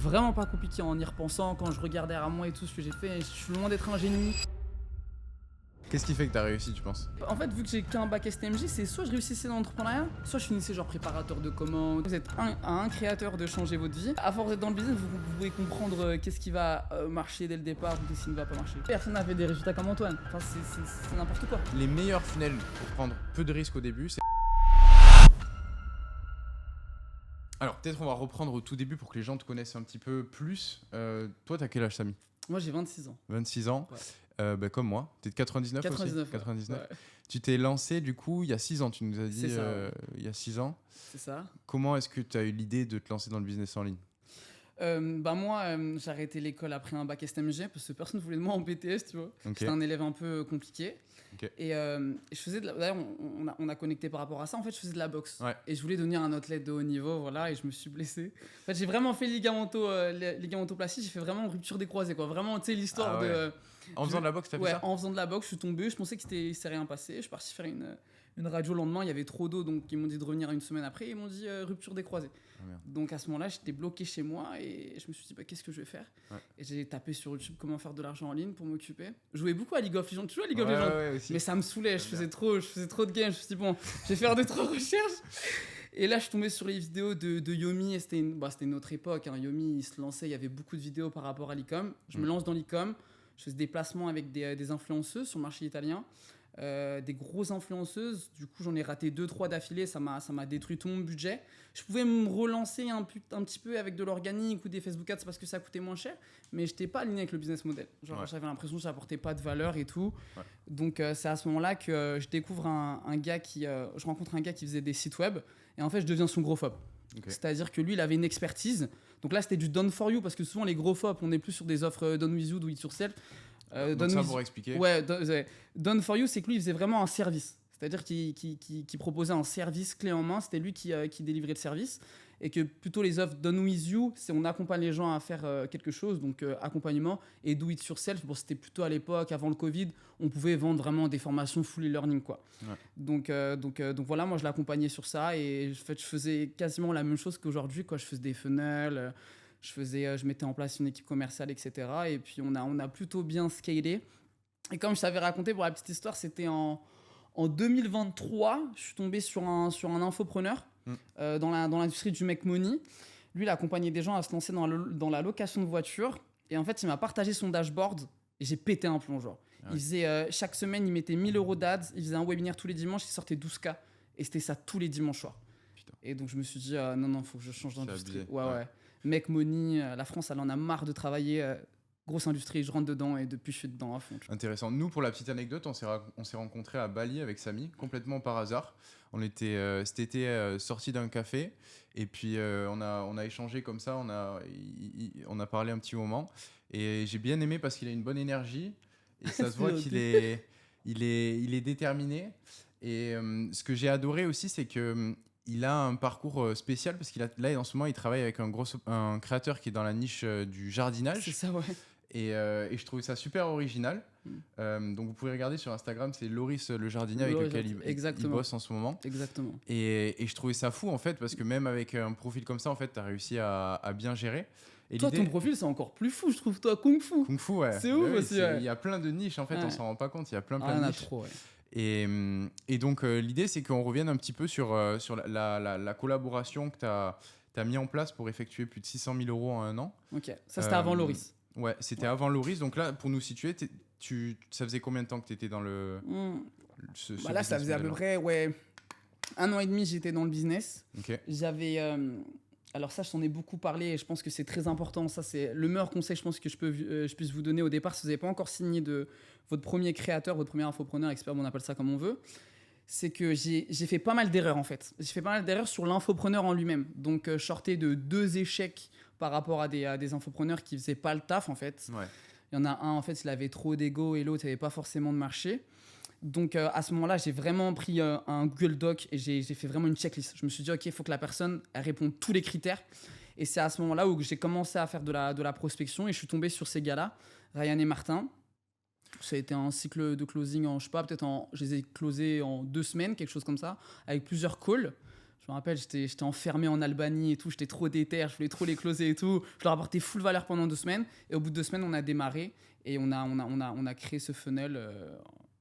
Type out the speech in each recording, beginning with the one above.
vraiment pas compliqué en y repensant, quand je regarde derrière moi et tout ce que j'ai fait, je suis loin d'être un génie. Qu'est-ce qui fait que t'as réussi, tu penses? En fait, vu que j'ai qu'un bac STMG, c'est soit je réussissais dans l'entrepreneuriat, soit je finissais genre préparateur de commandes. Vous êtes un créateur de changer votre vie. À force d'être dans le business, vous pouvez comprendre qu'est-ce qui va marcher dès le départ ou qu'est-ce qui ne va pas marcher. Personne n'a fait des résultats comme Antoine. Enfin, c'est n'importe quoi. Les meilleurs funnels pour prendre peu de risques au début, c'est... Alors, peut-être on va reprendre au tout début pour que les gens te connaissent un petit peu plus. Toi, t'as quel âge, Samy? Moi, j'ai 26 ans. 26 ans. Ouais. Comme moi. T'es de 99 aussi? 99. 99. Ouais. Tu t'es lancé, du coup, il y a 6 ans, tu nous as dit. C'est ça, ouais. Il y a 6 ans. C'est ça. Comment est-ce que tu as eu l'idée de te lancer dans le business en ligne? Moi, j'ai arrêté l'école après un bac STMG parce que personne ne voulait de moi en BTS, tu vois. Ok. J'étais un élève un peu compliqué. Ok. Et je faisais de la... D'ailleurs, on a connecté par rapport à ça. En fait, je faisais de la boxe. Ouais. Et je voulais devenir un athlète de haut niveau, voilà, et je me suis blessé. En fait, j'ai vraiment fait ligamentoplastie, j'ai fait vraiment rupture des croisés, quoi. Vraiment, tu sais, l'histoire Ah ouais. de... En faisant de la boxe, t'as fait ça? En faisant de la boxe, je suis tombé, je pensais qu'il s'est rien passé. Je suis parti faire une radio le lendemain, il y avait trop d'eau, donc ils m'ont dit de revenir une semaine après, ils m'ont dit rupture des croisés. Ah, merde. Donc à ce moment-là, j'étais bloqué chez moi et je me suis dit, qu'est-ce que je vais faire? Ouais. Et j'ai tapé sur YouTube comment faire de l'argent en ligne pour m'occuper. Je jouais beaucoup à League of Legends, tu joues à League of Legends? Ouais, aussi. Mais ça me saoulait, je J'aime faisais trop de games, je me suis dit, bon, je vais faire 2-3 recherches. Et là, je suis tombé sur les vidéos de Yomi, et c'était une autre époque, hein. Yomi, il se lançait, il y avait beaucoup de vidéos par rapport à l'e-com. Je me lance dans l'e-com, je fais des placements avec des influenceuses sur le marché italien. Des grosses influenceuses, du coup j'en ai raté 2-3 d'affilée, ça m'a détruit tout mon budget. Je pouvais me relancer un petit peu avec de l'organique ou des Facebook Ads parce que ça coûtait moins cher, mais j'étais pas aligné avec le business model. Genre Ouais. j'avais l'impression que ça apportait pas de valeur et tout. Ouais. Donc c'est à ce moment-là que je découvre un gars je rencontre un gars qui faisait des sites web et en fait je deviens son gros fob. Ok. C'est-à-dire que lui il avait une expertise. Donc là c'était du done for you parce que souvent les gros fobs on est plus sur des offres done with you, do it yourself. Donc ça, pour expliquer. Ouais, Done for You, c'est que lui, il faisait vraiment un service. C'est-à-dire qu'il proposait un service clé en main. C'était lui qui délivrait le service. Et que plutôt les offres Done with You, c'est on accompagne les gens à faire quelque chose, donc accompagnement. Et Do It Yourself, bon, c'était plutôt à l'époque, avant le Covid, on pouvait vendre vraiment des formations full e-learning, quoi. Ouais. Donc voilà, moi, je l'accompagnais sur ça. Et en fait, je faisais quasiment la même chose qu'aujourd'hui, quoi. Je faisais des funnels. Je mettais en place une équipe commerciale, etc. Et puis, on a plutôt bien scalé. Et comme je t'avais raconté pour la petite histoire, c'était en 2023, je suis tombé sur un infopreneur dans l'industrie du make money. Lui, il accompagnait des gens à se lancer dans la location de voitures. Et en fait, il m'a partagé son dashboard et j'ai pété un plomb, genre. Ah ouais. Il faisait, chaque semaine, il mettait 1000 € d'ads. Il faisait un webinaire tous les dimanches, il sortait 12K. Et c'était ça tous les dimanches soirs. Putain. Et donc, je me suis dit, non, faut que je change d'industrie. abusé. Ouais. Make money, la France, elle en a marre de travailler. Grosse industrie, je rentre dedans et depuis, je suis dedans à fond. Intéressant. Nous, pour la petite anecdote, on s'est rencontrés à Bali avec Samy, complètement par hasard. On était cet été sortis d'un café et puis on a échangé comme ça, on a parlé un petit moment et j'ai bien aimé parce qu'il a une bonne énergie et ça se voit qu'il est déterminé. Et ce que j'ai adoré aussi, c'est que il a un parcours spécial parce là, en ce moment, il travaille avec un créateur qui est dans la niche du jardinage. C'est ça, ouais. Et je trouvais ça super original. Donc vous pouvez regarder sur Instagram, c'est Loris le jardinier avec lequel il bosse en ce moment. Exactement. Et je trouvais ça fou en fait, parce que même avec un profil comme ça, en fait, tu as réussi à bien gérer. Et toi, ton profil, c'est encore plus fou, je trouve, toi, Kung Fu. Kung Fu, ouais. C'est ouf aussi, ouais. Il y a plein de niches, en fait, Ouais. on s'en rend pas compte, il y a plein Il y de en a niches. trop, ouais. Et donc l'idée, c'est qu'on revienne un petit peu sur la collaboration que tu as mis en place pour effectuer plus de 600 000 € en un an. Ok, ça c'était avant Loris. Ouais, c'était avant Loris. Donc là, pour nous situer, ça faisait combien de temps que tu étais dans le... ce Là, ça faisait à peu près 1 an et demi, j'étais dans le business. Ok. J'avais... alors ça, je t'en ai beaucoup parlé et je pense que c'est très important. Ça, c'est le meilleur conseil, je pense, que je puisse vous donner au départ. Si vous n'avez pas encore signé de votre premier créateur, votre premier infopreneur, expert, on appelle ça comme on veut. C'est que j'ai fait pas mal d'erreurs, en fait. J'ai fait pas mal d'erreurs sur l'infopreneur en lui-même. Donc, je sortais de 2 échecs par rapport à des infopreneurs qui faisaient pas le taf, en fait. Ouais. Il y en a un, en fait, il avait trop d'ego et l'autre, il n'avait pas forcément de marché. Donc, à ce moment-là, j'ai vraiment pris un Google Doc et j'ai fait vraiment une checklist. Je me suis dit, OK, il faut que la personne elle réponde tous les critères. Et c'est à ce moment-là où j'ai commencé à faire de la prospection et je suis tombé sur ces gars-là, Ryan et Martin. Ça a été un cycle de closing je les ai closés en 2 semaines, quelque chose comme ça, avec plusieurs calls. Je me rappelle, j'étais enfermé en Albanie et tout, j'étais trop déter, je voulais trop les closer et tout. Je leur apportais full valeur pendant 2 semaines. Et au bout de 2 semaines, on a démarré et on a créé ce funnel.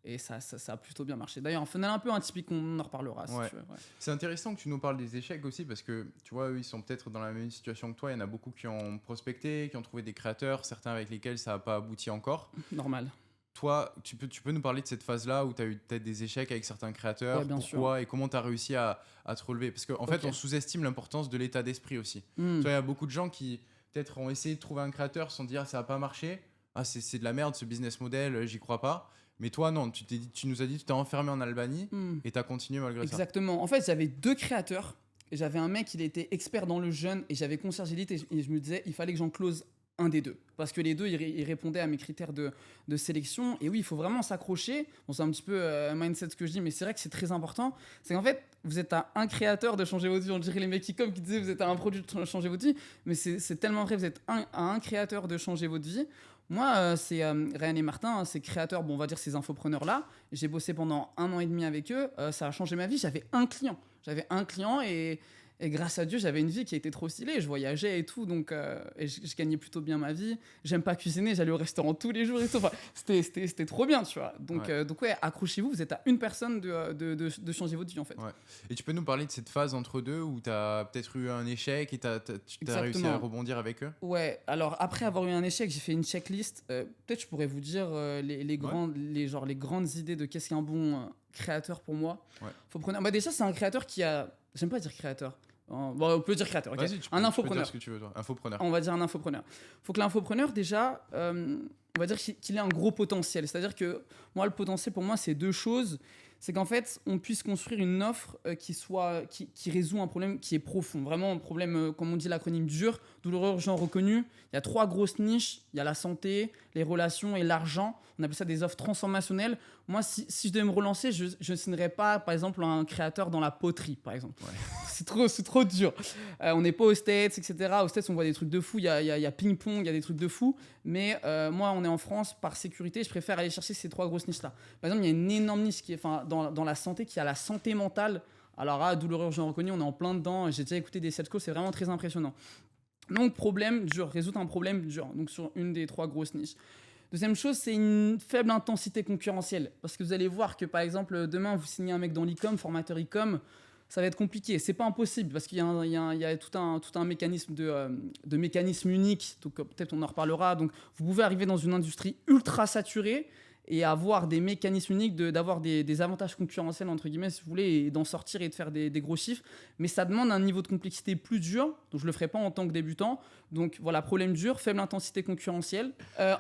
Et ça a plutôt bien marché. D'ailleurs, un funnel un peu atypique, on en reparlera si Ouais. tu veux. Ouais. C'est intéressant que tu nous parles des échecs aussi parce que tu vois, eux, ils sont peut-être dans la même situation que toi. Il y en a beaucoup qui ont prospecté, qui ont trouvé des créateurs, certains avec lesquels ça n'a pas abouti encore. Normal. Toi, tu peux nous parler de cette phase-là où tu as eu peut-être des échecs avec certains créateurs, Ouais, bien pourquoi et comment tu as réussi à te relever? Parce qu'en fait, Ok. on sous-estime l'importance de l'état d'esprit aussi. Hmm. Tu vois, il y a beaucoup de gens qui peut-être ont essayé de trouver un créateur sans dire ça n'a pas marché. Ah, c'est de la merde ce business model, j'y crois pas. Mais toi, non, tu nous as dit que tu t'es enfermé en Albanie Hmm. et tu as continué malgré ça. Exactement. En fait, j'avais 2 créateurs. Et j'avais un mec, il était expert dans le jeûne. Et j'avais Concierge Elite. Et je me disais, il fallait que j'en close un des deux. Parce que les deux, ils répondaient à mes critères de sélection. Et oui, il faut vraiment s'accrocher. Bon, c'est un petit peu mindset ce que je dis, mais c'est vrai que c'est très important. C'est qu'en fait, vous êtes à un créateur de changer votre vie. On dirait les mecs qui disaient, vous êtes à un produit de changer votre vie. Mais c'est tellement vrai, vous êtes à un créateur de changer votre vie. Moi, c'est Ryan et Martin, hein, ces créateurs, bon, on va dire ces infopreneurs-là. J'ai bossé pendant 1 an et demi avec eux. Ça a changé ma vie. J'avais un client et grâce à Dieu, j'avais une vie qui était trop stylée. Je voyageais et tout, donc et je gagnais plutôt bien ma vie. J'aime pas cuisiner, j'allais au restaurant tous les jours et tout. Enfin, c'était trop bien, tu vois. Donc ouais, accrochez-vous, vous êtes à une personne de changer votre vie, en fait. Ouais. Et tu peux nous parler de cette phase entre deux où tu as peut-être eu un échec et tu as réussi à Exactement. rebondir avec eux? Ouais, alors après avoir eu un échec, j'ai fait une checklist. Peut-être je pourrais vous dire les grandes idées de qu'est-ce qu'un bon créateur pour moi. Ouais. Bah déjà, c'est un créateur qui a. J'aime pas dire créateur. Bon, on peut dire créateur, ok. Vas-y, tu peux Un dire infopreneur. ce que tu veux, toi. Infopreneur. On va dire un infopreneur. Faut que l'infopreneur, déjà, on va dire qu'il ait un gros potentiel. C'est-à-dire que moi, le potentiel pour moi, c'est 2 choses. C'est qu'en fait, on puisse construire une offre qui résout un problème qui est profond. Vraiment un problème, comme on dit l'acronyme dur, douloureux, urgent, reconnu. Il y a 3 grosses niches. Il y a la santé, les relations et l'argent. On appelle ça des offres transformationnelles. Moi, si je devais me relancer, je ne signerais pas, par exemple, un créateur dans la poterie, par exemple. Ouais. C'est trop dur. On n'est pas aux States, etc. Aux States, on voit des trucs de fou. Il y a ping-pong, il y a des trucs de fou. Mais moi, on est en France, par sécurité, je préfère aller chercher ces 3 grosses niches-là. Par exemple, il y a une énorme niche qui est, dans la santé, qui a la santé mentale. Alors, douloureux, urgent, reconnu, on est en plein dedans. J'ai déjà écouté des sales calls, c'est vraiment très impressionnant. Donc, problème dur, résoudre un problème dur. Donc, sur une des 3 grosses niches. Deuxième chose, c'est une faible intensité concurrentielle. Parce que vous allez voir que, par exemple, demain, vous signez un mec dans l'e-com, formateur e-com, ça va être compliqué. C'est pas impossible parce qu'il y a tout un mécanisme de mécanisme unique. Donc, peut-être on en reparlera. Donc, vous pouvez arriver dans une industrie ultra saturée et avoir des mécanismes uniques, d'avoir des avantages concurrentiels, entre guillemets, si vous voulez, et d'en sortir et de faire des gros chiffres. Mais ça demande un niveau de complexité plus dur, donc je ne le ferai pas en tant que débutant. Donc voilà, problème dur, faible intensité concurrentielle.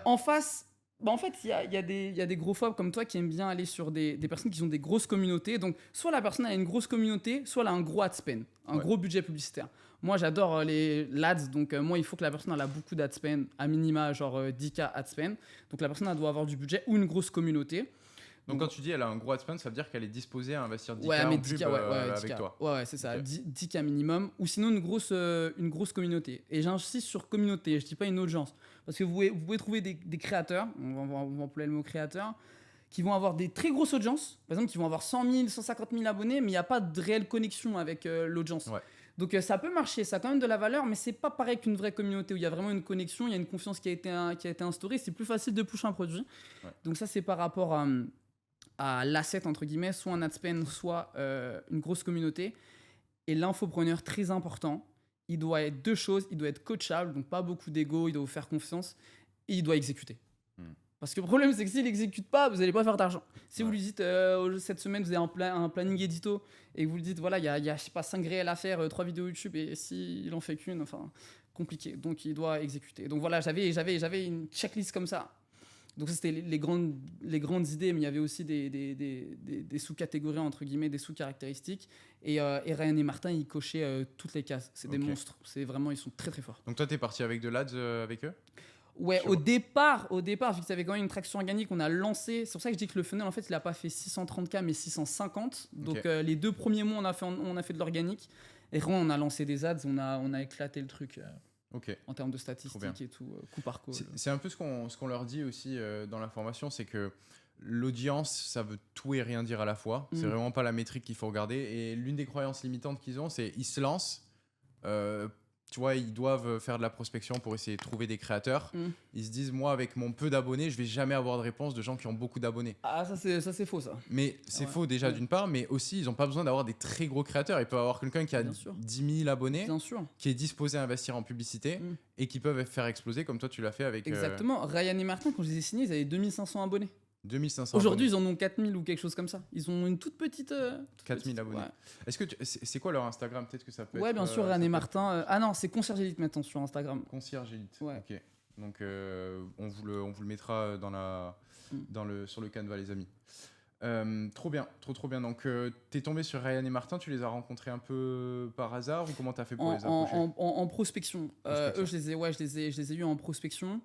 En face, en fait, il y a des gros phobes comme toi qui aiment bien aller sur des personnes qui ont des grosses communautés. Donc soit la personne a une grosse communauté, soit elle a un gros ad spend, un gros budget publicitaire. Moi, j'adore l'ADS, donc moi, il faut que la personne elle a beaucoup d'ad spend, à minima, genre 10K ad spend. Donc la personne, elle doit avoir du budget ou une grosse communauté. Donc quand tu dis elle a un gros ad spend, ça veut dire qu'elle est disposée à investir 10K ouais, mais en 10K, pub avec 10K. toi. Ouais, c'est ça, Ok. 10K minimum, ou sinon une grosse communauté. Et j'insiste sur communauté, je dis pas une audience. Parce que vous pouvez trouver des créateurs, on va employer le mot créateur, qui vont avoir des très grosses audiences, par exemple qui vont avoir 100 000, 150 000 abonnés, mais il n'y a pas de réelle connexion avec l'audience. Ouais. Donc ça peut marcher, ça a quand même de la valeur, mais c'est pas pareil qu'une vraie communauté où il y a vraiment une connexion, il y a une confiance qui a été instaurée, c'est plus facile de pusher un produit. Ouais. Donc ça, c'est par rapport à l'asset, entre guillemets, soit un ad spend, soit une grosse communauté. Et l'infopreneur, très important, il doit être 2 choses, il doit être coachable, donc pas beaucoup d'ego, il doit vous faire confiance, et il doit exécuter. Parce que le problème, c'est que s'il n'exécute pas, vous n'allez pas faire d'argent. Si vous lui dites, cette semaine, vous avez un planning édito, et que vous lui dites, voilà, il y a je sais pas, 5 réels à faire, 3 vidéos YouTube, et s'il en fait qu'une, enfin, compliqué. Donc, il doit exécuter. Donc voilà, j'avais une checklist comme ça. Donc ça, c'était les grandes idées, mais il y avait aussi des sous-catégories, entre guillemets, des sous-caractéristiques. Et Ryan et Martin, ils cochaient toutes les cases. C'est des monstres. C'est vraiment, ils sont très, très forts. Donc toi, t'es parti avec de l'ADS avec eux? Ouais, au départ, vu que ça avait quand même une traction organique, on a lancé. C'est pour ça que je dis que le funnel, en fait, il n'a pas fait 630K, mais 650. Donc, les 2 premiers mois, on a fait de l'organique. Et quand on a lancé des ads, on a éclaté le truc en termes de statistiques et tout, coup par coup. C'est un peu ce qu'on leur dit aussi dans la formation, c'est que l'audience, ça veut tout et rien dire à la fois. C'est vraiment pas la métrique qu'il faut regarder. Et l'une des croyances limitantes qu'ils ont, c'est ils se lancent. Tu vois, ils doivent faire de la prospection pour essayer de trouver des créateurs. Ils se disent, moi, avec mon peu d'abonnés, je vais jamais avoir de réponse de gens qui ont beaucoup d'abonnés. Ah, ça c'est faux, ça. Mais c'est faux déjà d'une part, mais aussi, ils n'ont pas besoin d'avoir des très gros créateurs. Ils peuvent avoir quelqu'un qui a 10 000 abonnés, qui est disposé à investir en publicité et qui peuvent faire exploser comme toi, tu l'as fait avec... Exactement. Ryan et Martin, quand je les ai signés, ils avaient 2500 abonnés. 2500 Aujourd'hui, ils en ont 4000 ou quelque chose comme ça. Ils ont une toute petite... 4000 abonnés. Ouais. Est-ce que c'est quoi leur Instagram? Peut-être que ça peut être... Ouais, bien sûr, Ryan et Martin. Ah non, c'est Concierge Elite maintenant sur Instagram. Concierge Elite, ouais. Ok. Donc, on vous le mettra sur le Canva, les amis. Trop bien, trop bien. Donc, t'es tombé sur Ryan et Martin, tu les as rencontrés un peu par hasard ou comment t'as fait pour les approcher? En prospection. Eux, je les ai eus en prospection.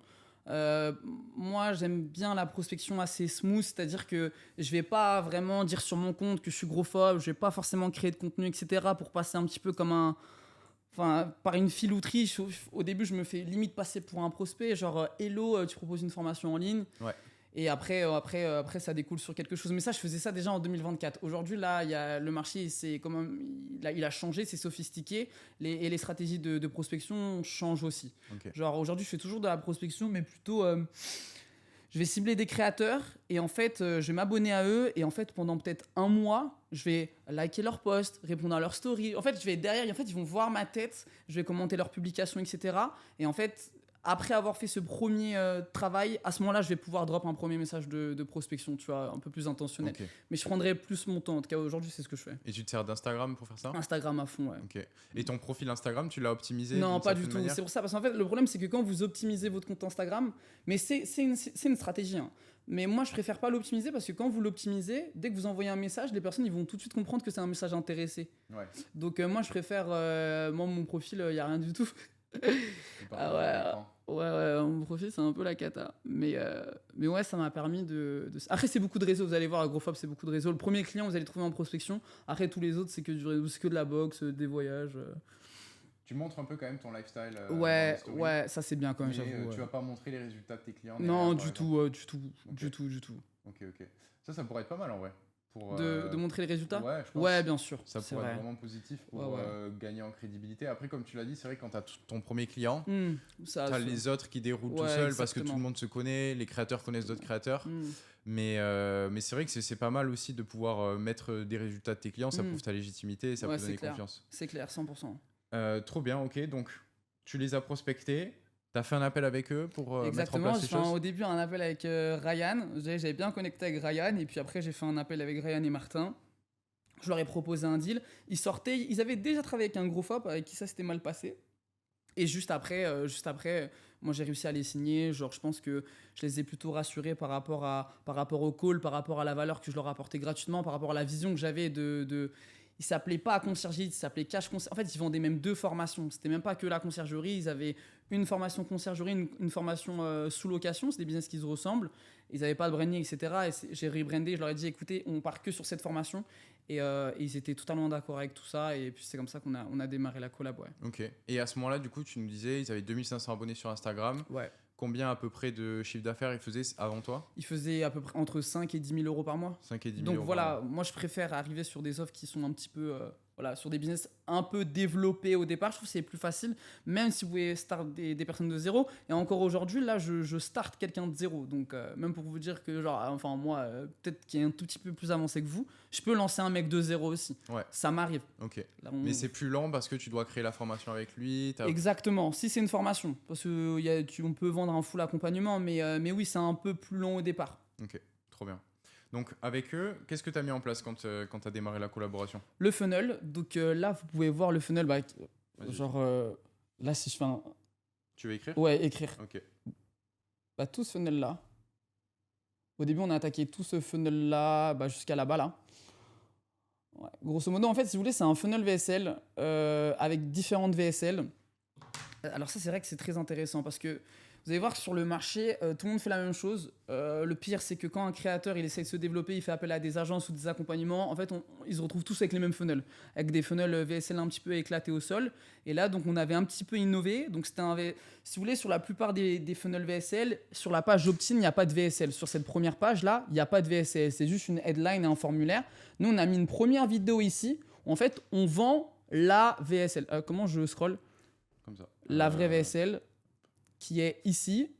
Moi, j'aime bien la prospection assez smooth, c'est-à-dire que je vais pas vraiment dire sur mon compte que je suis grophobe, je vais pas forcément créer de contenu, etc. pour passer un petit peu comme par une filouterie. Au début, je me fais limite passer pour un prospect, genre hello, tu proposes une formation en ligne. Ouais. Et après, ça découle sur quelque chose. Mais ça, je faisais ça déjà en 2024. Aujourd'hui, là, le marché, il a changé, c'est sophistiqué. Et les stratégies de prospection changent aussi. Okay. Genre, aujourd'hui, je fais toujours de la prospection, mais plutôt... je vais cibler des créateurs et en fait, je vais m'abonner à eux. Et en fait, pendant peut-être un mois, je vais liker leurs posts, répondre à leurs stories. En fait, je vais derrière, ils vont voir ma tête. Je vais commenter leurs publications, etc. Et en fait... Après avoir fait ce premier travail, à ce moment-là, je vais pouvoir drop un premier message de prospection, tu vois, un peu plus intentionnel. Okay. Mais je prendrai plus mon temps. En tout cas, aujourd'hui, c'est ce que je fais. Et tu te sers d'Instagram pour faire ça? Instagram à fond, ouais. Okay. Et ton profil Instagram, tu l'as optimisé? Non, pas du tout. C'est pour ça, parce qu'en fait, le problème, c'est que quand vous optimisez votre compte Instagram, mais c'est une stratégie, hein. Mais moi, je préfère pas l'optimiser parce que quand vous l'optimisez, dès que vous envoyez un message, les personnes ils vont tout de suite comprendre que c'est un message intéressé. Ouais. Donc, moi, je préfère... moi, mon profil, il n'y a rien du tout. Ouais, mon profil c'est un peu la cata. Mais ouais, ça m'a permis de... Après, c'est beaucoup de réseaux, vous allez voir, Agrophobe, c'est beaucoup de réseaux. Le premier client, vous allez trouver en prospection. Après, tous les autres, c'est que du réseau, c'est que de la boxe, des voyages. Tu montres un peu quand même ton lifestyle. Ouais, ça c'est bien quand même, j'avoue. Tu vas pas montrer les résultats de tes clients? Non, du tout. Ok. Ça pourrait être pas mal en vrai. De montrer les résultats? Ouais, je pense. Ouais, bien sûr. Ça pourrait être vraiment positif pour gagner en crédibilité. Après, comme tu l'as dit, c'est vrai que quand tu as ton premier client, tu as les autres qui déroulent tout seuls parce que tout le monde se connaît, les créateurs connaissent d'autres créateurs. Mais c'est vrai que c'est pas mal aussi de pouvoir mettre des résultats de tes clients, ça prouve ta légitimité et ça peut donner confiance. C'est clair, 100%. Trop bien, ok. Donc, tu les as prospectés. T'as fait un appel avec eux pour mettre en place ces choses? Au début, un appel avec Ryan. J'avais bien connecté avec Ryan. Et puis après, j'ai fait un appel avec Ryan et Martin. Je leur ai proposé un deal. Ils avaient déjà travaillé avec un grophobe avec qui ça s'était mal passé. Et juste après, moi, j'ai réussi à les signer. Genre, je pense que je les ai plutôt rassurés par rapport au call, par rapport à la valeur que je leur apportais gratuitement, par rapport à la vision que j'avais de ils s'appelaient pas conciergerie, ils s'appelaient cash conciergerie. En fait, ils vendaient même 2 formations. C'était même pas que la conciergerie. Ils avaient une formation conciergerie, une formation sous location. C'est des business qui se ressemblent. Ils n'avaient pas de branding, etc. Et j'ai rebrandé. Je leur ai dit, écoutez, on part que sur cette formation. Et ils étaient totalement d'accord avec tout ça. Et puis, c'est comme ça qu'on a démarré la collab. Ouais. Ok. Et à ce moment-là, du coup, tu nous disais, ils avaient 2500 abonnés sur Instagram. Ouais. Combien à peu près de chiffre d'affaires ils faisaient avant toi? Ils faisaient à peu près entre 5 et 10 000 euros par mois. 5 et 10 000 Donc voilà, moi je préfère arriver sur des offres qui sont un petit peu... sur des business un peu développés au départ. Je trouve que c'est plus facile, même si vous pouvez start des personnes de zéro. Et encore aujourd'hui, là, je start quelqu'un de zéro. Donc même pour vous dire que, moi, peut-être qu'il est un tout petit peu plus avancé que vous, je peux lancer un mec de zéro aussi. Ouais. Ça m'arrive. Ok. Là, mais c'est plus lent parce que tu dois créer la formation avec lui. Exactement. Si c'est une formation, parce qu'on peut vendre un full accompagnement, mais oui, c'est un peu plus long au départ. Ok, trop bien. Donc avec eux, qu'est-ce que tu as mis en place quand tu as démarré la collaboration? Le funnel. Donc là, vous pouvez voir le funnel. Là, si je fais un... Tu veux écrire? Ouais, écrire. Ok. Tout ce funnel-là. Au début, on a attaqué tout ce funnel-là jusqu'à là-bas, là. Ouais. Grosso modo, en fait, si vous voulez, c'est un funnel VSL avec différentes VSL. Alors ça, c'est vrai que c'est très intéressant parce que vous allez voir que sur le marché, tout le monde fait la même chose. Le pire, c'est que quand un créateur il essaie de se développer, il fait appel à des agences ou des accompagnements. En fait, ils se retrouvent tous avec les mêmes funnels, avec des funnels VSL un petit peu éclatés au sol. Et là, donc, on avait un petit peu innové. Donc, si vous voulez, sur la plupart des funnels VSL, sur la page opt-in, il n'y a pas de VSL. Sur cette première page-là, il n'y a pas de VSL. C'est juste une headline et un formulaire. Nous, on a mis une première vidéo ici. En fait, on vend la VSL. Comment je scroll? Comme ça. La vraie VSL qui est ici,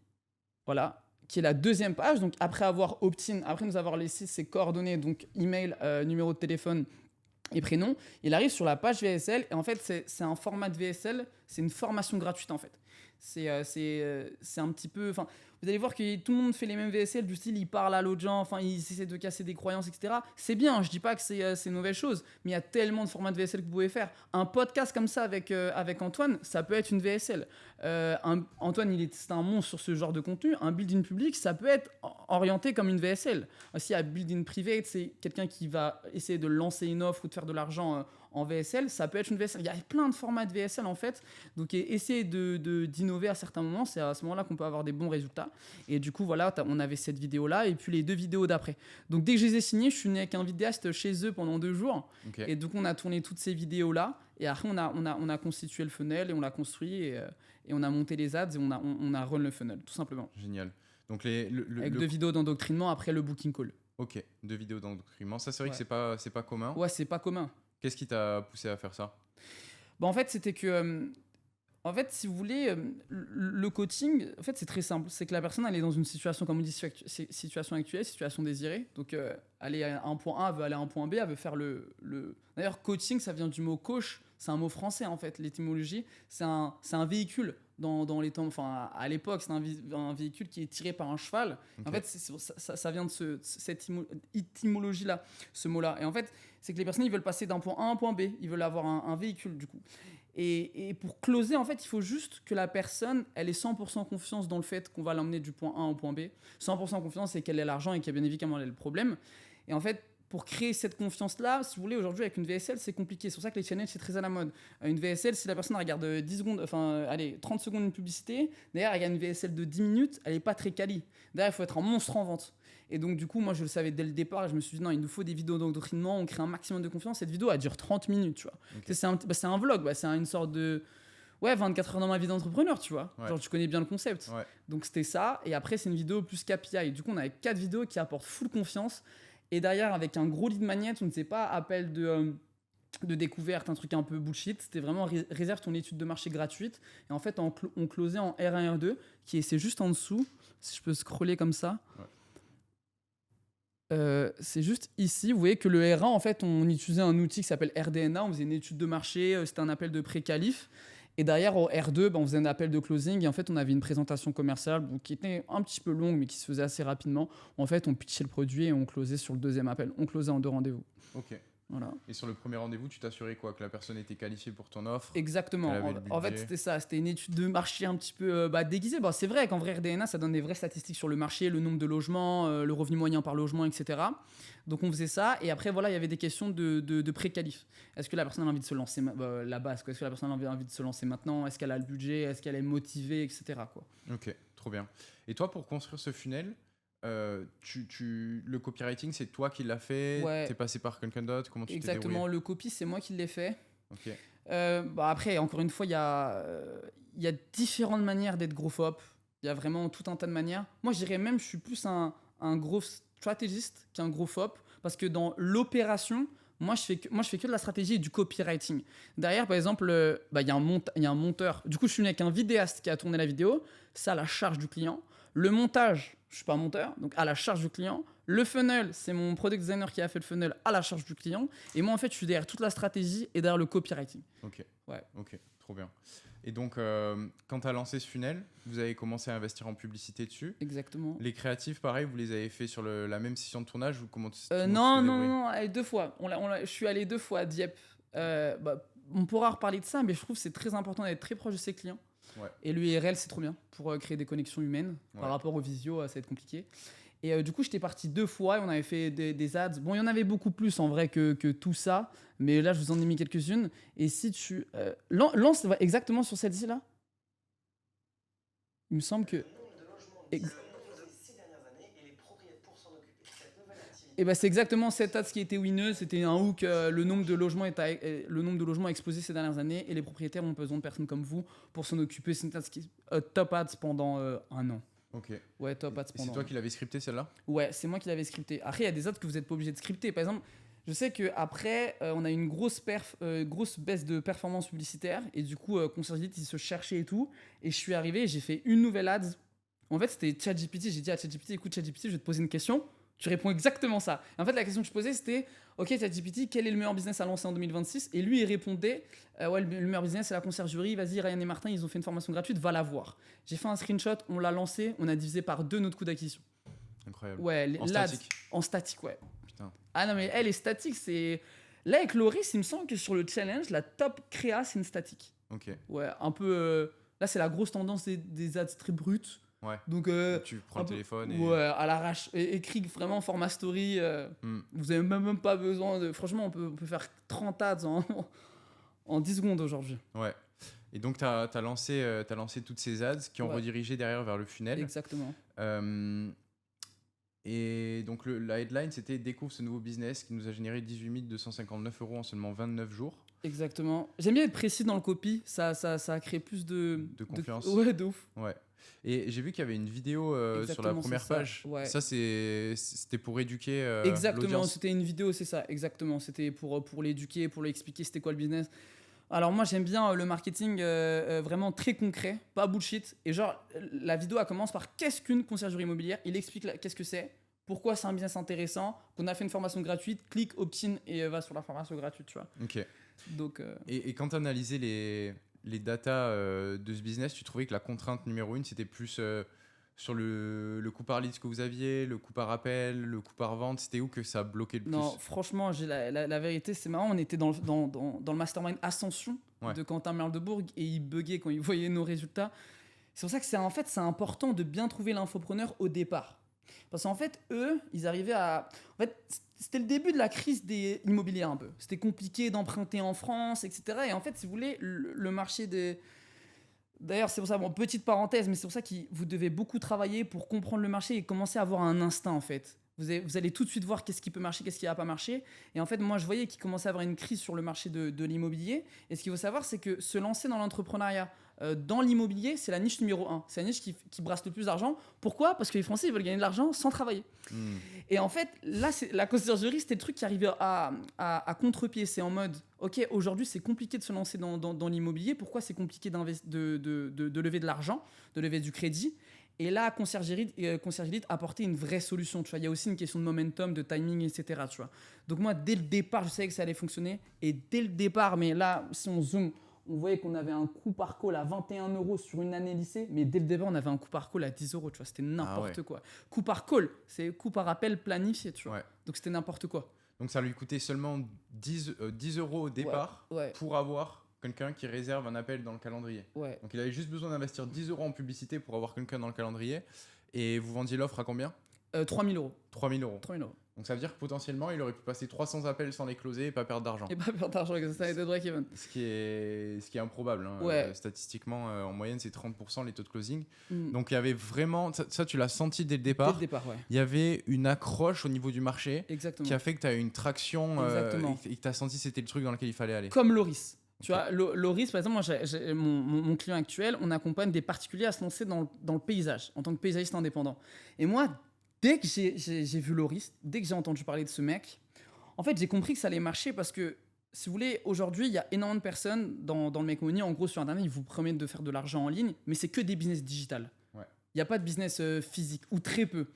voilà, qui est la deuxième page. Donc après avoir opt-in, après nous avoir laissé ses coordonnées, donc email, numéro de téléphone et prénom, il arrive sur la page VSL et en fait c'est un format de VSL, c'est une formation gratuite en fait. C'est un petit peu, enfin vous allez voir que tout le monde fait les mêmes VSL du style il parle à l'autre gens, enfin ils essaient de casser des croyances, etc. C'est bien, je dis pas que c'est une mauvaise chose, mais il y a tellement de formats de VSL que vous pouvez faire. Un podcast comme ça avec Antoine, ça peut être une VSL. Antoine, c'est un monstre sur ce genre de contenu. Un build-in public, ça peut être orienté comme une VSL. Aussi, à build-in private, c'est quelqu'un qui va essayer de lancer une offre ou de faire de l'argent en VSL, ça peut être une VSL. Il y a plein de formats de VSL en fait. Donc essayer d'innover à certains moments, c'est à ce moment-là qu'on peut avoir des bons résultats. Et du coup, voilà, on avait cette vidéo-là et puis les 2 vidéos d'après. Donc dès que je les ai signées, je suis venu avec un vidéaste chez eux pendant 2 jours. Okay. Et donc on a tourné toutes ces vidéos-là. Et après, on a constitué le funnel et on l'a construit et on a monté les ads et on a run le funnel, tout simplement. Génial. Donc avec 2 vidéos d'endoctrinement après le booking call. Ok, 2 vidéos d'endoctrinement. Ça, c'est vrai que c'est pas commun. Ouais, c'est pas commun. Qu'est-ce qui t'a poussé à faire ça? En fait, c'était que... en fait, si vous voulez, le coaching, en fait, c'est très simple. C'est que la personne, elle est dans une situation, comme on dit, situation actuelle, situation désirée. Donc, elle est à un point A, elle veut aller à un point B, elle veut faire le... D'ailleurs, coaching, ça vient du mot coach. C'est un mot français, en fait. L'étymologie, c'est un véhicule. Dans les temps, enfin à l'époque, c'est un véhicule qui est tiré par un cheval. Okay. En fait, ça vient de cette étymologie-là, ce mot-là. Et en fait, c'est que les personnes, ils veulent passer d'un point A à un point B. Ils veulent avoir un véhicule, du coup. Et pour closer, en fait, il faut juste que la personne, elle ait 100% confiance dans le fait qu'on va l'emmener du point A au point B. 100% confiance, c'est qu'elle ait l'argent et qu'elle bien évidemment elle ait le problème. Et en fait, pour créer cette confiance-là, si vous voulez, aujourd'hui, avec une VSL, c'est compliqué. C'est pour ça que les challenges, c'est très à la mode. Une VSL, si la personne regarde 10 secondes, enfin, allez, 30 secondes une publicité, derrière, il y a une VSL de 10 minutes, elle n'est pas très quali. Derrière, il faut être un monstre en vente. Et donc, du coup, moi, je le savais dès le départ et je me suis dit, non, il nous faut des vidéos d'endoctrinement, on crée un maximum de confiance. Cette vidéo, elle dure 30 minutes, tu vois. Okay. C'est un vlog, c'est une sorte de... Ouais, 24 heures dans ma vie d'entrepreneur, tu vois. Ouais. Genre, tu connais bien le concept. Ouais. Donc, c'était ça. Et après, c'est une vidéo plus KPI. Et du coup, on avait 4 vidéos qui apportent full confiance. Et derrière, avec un gros lead magnet, on ne sait pas, appel de découverte, un truc un peu bullshit. C'était vraiment réserve ton étude de marché gratuite. Et en fait, on closait en R1, R2, c'est juste en dessous. Si je peux scroller comme ça. Ouais. C'est juste ici. Vous voyez que le R1, en fait, on utilisait un outil qui s'appelle RDNA. On faisait une étude de marché. C'était un appel de pré-qualif. Et derrière, au R2, on faisait un appel de closing. Et en fait, on avait une présentation commerciale qui était un petit peu longue, mais qui se faisait assez rapidement. En fait, on pitchait le produit et on closait sur le deuxième appel. On closait en 2 rendez-vous. Ok. Voilà. Et sur le premier rendez-vous, tu t'assurais quoi? Que la personne était qualifiée pour ton offre? Exactement. En fait, c'était ça. C'était une étude de marché un petit peu déguisée. C'est vrai qu'en vrai, RDNA, ça donne des vraies statistiques sur le marché, le nombre de logements, le revenu moyen par logement, etc. Donc, on faisait ça. Et après, voilà, il y avait des questions de pré-qualif. Est-ce que la personne a envie de se lancer la base, quoi. Est-ce que la personne a envie de se lancer maintenant? Est-ce qu'elle a le budget? Est-ce qu'elle est motivée, etc. quoi. Ok, trop bien. Et toi, pour construire ce funnel, le copywriting, c'est toi qui l'as fait? Ouais. T'es passé par quelqu'un d'autre? Comment tu t'es débrouillé? Exactement, le copy, c'est moi qui l'ai fait. Ok. Après, encore une fois, il y a différentes manières d'être growth-up. Il y a vraiment tout un tas de manières. Moi, je dirais même, je suis plus un growth strategist qu'un growth-up, parce que dans l'opération, moi, je fais que de la stratégie et du copywriting. Derrière, par exemple, y a un monteur. Du coup, je suis venu avec un vidéaste qui a tourné la vidéo. C'est à la charge du client. Le montage, je ne suis pas monteur, donc à la charge du client. Le funnel, c'est mon product designer qui a fait le funnel à la charge du client. Et moi, en fait, je suis derrière toute la stratégie et derrière le copywriting. Ok. Ouais. Ok, trop bien. Et donc, quand tu as lancé ce funnel, vous avez commencé à investir en publicité dessus. Exactement. Les créatifs, pareil, vous les avez fait sur la même session de tournage ou comment Non, 2 fois. Je suis allé 2 fois à Dieppe. On pourra reparler de ça, mais je trouve que c'est très important d'être très proche de ses clients. Ouais. Et l'URL, c'est trop bien pour créer des connexions humaines. Ouais. Par rapport aux visio, ça va être compliqué. Et du coup, j'étais parti 2 fois et on avait fait des ads. Bon, il y en avait beaucoup plus en vrai que tout ça, mais là, je vous en ai mis quelques-unes. Et si tu... lance exactement sur celle-ci là. Il me semble que... Ex- Et ben c'est exactement cette ads qui était winneuse. C'était un hook. Le nombre de logements a explosé ces dernières années et les propriétaires ont besoin de personnes comme vous pour s'en occuper. C'est une ads top ads pendant un an. Ok. Ouais, top ads Et c'est pendant. toi qui l'avais scripté celle-là? Ouais, c'est moi qui l'avais scripté. Après, il y a des ads que vous n'êtes pas obligé de scripter. Par exemple, je sais qu'après, on a eu une grosse baisse de performance publicitaire et du coup, Concierge Elite, ils se cherchaient et tout. Et je suis arrivé et j'ai fait une nouvelle ads. En fait, c'était ChatGPT. J'ai dit à ChatGPT, écoute, ChatGPT, je vais te poser une question. Tu réponds exactement ça. Et en fait, la question que je posais, c'était ok, ChatGPT, quel est le meilleur business à lancer en 2026? Et lui, il répondait ouais, le meilleur business, c'est la conciergerie. Vas-y, Ryan et Martin, ils ont fait une formation gratuite, va la voir. J'ai fait un screenshot, on l'a lancé, on a divisé par 2 notre coût d'acquisition. Incroyable. Ouais, En là, statique. en statique, ouais. Putain. Ah non, mais elle est statique, c'est. Là, avec Loris, il me semble que sur le challenge, la top créa, c'est une statique. Ok. Ouais, un peu. Là, c'est la grosse tendance des ads très brutes. Ouais. Donc, Tu prends le téléphone et. ouais, à l'arrache. Écrit vraiment format story. Vous avez même pas besoin de. Franchement, on peut faire 30 ads en 10 secondes aujourd'hui. Ouais. Et donc, tu as lancé toutes ces ads qui ont redirigé derrière vers le funnel. Exactement. Et donc, la headline, c'était Découvre ce nouveau business qui nous a généré 18 259 € en seulement 29 jours. Exactement. J'aime bien être précis dans le copy. Ça a créé plus de confiance. Ouais, de ouf. Ouais. Et j'ai vu qu'il y avait une vidéo sur la première page. Ouais. Ça, c'était pour éduquer exactement, l'audience. C'était une vidéo, c'est ça. Exactement. C'était pour l'éduquer, pour lui expliquer c'était quoi le business. Alors moi, j'aime bien le marketing vraiment très concret, pas bullshit. Et genre, la vidéo, elle commence par qu'est-ce qu'une conciergerie immobilière. Il explique qu'est-ce que c'est, pourquoi c'est un business intéressant, qu'on a fait une formation gratuite, clique, opt-in et va sur la formation gratuite, tu vois. Ok. Donc, et quand tu as analysé les datas de ce business, tu trouvais que la contrainte numéro 1, c'était plus sur le coût par lead que vous aviez, le coût par appel, le coût par vente? C'était où que ça bloquait le plus? Non, franchement, la vérité, c'est marrant. On était dans le mastermind Ascension de Quentin Merle-Debourg et il buguait quand il voyait nos résultats. C'est pour ça que c'est important de bien trouver l'infopreneur au départ. Parce qu'en fait, eux, ils arrivaient à... En fait, c'était le début de la crise des immobiliers un peu. C'était compliqué d'emprunter en France, etc. Et en fait, si vous voulez, le marché des... D'ailleurs, c'est pour ça, bon, petite parenthèse, mais c'est pour ça que vous devez beaucoup travailler pour comprendre le marché et commencer à avoir un instinct, en fait. Vous allez tout de suite voir qu'est-ce qui peut marcher, qu'est-ce qui va pas marcher. Et en fait, moi, je voyais qu'il commençait à avoir une crise sur le marché de l'immobilier. Et ce qu'il faut savoir, c'est que se lancer dans l'entrepreneuriat, dans l'immobilier, c'est la niche numéro 1. C'est la niche qui brasse le plus d'argent. Pourquoi? Parce que les Français, ils veulent gagner de l'argent sans travailler. Et en fait, là, la conciergerie, c'était le truc qui arrivait à contre-pied. C'est en mode, ok, aujourd'hui, c'est compliqué de se lancer dans l'immobilier. Pourquoi c'est compliqué de lever de l'argent, de lever du crédit? Et là, Concierge Elite apportait une vraie solution. Tu vois, il y a aussi une question de momentum, de timing, etc. Tu vois. Donc moi, dès le départ, je savais que ça allait fonctionner. Et dès le départ, mais là, si on zoome, on voyait qu'on avait un coût par call à 21 € sur une année lycée. Mais dès le départ, on avait un coût par call à 10 €. Tu vois, c'était n'importe quoi. Coût par call, c'est coût par appel planifié. Tu vois. Donc c'était n'importe quoi. Donc ça lui coûtait seulement 10 € au départ pour avoir quelqu'un qui réserve un appel dans le calendrier. Donc il avait juste besoin d'investir 10 € en publicité pour avoir quelqu'un dans le calendrier. Et vous vendiez l'offre à combien? 3 000 €. 3 000 €. 3 000 €. Donc ça veut dire que potentiellement, il aurait pu passer 300 appels sans les closer et pas perdre d'argent. Et pas perdre d'argent, c'est ça, de break-even. Ce qui est improbable. Hein. Statistiquement, en moyenne, c'est 30% les taux de closing. Donc il y avait vraiment... Ça, tu l'as senti dès le départ. Dès le départ, Il y avait une accroche au niveau du marché qui a fait que tu as eu une traction et que tu as senti que c'était le truc dans lequel il fallait aller. Comme Loris. Tu vois, Loris, par exemple, moi, mon client actuel, on accompagne des particuliers à se lancer dans le paysage, en tant que paysagiste indépendant. Et moi, dès que j'ai vu Loris, dès que j'ai entendu parler de ce mec, en fait, j'ai compris que ça allait marcher parce que, si vous voulez, aujourd'hui, il y a énormément de personnes dans le make-money. En gros, sur Internet, ils vous promettent de faire de l'argent en ligne, mais c'est que des business digital. Il n'y a pas de business physique, ou très peu.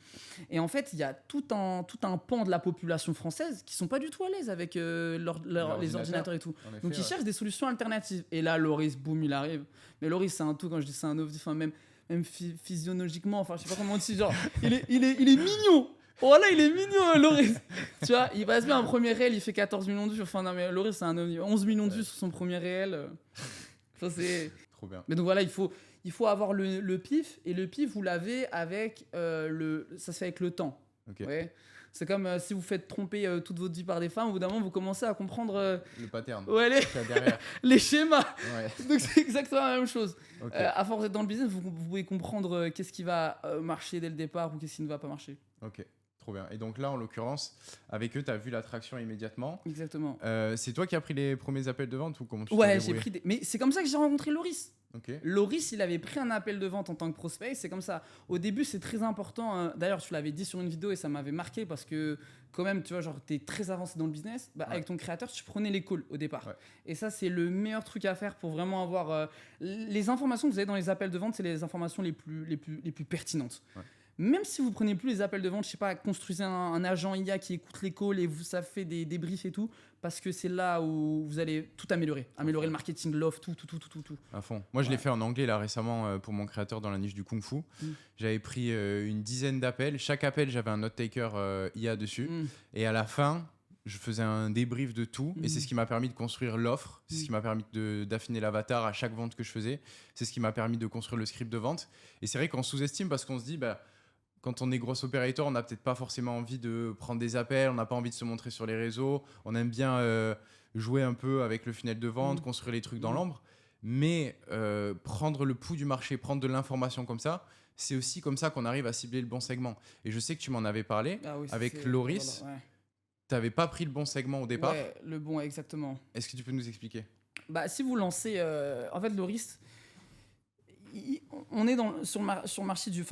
Et en fait, il y a tout un pan de la population française qui ne sont pas du tout à l'aise avec les ordinateurs et tout. Effet, donc, ils cherchent des solutions alternatives. Et là, Loris, boum, il arrive. Mais Loris, c'est un tout, quand je dis c'est un ovni, enfin, même physiologiquement, enfin, je sais pas comment on dit, genre, il est mignon. Oh là, il est mignon, Loris. Tu vois, il passe bien un premier réel, il fait 14 millions de vues. Enfin, non, mais Loris, c'est un ovni. 11 millions de vues sur son premier réel. Ça, c'est... Trop bien. Mais donc voilà, il faut avoir le pif. Et le pif, vous l'avez avec ça se fait avec le temps. Okay. Ouais. C'est comme si vous faites tromper toute votre vie par des femmes, au bout d'un moment, vous commencez à comprendre Le pattern. ouais, qu'il y a derrière. les schémas. Ouais. Donc c'est exactement la même chose. Ok. À force d'être dans le business, vous pouvez comprendre qu'est-ce qui va marcher dès le départ ou qu'est-ce qui ne va pas marcher. Ok. Trop bien. Et donc là, en l'occurrence, avec eux, tu as vu l'attraction immédiatement. Exactement. C'est toi qui as pris les premiers appels de vente ou comment tu t'es Ouais, j'ai débrouillé? pris des... Mais c'est comme ça que j'ai rencontré Loris. Ok. Loris, il avait pris un appel de vente en tant que prospect. C'est comme ça. Au début, c'est très important. D'ailleurs, tu l'avais dit sur une vidéo et ça m'avait marqué parce que, quand même, tu vois, genre, t'es très avancé dans le business. Bah, Ouais. avec ton créateur, tu prenais les calls au départ. Ouais. Et ça, c'est le meilleur truc à faire pour vraiment avoir. Les informations que vous avez dans les appels de vente, c'est les informations les plus pertinentes. Ouais. Même si vous prenez plus les appels de vente, je sais pas, construisez un agent IA qui écoute les calls et ça fait des débriefs et tout, parce que c'est là où vous allez tout améliorer. Améliorer le marketing, l'offre, tout. À fond. Moi, je l'ai fait en anglais là récemment pour mon créateur dans la niche du Kung Fu. J'avais pris une dizaine d'appels. Chaque appel, j'avais un note taker IA dessus. Et à la fin, je faisais un débrief de tout. Et c'est ce qui m'a permis de construire l'offre. C'est ce qui m'a permis d'affiner l'avatar à chaque vente que je faisais. C'est ce qui m'a permis de construire le script de vente. Et c'est vrai qu'on sous-estime parce qu'on se dit, bah, quand on est gros opérateur, on n'a peut-être pas forcément envie de prendre des appels, on n'a pas envie de se montrer sur les réseaux, on aime bien jouer un peu avec le funnel de vente, construire les trucs dans l'ombre, mais prendre le pouls du marché, prendre de l'information comme ça, c'est aussi comme ça qu'on arrive à cibler le bon segment. Et je sais que tu m'en avais parlé avec Loris, voilà, ouais. tu n'avais pas pris le bon segment au départ. Ouais, le bon, exactement. Est-ce que tu peux nous expliquer? Bah, si vous lancez... en fait, Loris... On est sur le marché du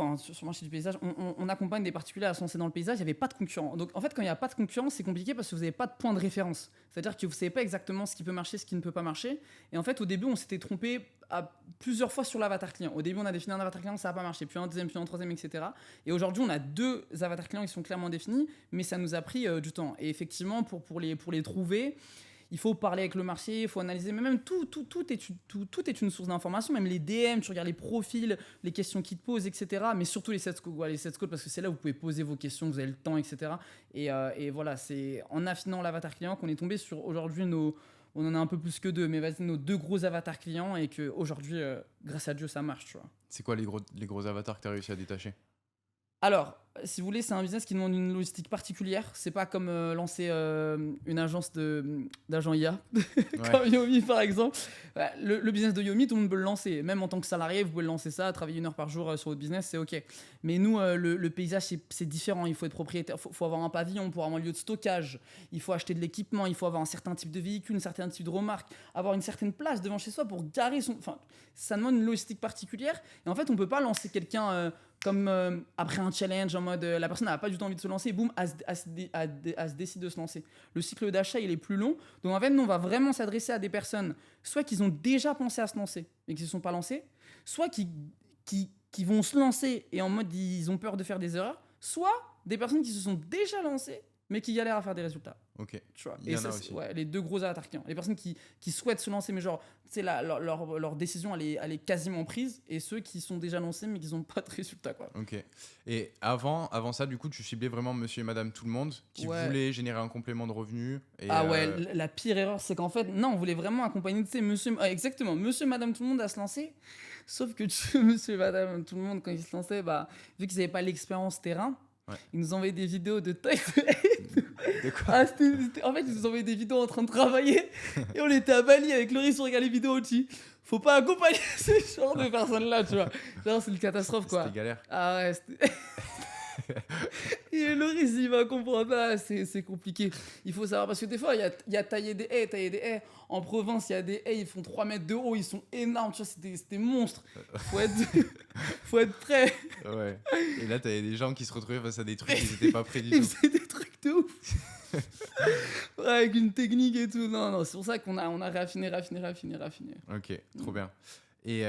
paysage, on accompagne des particuliers à se lancer dans le paysage, il n'y avait pas de concurrent. Donc en fait, quand il n'y a pas de concurrence, c'est compliqué parce que vous n'avez pas de point de référence. C'est-à-dire que vous ne savez pas exactement ce qui peut marcher, ce qui ne peut pas marcher. Et en fait, au début, on s'était trompé plusieurs fois sur l'avatar client. Au début, on a défini un avatar client, ça n'a pas marché, puis un deuxième, puis un troisième, etc. Et aujourd'hui, on a 2 avatars clients qui sont clairement définis, mais ça nous a pris du temps. Et effectivement, pour les trouver... Il faut parler avec le marché, il faut analyser, mais même tout est une source d'information, même les DM, tu regardes les profils, les questions qu'ils te posent, etc. Mais surtout les set calls, parce que c'est là où vous pouvez poser vos questions, vous avez le temps, etc. Et voilà, c'est en affinant l'avatar client qu'on est tombé sur aujourd'hui on en a un peu plus que 2, mais vas-y, nos 2 gros avatars clients et qu'aujourd'hui, grâce à Dieu, ça marche, tu vois. C'est quoi les gros avatars que tu as réussi à détacher? Alors, si vous voulez, c'est un business qui demande une logistique particulière. C'est pas comme lancer une agence d'agents IA, comme Yomi par exemple. Le business de Yomi, tout le monde peut le lancer. Même en tant que salarié, vous pouvez le lancer ça, travailler 1 heure par jour sur votre business, c'est OK. Mais nous, le paysage, c'est différent. Il faut être propriétaire, il faut avoir un pavillon pour avoir un lieu de stockage. Il faut acheter de l'équipement, il faut avoir un certain type de véhicule, un certain type de remorque, avoir une certaine place devant chez soi pour garer son... Enfin, ça demande une logistique particulière. Et en fait, on peut pas lancer quelqu'un... comme après un challenge en mode la personne n'a pas du tout envie de se lancer, boum, elle se décide de se lancer. Le cycle d'achat, il est plus long. Donc en fait, nous, on va vraiment s'adresser à des personnes, soit qui ont déjà pensé à se lancer mais qui ne se sont pas lancés, soit qui vont se lancer et en mode ils ont peur de faire des erreurs, soit des personnes qui se sont déjà lancées mais qui galèrent à faire des résultats. Ok. Tu vois. Il y en a aussi. Ouais, les 2 gros avatars clients. Les personnes qui souhaitent se lancer, mais genre, tu sais, leur décision, elle est quasiment prise. Et ceux qui sont déjà lancés, mais qui n'ont pas de résultats, quoi. Ok. Et avant ça, du coup, tu ciblais vraiment monsieur et madame tout le monde qui voulaient générer un complément de revenus. Et la pire erreur, c'est qu'en fait, non, on voulait vraiment accompagner, tu sais, monsieur et madame tout le monde à se lancer. Sauf que monsieur et madame tout le monde, quand ils se lançaient, bah, vu qu'ils n'avaient pas l'expérience terrain, ils nous envoyaient des vidéos de taille. De quoi? En fait, ils nous envoyaient des vidéos en train de travailler et on était à Bali avec Loris, on regardait les vidéos aussi. Faut pas accompagner ce genre de personnes-là, tu vois. Genre, c'est une catastrophe, quoi. C'était galère. Ah ouais, c'était... Et Loris, il va comprendre pas, c'est compliqué. Il faut savoir, parce que des fois, il y a tailler des haies. En province, il y a des haies, ils font 3 mètres de haut, ils sont énormes, tu vois, c'est des monstres. Faut être prêt. Ouais. Et là, t'avais des gens qui se retrouvaient face à des trucs qu'ils étaient pas prêts du tout. Ils faisaient des trucs de ouf. Ouais, avec une technique et tout. Non, c'est pour ça qu'on a raffiné. Ok, trop bien. Et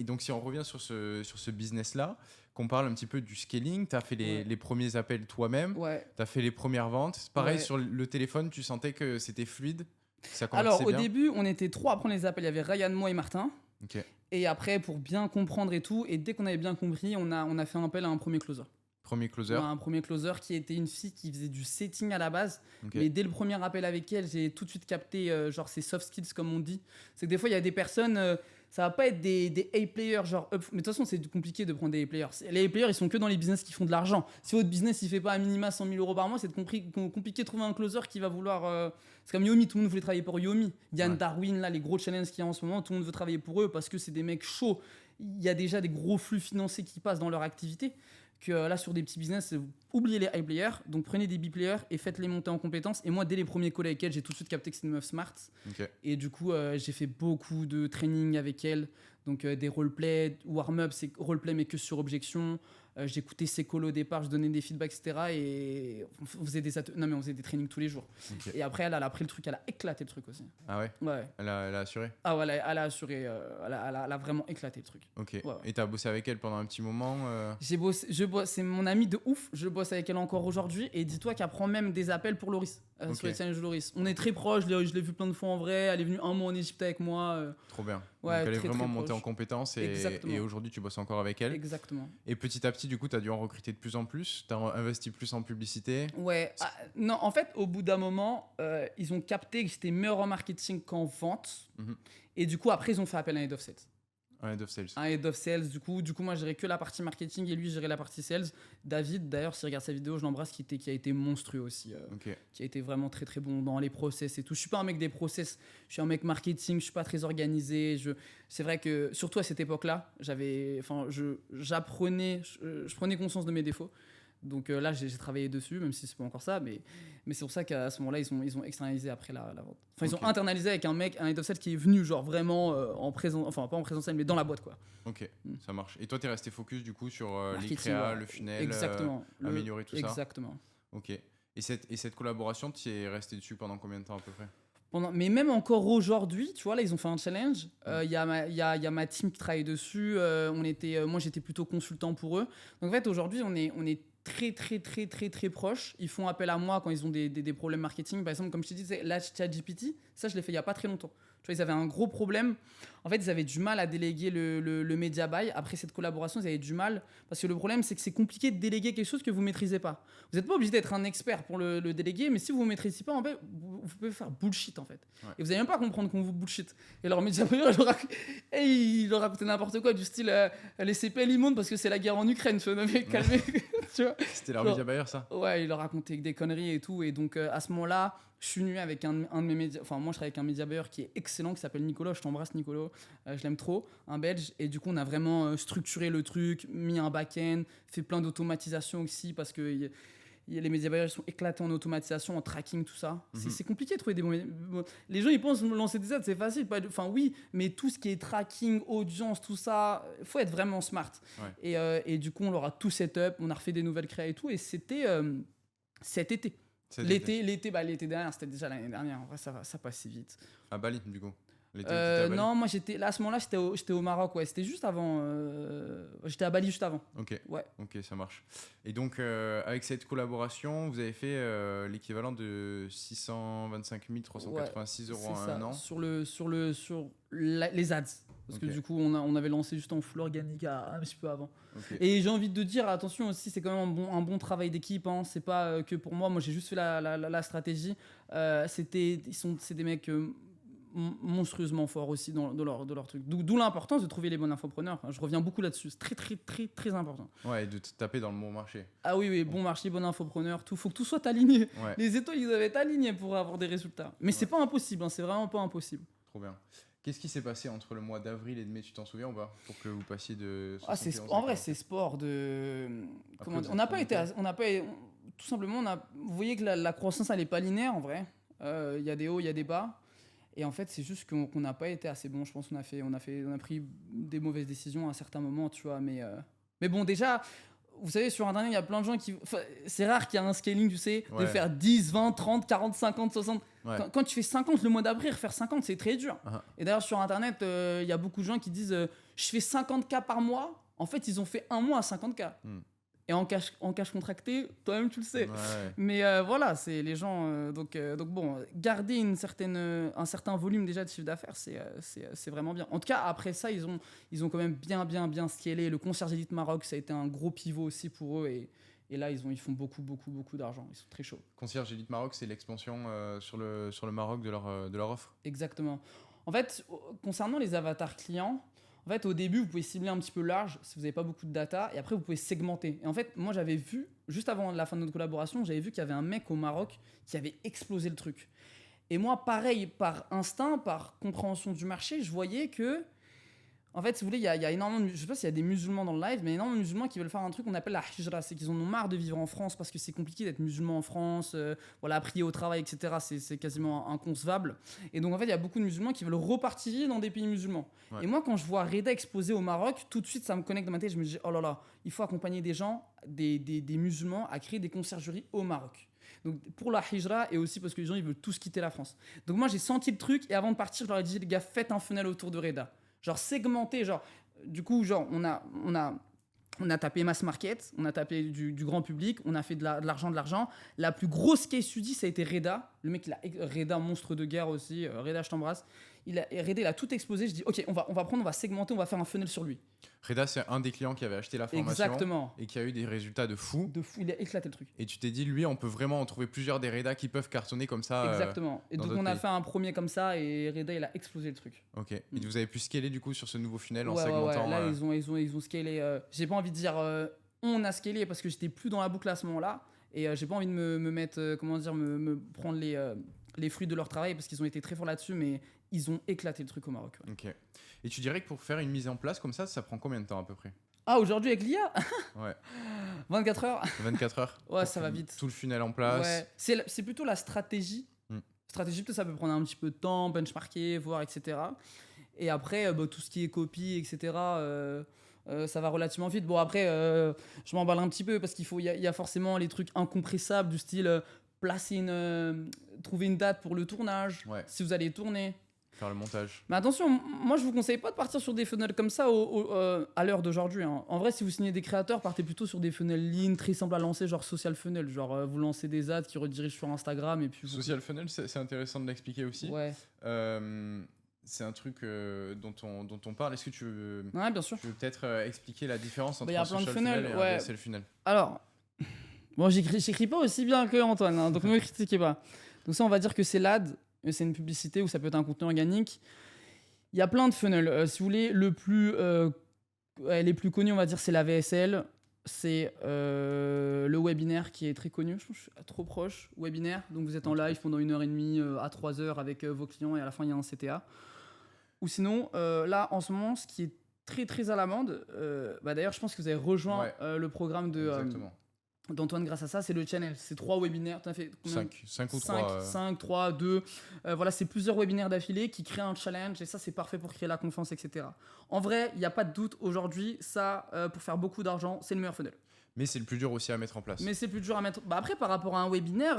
donc, si on revient sur ce business-là, qu'on parle un petit peu du scaling, tu as fait les premiers appels toi-même, tu as fait les premières ventes. Pareil, sur le téléphone, tu sentais que c'était fluide, ça Alors, au bien. début, on était 3 à prendre les appels. Il y avait Ryan, moi et Martin. Okay. Et après, pour bien comprendre et tout, et dès qu'on avait bien compris, on a fait un appel à un premier closer. Premier closer. Un premier closer qui était une fille qui faisait du setting à la base. Ok. Mais dès le premier appel avec elle, j'ai tout de suite capté genre ses soft skills, comme on dit. C'est que des fois, il y a des personnes, ça va pas être des A-players, genre up. Mais de toute façon, c'est compliqué de prendre des A-players. Les A-players, ils sont que dans les business qui font de l'argent. Si votre business, il fait pas à minima 100 000 euros par mois, c'est compliqué de trouver un closer qui va vouloir. C'est comme Yomi, tout le monde voulait travailler pour Yomi. Yann Ouais. Darwin, là, les gros challenges qu'il y a en ce moment, tout le monde veut travailler pour eux parce que c'est des mecs chauds. Il y a déjà des gros flux financiers qui passent dans leur activité. Que là, sur des petits business, oubliez les high players, donc prenez des B-players et faites-les monter en compétences. Et moi, dès les premiers calls avec elle, j'ai tout de suite capté que c'est une meuf smart. Ok. Et du coup, j'ai fait beaucoup de training avec elle. Donc des roleplay, warm-up, c'est roleplay mais que sur objection. J'écoutais ses calls au départ, je donnais des feedbacks, etc. Et on faisait non, mais on faisait des trainings tous les jours. Ok. Et après, elle a pris le truc, elle a éclaté le truc aussi. Ah ouais. Ouais. Elle a assuré. Ah ouais, elle a assuré, elle a vraiment éclaté le truc. Ok. Ouais. Et t'as bossé avec elle pendant un petit moment. C'est mon amie de ouf, je bosse avec elle encore aujourd'hui et dis-toi qu'elle prend même des appels pour Loris, sur les challenges de Loris. On est très proches, je l'ai vu plein de fois en vrai, elle est venue un mois en Égypte avec moi. Trop bien. Ouais, Donc elle est très, vraiment très montée proche. en compétence Exactement. et aujourd'hui tu bosses encore avec elle. Exactement. Et petit à petit, du coup, tu as dû en recruter de plus en plus. Tu as investi plus en publicité. Ouais, non, en fait, au bout d'un moment, ils ont capté que j'étais meilleur en marketing qu'en vente. Mhm. Et du coup, après, ils ont fait appel à un head of sales. Un head of sales. Un head of sales, du coup moi, je gérais que la partie marketing et lui, je gérais la partie sales. David, d'ailleurs, s'il regarde sa vidéo, je l'embrasse, qui a été monstrueux aussi. Ok. Qui a été vraiment très très bon dans les process et tout. Je suis pas un mec des process, je suis un mec marketing, je suis pas très organisé. C'est vrai que surtout à cette époque-là, j'apprenais, je prenais conscience de mes défauts. Donc là, j'ai travaillé dessus, même si c'est pas encore ça, mais c'est pour ça qu'à ce moment-là, ils ont externalisé après la vente. Enfin, ils Ok. ont internalisé avec un head of sales qui est venu genre vraiment en présence, enfin pas en présentiel, mais dans la boîte quoi. Ok, Mm. ça marche. Et toi, tu es resté focus du coup sur les Marketing, créas, ouais. le funnel, Exactement. améliorer tout ça. Exactement. Ok. Et cette collaboration, tu es resté dessus pendant combien de temps à peu près? Mais même encore aujourd'hui, tu vois, là, ils ont fait un challenge. Il y a ma team qui travaille dessus. Moi, j'étais plutôt consultant pour eux. Donc, en fait, aujourd'hui, on est très, très, très, très, très proches. Ils font appel à moi quand ils ont des problèmes marketing. Par exemple, comme je t'ai dit, là, ChatGPT, ça, je l'ai fait il n'y a pas très longtemps. Tu vois, ils avaient un gros problème. En fait, ils avaient du mal à déléguer le media buy. Après cette collaboration, ils avaient du mal. Parce que le problème, c'est que c'est compliqué de déléguer quelque chose que vous ne maîtrisez pas. Vous n'êtes pas obligé d'être un expert pour le déléguer, mais si vous ne maîtrisez pas, en fait, vous pouvez faire bullshit, en fait. Ouais. Et vous n'allez même pas comprendre qu'on vous bullshit. Et leur media buyer, il leur racontait n'importe quoi, du style les CPL, ils montent parce que c'est la guerre en Ukraine. Tu vois, mais calmez. Tu vois. C'était leur Genre, media buyer, ça? Ouais, il leur racontait des conneries et tout. Et donc, à ce moment-là, je suis venu avec un de mes médias. Enfin, moi, je travaille avec un média buyer qui est excellent, qui s'appelle Nicolas. Je t'embrasse, Nicolas. Je l'aime trop. Un belge. Et du coup, on a vraiment structuré le truc, mis un back-end, fait plein d'automatisation aussi parce que les média buyers sont éclatés en automatisation, en tracking, tout ça. Mhm. C'est compliqué de trouver des bons. Les gens, ils pensent lancer des ads, c'est facile. Enfin, oui, mais tout ce qui est tracking, audience, tout ça, il faut être vraiment smart. Ouais. Et du coup, on leur a tout setup, on a refait des nouvelles créas et tout. Et c'était cet été. L'été dernier, c'était déjà l'année dernière. En vrai, ça passe si vite. À Bali, du coup. L'été où t'étais à Bali. Non, moi, à ce moment-là, j'étais au Maroc. Ouais. C'était juste avant. J'étais à Bali juste avant. Ok. Ouais. Ok, ça marche. Et donc, avec cette collaboration, vous avez fait l'équivalent de 625 386 euros en un an. Sur les ads. Parce que Ok. du coup, on avait lancé juste en full organique un petit peu avant. Ok. Et j'ai envie de te dire, attention aussi, c'est quand même un bon travail d'équipe. Hein. C'est pas que pour moi. Moi, j'ai juste fait la stratégie. C'est des mecs monstrueusement forts aussi dans leur truc. D'où l'importance de trouver les bons infopreneurs. Enfin, je reviens beaucoup là-dessus. C'est très, très, très, très important. Ouais, et de te taper dans le bon marché. Ah oui, bon marché, bon infopreneur, tout. Faut que tout soit aligné. Ouais, Les étoiles, ils doivent être alignés pour avoir des résultats. Mais c'est pas impossible. Hein. C'est vraiment pas impossible. trop bien. Qu'est-ce qui s'est passé entre le mois d'avril et de mai, tu t'en souviens ou pas? Pour que vous passiez de 71 En à vrai, 40. c'est sport de. Après, Comment vous dire, êtes on n'a pas remonté. été. Tout simplement, vous voyez que la croissance, elle n'est pas linéaire en vrai. Il y a des hauts, il y a des bas. Et en fait, c'est juste qu'on n'a pas été assez bon. Je pense qu'on a pris des mauvaises décisions à un certain moment, tu vois. Mais bon, déjà, vous savez, sur Internet, il y a plein de gens qui. Enfin, c'est rare qu'il y ait un scaling, tu sais, de Ouais. faire 10, 20, 30, 40, 50, 60. Ouais. Quand tu fais 50 le mois d'après, refaire 50, c'est très dur. Ah. Et d'ailleurs, sur Internet, il y a beaucoup de gens qui disent je fais 50K par mois. En fait, ils ont fait un mois à 50K. Hmm. Et en cash contracté, toi-même, tu le sais. Ouais. Mais voilà, c'est les gens. Donc bon, garder un certain volume déjà de chiffre d'affaires, c'est vraiment bien. En tout cas, après ça, ils ont quand même bien scalé. Le Concierge Elite Maroc, ça a été un gros pivot aussi pour eux. Et là, ils font beaucoup, beaucoup, beaucoup d'argent. Ils sont très chauds. Concierge Elite Maroc, c'est l'expansion sur le Maroc de leur offre. Exactement. En fait, concernant les avatars clients, en fait, au début, vous pouvez cibler un petit peu large si vous n'avez pas beaucoup de data, et après, vous pouvez segmenter. Et en fait, moi, j'avais vu, juste avant la fin de notre collaboration, j'avais vu qu'il y avait un mec au Maroc qui avait explosé le truc. Et moi, pareil, par instinct, par compréhension du marché, je voyais que, en fait, si vous voulez, il y a énormément de, je sais pas s'il y a des musulmans dans le live, mais énormément de musulmans qui veulent faire un truc qu'on appelle la hijra. C'est qu'ils en ont marre de vivre en France parce que c'est compliqué d'être musulman en France, voilà, prier au travail, etc. C'est quasiment inconcevable. Et donc, en fait, il y a beaucoup de musulmans qui veulent repartir dans des pays musulmans. Ouais. Et moi, quand je vois Reda exploser au Maroc, tout de suite, ça me connecte dans ma tête. Je me dis, oh là là, il faut accompagner des gens, des musulmans, à créer des conciergeries au Maroc. Donc pour la hijra et aussi parce que les gens ils veulent tous quitter la France. Donc moi j'ai senti le truc et avant de partir je leur ai dit les gars faites un funnel autour de Reda. Genre segmenté, genre du coup genre on a tapé mass market, on a tapé du grand public, on a fait de l'argent. La plus grosse case study ça a été Reda. Le mec Reda monstre de guerre aussi, Reda je t'embrasse. Reda il a tout explosé, je dis ok on va segmenter, on va faire un funnel sur lui. Reda, c'est un des clients qui avait acheté la formation. Exactement. Et qui a eu des résultats de fou. Il a éclaté le truc. Et tu t'es dit, lui, on peut vraiment en trouver plusieurs des Reda qui peuvent cartonner comme ça. Exactement. Et donc on a fait un premier comme ça et Reda il a explosé le truc. Ok. Et vous avez pu scaler du coup sur ce nouveau funnel en Ouais, segmentant. Là ils ont scalé. J'ai pas envie de dire on a scalé parce que j'étais plus dans la boucle à ce moment-là et j'ai pas envie de me mettre me prendre les fruits de leur travail parce qu'ils ont été très forts là-dessus, mais ils ont éclaté le truc au Maroc. Ouais. Ok. Et tu dirais que pour faire une mise en place comme ça prend combien de temps à peu près? Ah, aujourd'hui avec l'IA Ouais. 24 heures. 24 heures. Ouais, ça va vite. Tout le funnel en place. Ouais. C'est plutôt la stratégie. Stratégie, peut-être ça peut prendre un petit peu de temps, benchmarker, voir, etc. Et après, tout ce qui est copie, etc., ça va relativement vite. Bon, après, je m'emballe un petit peu parce qu'il y a forcément les trucs incompressables du style trouver une date pour le tournage, si vous allez tourner. Faire le montage. Mais attention, moi je vous conseille pas de partir sur des funnels comme ça à l'heure d'aujourd'hui. Hein. En vrai, si vous signez des créateurs, partez plutôt sur des funnels lean, très simples à lancer, genre social funnel. Genre vous lancez des ads qui redirigent sur Instagram et puis. Social funnel, c'est intéressant de l'expliquer aussi. Ouais. C'est un truc dont on parle. Est-ce que tu veux, ouais, bien sûr. Tu veux peut-être expliquer la différence entre un social funnel et un VSL funnel? Alors, bon, j'écris pas aussi bien que Antoine, hein, donc ne me critiquez pas. Donc ça, on va dire que c'est l'ad. C'est une publicité ou ça peut être un contenu organique. Il y a plein de funnels. Si vous voulez, les plus connus, on va dire, c'est la VSL. C'est le webinaire qui est très connu. Je pense que je suis trop proche. Webinaire. Donc vous êtes en live pendant 1h30 à 3h avec vos clients et à la fin, il y a un CTA. Ou sinon, là, en ce moment, ce qui est très, très à l'amende, d'ailleurs, je pense que vous avez rejoint le programme d'Antoine grâce à ça, c'est le channel. C'est 3 webinaires. Tu as fait 5 ou 3 5, 3, 2. Voilà, c'est plusieurs webinaires d'affilée qui créent un challenge et ça, c'est parfait pour créer la confiance, etc. En vrai, il n'y a pas de doute aujourd'hui, ça, pour faire beaucoup d'argent, c'est le meilleur funnel. Mais c'est le plus dur aussi à mettre en place. Mais c'est plus dur à mettre. Après, par rapport à un webinaire,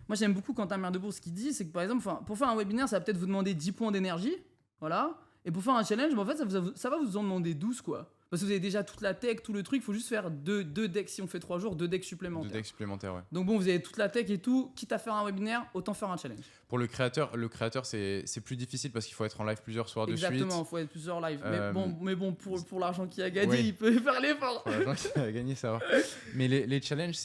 moi j'aime beaucoup quand Amir Debourg ce qu'il dit, c'est que par exemple, pour faire un webinaire, ça va peut-être vous demander 10 points d'énergie. Voilà. Et pour faire un challenge, en fait, ça va vous en demander 12, quoi. Parce que vous avez déjà toute la tech, tout le truc, il faut juste faire deux decks. Si on fait 3 jours, 2 decks supplémentaires. 2 decks supplémentaires, ouais. Donc bon, vous avez toute la tech et tout, quitte à faire un webinaire, autant faire un challenge. Pour le créateur c'est plus difficile parce qu'il faut être en live plusieurs soirs de suite. Exactement, il faut être plusieurs lives. Mais bon pour l'argent qu'il a gagné, oui. Il peut faire l'effort. Pour l'argent qu'il a gagné, ça va. Mais les challenges,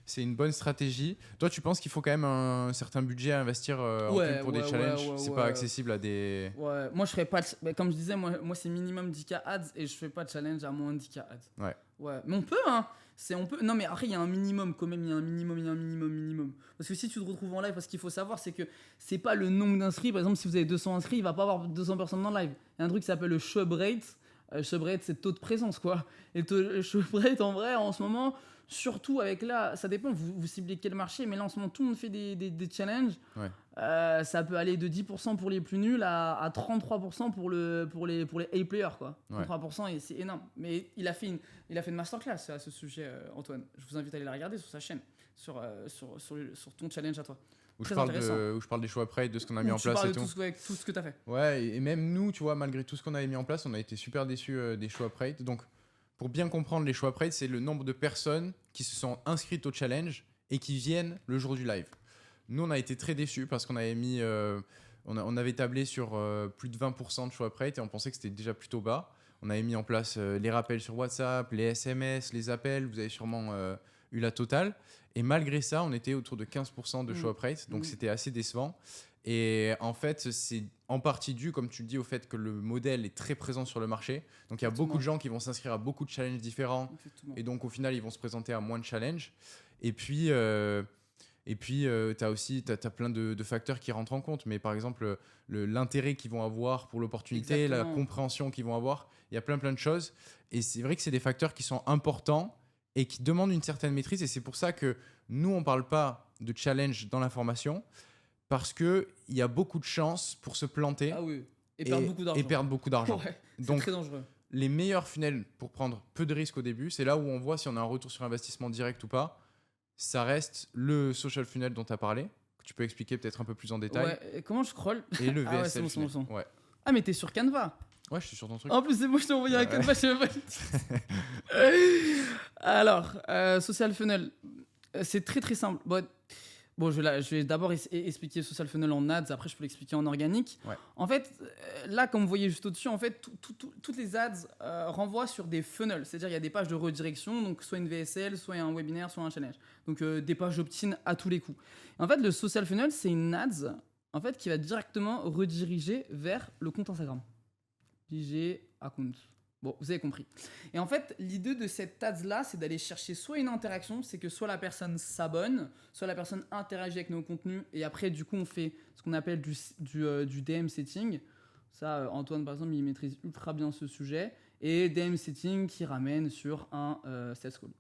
c'est une bonne stratégie. Toi, tu penses qu'il faut quand même un certain budget à investir pour des challenges? C'est pas accessible à des... Ouais, moi je ferais pas... Comme je disais, moi c'est minimum 10K ads et je fais pas de challenge à moins de 10K ads. Ouais. Mais on peut, hein. Non, mais après, il y a un minimum quand même. Il y a un minimum. Parce que si tu te retrouves en live, parce qu'il faut savoir, c'est que c'est pas le nombre d'inscrits. Par exemple, si vous avez 200 inscrits, il va pas avoir 200 personnes dans le live. Il y a un truc qui s'appelle le sub rate. Sub rate, c'est le taux de présence, quoi. Et le sub rate, en vrai, en ce moment... Surtout avec là, ça dépend, vous ciblez quel marché, mais là en ce moment tout le monde fait des challenges. Ça peut aller de 10% pour les plus nuls à 33% pour les A-players, quoi. 33% et c'est énorme. Mais il a fait une masterclass à ce sujet, Antoine. Je vous invite à aller la regarder sur sa chaîne, sur ton challenge à toi. Où je parle des choix après, de ce qu'on a mis en place et tout. Tout ce que tu as fait. Ouais, et même nous, tu vois, malgré tout ce qu'on avait mis en place, on a été super déçus des choix après. Donc, pour bien comprendre les choix après, c'est le nombre de personnes qui se sont inscrites au challenge et qui viennent le jour du live. Nous, on a été très déçus parce qu'on avait on avait tablé sur plus de 20% de choix après et on pensait que c'était déjà plutôt bas. On avait mis en place les rappels sur WhatsApp, les SMS, les appels. Vous avez sûrement eu la totale. Et malgré ça, on était autour de 15% de show-up rate. Donc, c'était assez décevant. Et en fait, c'est en partie dû, comme tu le dis, au fait que le modèle est très présent sur le marché. Donc, il y a beaucoup de gens qui vont s'inscrire à beaucoup de challenges différents. Et donc, au final, ils vont se présenter à moins de challenges. Et puis, t'as plein de facteurs qui rentrent en compte. Mais par exemple, l'intérêt qu'ils vont avoir pour l'opportunité, la compréhension qu'ils vont avoir. Il y a plein de choses. Et c'est vrai que c'est des facteurs qui sont importants et qui demandent une certaine maîtrise. Et c'est pour ça que nous, on ne parle pas de challenge dans la formation. Parce qu'il y a beaucoup de chances pour se planter et perdre beaucoup d'argent. Ouais, donc, très dangereux. Les meilleurs funnels pour prendre peu de risques au début, c'est là où on voit si on a un retour sur investissement direct ou pas. Ça reste le social funnel dont tu as parlé, que tu peux expliquer peut-être un peu plus en détail. Ouais, comment je scroll? Et le VSL c'est funnel. bon. Ouais. Ah, mais t'es sur Canva? Ouais, je suis sur ton truc. En plus, c'est moi, je t'ai envoyé un Canva, je sais même pas. Alors, social funnel, c'est très très simple. Bon, je vais d'abord expliquer social funnel en ads, après je peux l'expliquer en organique. Ouais. En fait, là, comme vous voyez juste au-dessus, en fait, toutes les ads renvoient sur des funnels. C'est-à-dire il y a des pages de redirection, donc soit une VSL, soit un webinaire, soit un challenge. Donc des pages opt-in à tous les coups. En fait, le social funnel, c'est une ads en fait, qui va directement rediriger vers le compte Instagram. DJ account. Bon, vous avez compris. Et en fait, l'idée de cette ads-là, c'est d'aller chercher soit une interaction, c'est que soit la personne s'abonne, soit la personne interagit avec nos contenus, et après, du coup, on fait ce qu'on appelle du DM setting. Ça, Antoine, par exemple, il maîtrise ultra bien ce sujet. Et DM setting qui ramène sur un sales call.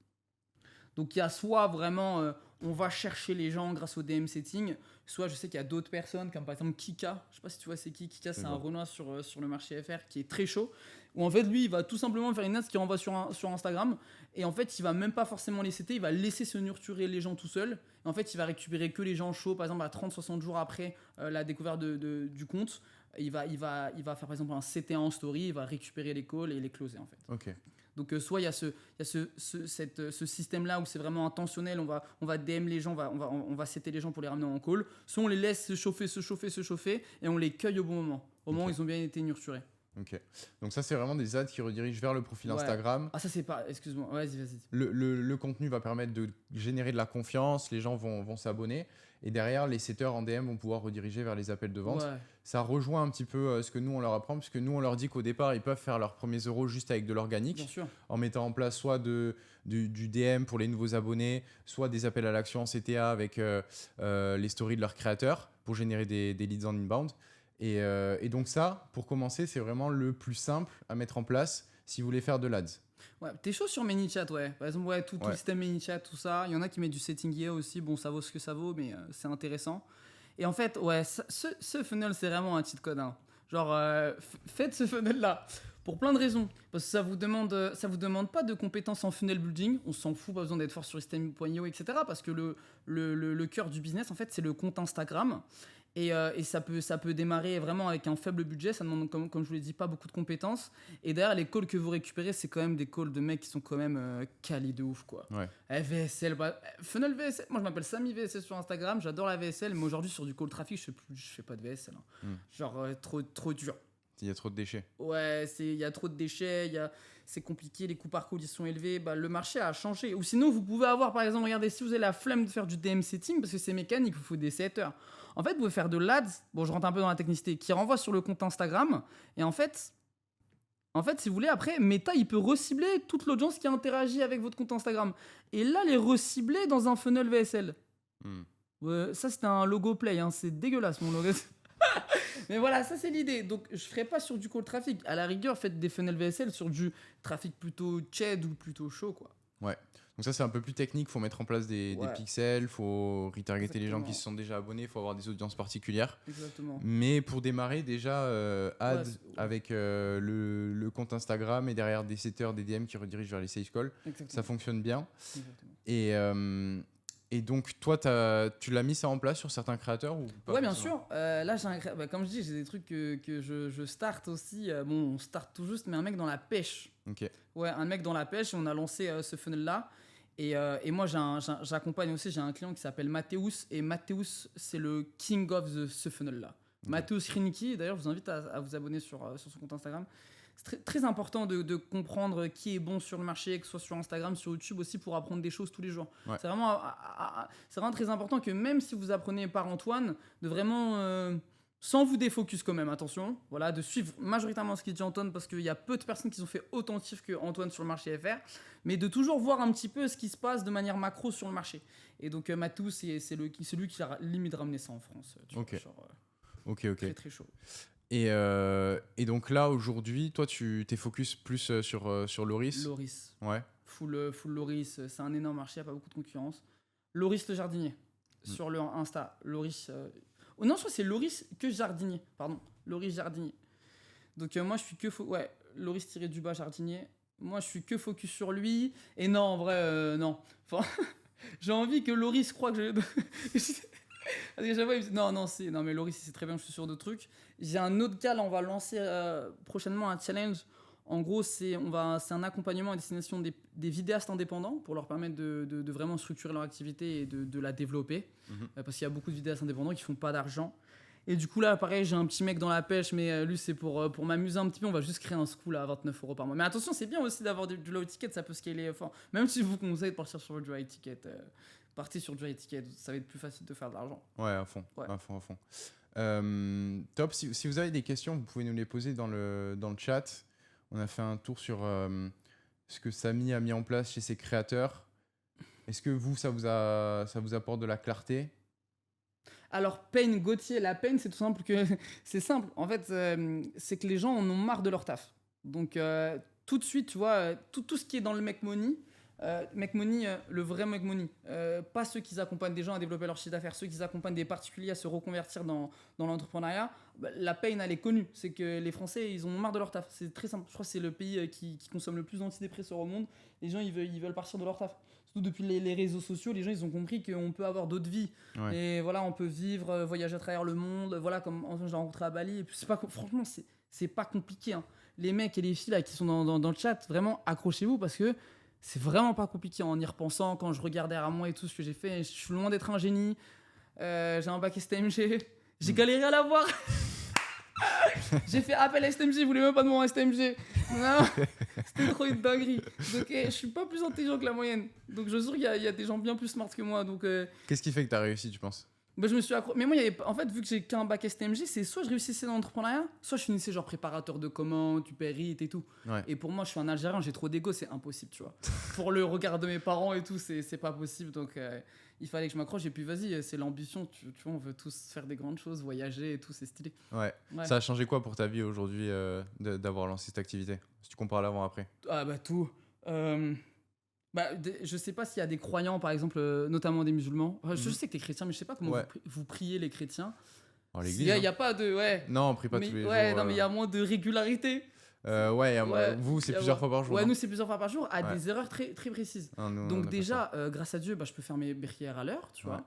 Donc, il y a soit vraiment, on va chercher les gens grâce au DM setting, soit je sais qu'il y a d'autres personnes, comme par exemple Kika. Je sais pas si tu vois c'est qui. Kika, c'est un Renoir sur le marché FR qui est très chaud. Où en fait, lui, il va tout simplement faire une ads qui renvoie sur Instagram. Et en fait, il va même pas forcément les setter, il va laisser se nurturer les gens tout seul. Et en fait, il va récupérer que les gens chauds, par exemple, à 30-60 jours après la découverte du compte. Il va faire par exemple un CTA en story, il va récupérer les calls et les closer en fait. Ok. Donc soit il y a ce système-là où c'est vraiment intentionnel, on va DM les gens, on va setter les gens pour les ramener en call, soit on les laisse se chauffer et on les cueille au bon moment, au moment où ils ont bien été nurturés. Ok. Donc ça, c'est vraiment des ads qui redirigent vers le profil Instagram. Ah ça c'est pas... Excuse-moi, vas-y. Le contenu va permettre de générer de la confiance, les gens vont s'abonner. Et derrière, les setters en DM vont pouvoir rediriger vers les appels de vente. Ouais. Ça rejoint un petit peu ce que nous, on leur apprend, puisque nous, on leur dit qu'au départ, ils peuvent faire leurs premiers euros juste avec de l'organique, en mettant en place soit du DM pour les nouveaux abonnés, soit des appels à l'action en CTA avec les stories de leurs créateurs pour générer des leads en inbound. Et donc ça, pour commencer, c'est vraiment le plus simple à mettre en place si vous voulez faire de l'ads. Ouais, t'es chaud sur ManyChat, ouais. Par exemple, tout le système ManyChat, tout ça. Il y en a qui mettent du setting IA aussi. Bon, ça vaut ce que ça vaut, mais c'est intéressant. Et en fait, ce funnel, c'est vraiment un cheat code. Hein. Genre, faites ce funnel-là. Pour plein de raisons. Parce que ça vous demande pas de compétences en funnel building. On s'en fout, pas besoin d'être fort sur system.io, etc. Parce que le cœur du business, en fait, c'est le compte Instagram. Et ça peut démarrer vraiment avec un faible budget, ça demande comme je vous l'ai dit pas beaucoup de compétences. Et derrière les calls que vous récupérez, c'est quand même des calls de mecs qui sont quand même quali de ouf quoi. Ouais. VSL, funnel VSL, moi je m'appelle Samy VSL sur Instagram, j'adore la VSL, mais aujourd'hui sur du call traffic je fais pas de VSL. Hein. Genre trop dur. Il y a trop de déchets. Ouais, il y a trop de déchets, c'est compliqué, les coûts par call ils sont élevés, le marché a changé. Ou sinon vous pouvez avoir par exemple, regardez si vous avez la flemme de faire du DM setting parce que c'est mécanique, il vous faut des setters. En fait, vous pouvez faire de l'ADS, bon, je rentre un peu dans la technicité, qui renvoie sur le compte Instagram. Et en fait, si vous voulez, après, Meta, il peut recibler toute l'audience qui interagit avec votre compte Instagram. Et là, les recibler dans un funnel VSL. Ça, c'était un logo play, hein, c'est dégueulasse, mon logo. Mais voilà, ça, c'est l'idée. Donc, je ne ferai pas sur du call traffic. À la rigueur, faites des funnels VSL sur du trafic plutôt ched ou plutôt chaud, quoi. Ouais. Donc ça, c'est un peu plus technique. Il faut mettre en place des pixels, il faut retargeter les gens qui se sont déjà abonnés, il faut avoir des audiences particulières. Exactement. Mais pour démarrer, déjà, ads avec le compte Instagram et derrière des setters, des DM qui redirigent vers les sales calls, ça fonctionne bien. Exactement. Et donc, toi, tu l'as mis ça en place sur certains créateurs ou pas? Ouais, bien sûr. Là, comme je dis, j'ai des trucs que je starte aussi. Bon, on start tout juste, mais un mec dans la pêche. Ok. Ouais, un mec dans la pêche. On a lancé ce funnel-là. Et moi, j'accompagne aussi, j'ai un client qui s'appelle Mathéus. Et Mathéus, c'est le king of ce funnel-là. Okay. Mathéus Hriniki, d'ailleurs, je vous invite à vous abonner sur son compte Instagram. c'est très important de comprendre qui est bon sur le marché, que ce soit sur Instagram, sur YouTube aussi, pour apprendre des choses tous les jours. Ouais. C'est vraiment très important que même si vous apprenez par Antoine, de vraiment, sans vous défocus quand même, attention, voilà, de suivre majoritairement ce qu'il dit Antoine, parce qu'il y a peu de personnes qui ont fait autant de chiffres que Antoine sur le marché FR, mais de toujours voir un petit peu ce qui se passe de manière macro sur le marché. Et donc Matou, c'est celui qui a limite ramené ça en France. Tu Ok. vois, genre, Ok. très très chaud. Et donc là, aujourd'hui, toi, tu t'es focus plus sur Loris. Loris. Ouais. Full Loris, c'est un énorme marché, il n'y a pas beaucoup de concurrence. Loris le jardinier, sur le Insta. Loris. Oh non, je crois que c'est Loris que jardinier. Pardon, Loris jardinier. Donc moi, je suis que. Ouais, Loris tiré du bas jardinier. Moi, je suis que focus sur lui. Et non, en vrai, non. Enfin, j'ai envie que Loris croit que je. Parce que chaque fois, il me dit, non, mais Loris, c'est très bien, je suis sur d'autres trucs. J'ai un autre gars, là, on va lancer prochainement un challenge. En gros, c'est un accompagnement à destination des vidéastes indépendants pour leur permettre de vraiment structurer leur activité et de la développer. Parce qu'il y a beaucoup de vidéastes indépendants qui font pas d'argent. Et du coup, là, pareil, j'ai un petit mec dans la pêche, mais lui, c'est pour m'amuser un petit peu. On va juste créer un school à 29 € par mois. Mais attention, c'est bien aussi d'avoir du low ticket, ça peut scaler fort. Même si je vous conseille de partir sur du high ticket, partez sur du high ticket, ça va être plus facile de faire de l'argent. Ouais, à fond. Ouais. À fond. Top. Si vous avez des questions, vous pouvez nous les poser dans le chat. On a fait un tour sur ce que Samy a mis en place chez ses créateurs. Est-ce que ça vous apporte de la clarté? Alors, peine, Gauthier, la peine, c'est tout simple que. C'est simple. En fait, c'est que les gens en ont marre de leur taf. Donc, tout de suite, tu vois, tout ce qui est dans le Make Money, le vrai Make Money, pas ceux qui accompagnent des gens à développer leur chiffre d'affaires, ceux qui accompagnent des particuliers à se reconvertir dans l'entrepreneuriat, la peine, elle est connue. C'est que les Français, ils ont marre de leur taf. C'est très simple. Je crois que c'est le pays qui consomme le plus d'antidépresseurs au monde. Les gens, ils veulent partir de leur taf. Surtout depuis les réseaux sociaux, les gens, ils ont compris qu'on peut avoir d'autres vies. Ouais. Et voilà, on peut vivre, voyager à travers le monde. Voilà, comme je l'ai rencontré à Bali. Et puis, franchement, c'est pas compliqué. Hein. Les mecs et les filles là, qui sont dans le chat, vraiment, accrochez-vous parce que c'est vraiment pas compliqué en y repensant. Quand je regarde derrière moi et tout ce que j'ai fait, je suis loin d'être un génie. J'ai un bac STMG. J'ai galéré à l'avoir. J'ai fait appel à STMG, ils voulaient même pas de mon STMG. Non, c'était trop une dinguerie. Donc, je suis pas plus intelligent que la moyenne. Donc, je suis sûr qu'il y a des gens bien plus smart que moi. Donc, Qu'est-ce qui fait que tu as réussi, tu penses? je me suis Mais moi, en fait, vu que j'ai qu'un bac STMG, c'est soit je réussissais dans l'entrepreneuriat, soit je finissais genre préparateur de commandes, Uber Eats et tout. Ouais. Et pour moi, je suis un Algérien, j'ai trop d'ego, c'est impossible, tu vois. Pour le regard de mes parents et tout, c'est pas possible. Donc, il fallait que je m'accroche. Et puis, vas-y, c'est l'ambition. Tu vois, on veut tous faire des grandes choses, voyager et tout, c'est stylé. Ouais. Ça a changé quoi pour ta vie aujourd'hui d'avoir lancé cette activité? Si tu compares l'avant-après. Ah, bah, tout. Je sais pas s'il y a des croyants, par exemple, notamment des musulmans. Je sais que t'es chrétien, mais je sais pas comment vous priez les chrétiens. En l'église. Il y a pas de. Ouais. Non, on prie pas tous les jours. Ouais, non, mais il y a moins de régularité. Vous, c'est plusieurs fois par jour. Ouais, nous, c'est plusieurs fois par jour, à des heures très, très précises. Non, donc, déjà, grâce à Dieu, je peux faire mes prières à l'heure, tu vois.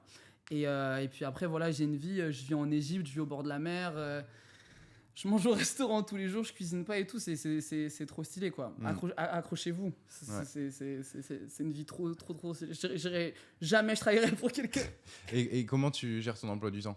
Et puis après, voilà, j'ai une vie, je vis en Égypte, je vis au bord de la mer. Je mange au restaurant tous les jours, je cuisine pas et tout, c'est trop stylé, quoi. Accrochez-vous. C'est une vie trop stylée. Jamais je travaillerai pour quelqu'un. Et comment tu gères ton emploi du temps?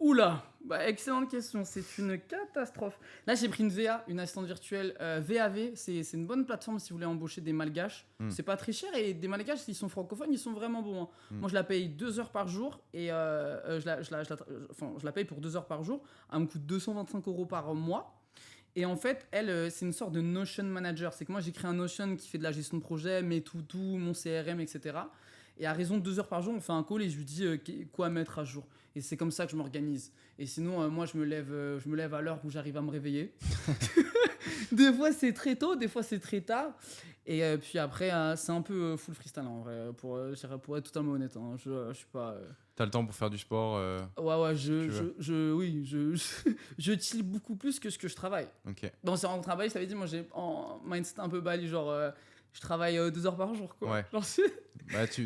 Oula, excellente question, c'est une catastrophe. Là, j'ai pris une VA, une assistante virtuelle VAV, c'est une bonne plateforme si vous voulez embaucher des malgaches. C'est pas très cher et des malgaches, s'ils sont francophones, ils sont vraiment bons. Hein. Moi, je la paye 2 heures par jour et je la paye pour 2 heures par jour. Elle me coûte 225 € par mois. Et en fait, elle, c'est une sorte de Notion manager. C'est que moi, j'ai créé un Notion qui fait de la gestion de projet, mes tout, mon CRM, etc. Et à raison de 2 heures par jour, on fait un call et je lui dis quoi mettre à jour. Et c'est comme ça que je m'organise. Et sinon, moi, je me lève à l'heure où j'arrive à me réveiller. Des fois, c'est très tôt, des fois, c'est très tard. Et puis après, c'est un peu full freestyle, en vrai, pour être totalement honnête. Hein. Je suis pas... T'as le temps pour faire du sport Ouais, je chill beaucoup plus que ce que je travaille. Ok. Dans ce travail, ça veut dire, moi, j'ai un mindset un peu bali, genre... je travaille 2 heures par jour, quoi. Ouais. Genre,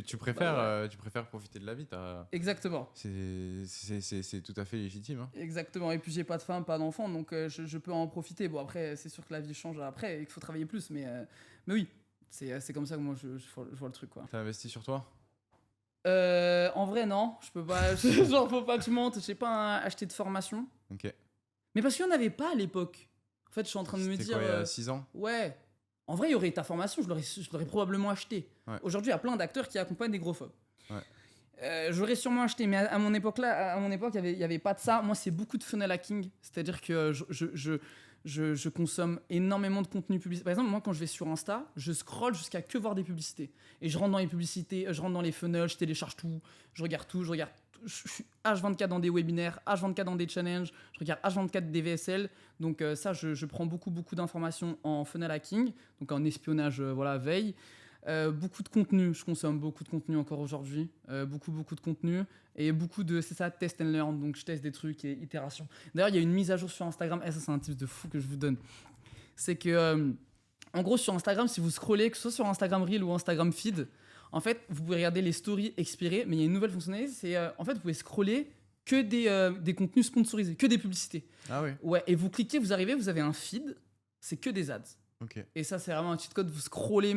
tu préfères profiter de la vie. Exactement. C'est tout à fait légitime. Hein. Exactement. Et puis j'ai pas de femme, pas d'enfant, donc je peux en profiter. Bon, après, c'est sûr que la vie change après et qu'il faut travailler plus, mais oui, c'est comme ça que moi je vois le truc, quoi. T'as investi sur toi? En vrai, non. Je peux pas. Genre, faut pas que je monte. J'ai pas acheté de formation. Ok. Mais parce qu'il y en avait pas à l'époque. En fait, je suis en train de me C'était dire, quoi, il y a 6 ans? ouais, en vrai, il y aurait ta formation, je l'aurais probablement acheté. Ouais. Aujourd'hui, il y a plein d'acteurs qui accompagnent des gros phobes. Ouais. J'aurais sûrement acheté, mais à mon époque, il y avait pas de ça. Moi, c'est beaucoup de funnel hacking, c'est-à-dire que je consomme énormément de contenu publicitaire. Par exemple, moi, quand je vais sur Insta, je scrolle jusqu'à que voir des publicités. Et je rentre dans les publicités, je rentre dans les funnels, je télécharge tout, je regarde tout. Je suis H24 dans des webinaires, H24 dans des challenges, je regarde H24 des VSL. Donc ça, je prends beaucoup d'informations en funnel hacking, donc en espionnage, veille. Beaucoup de contenu, je consomme beaucoup de contenu encore aujourd'hui, beaucoup de contenu et c'est ça, test and learn, donc je teste des trucs et itération. D'ailleurs, il y a une mise à jour sur Instagram, et ça c'est un tip de fou que je vous donne. C'est que, en gros, sur Instagram, si vous scrollez, que ce soit sur Instagram Reel ou Instagram Feed, en fait, vous pouvez regarder les stories expirées, mais il y a une nouvelle fonctionnalité, c'est en fait, vous pouvez scroller que des contenus sponsorisés, que des publicités. Ah oui. Ouais, et vous cliquez, vous arrivez, vous avez un feed, c'est que des ads. Ok. Et ça, c'est vraiment un cheat code. Vous scrollez,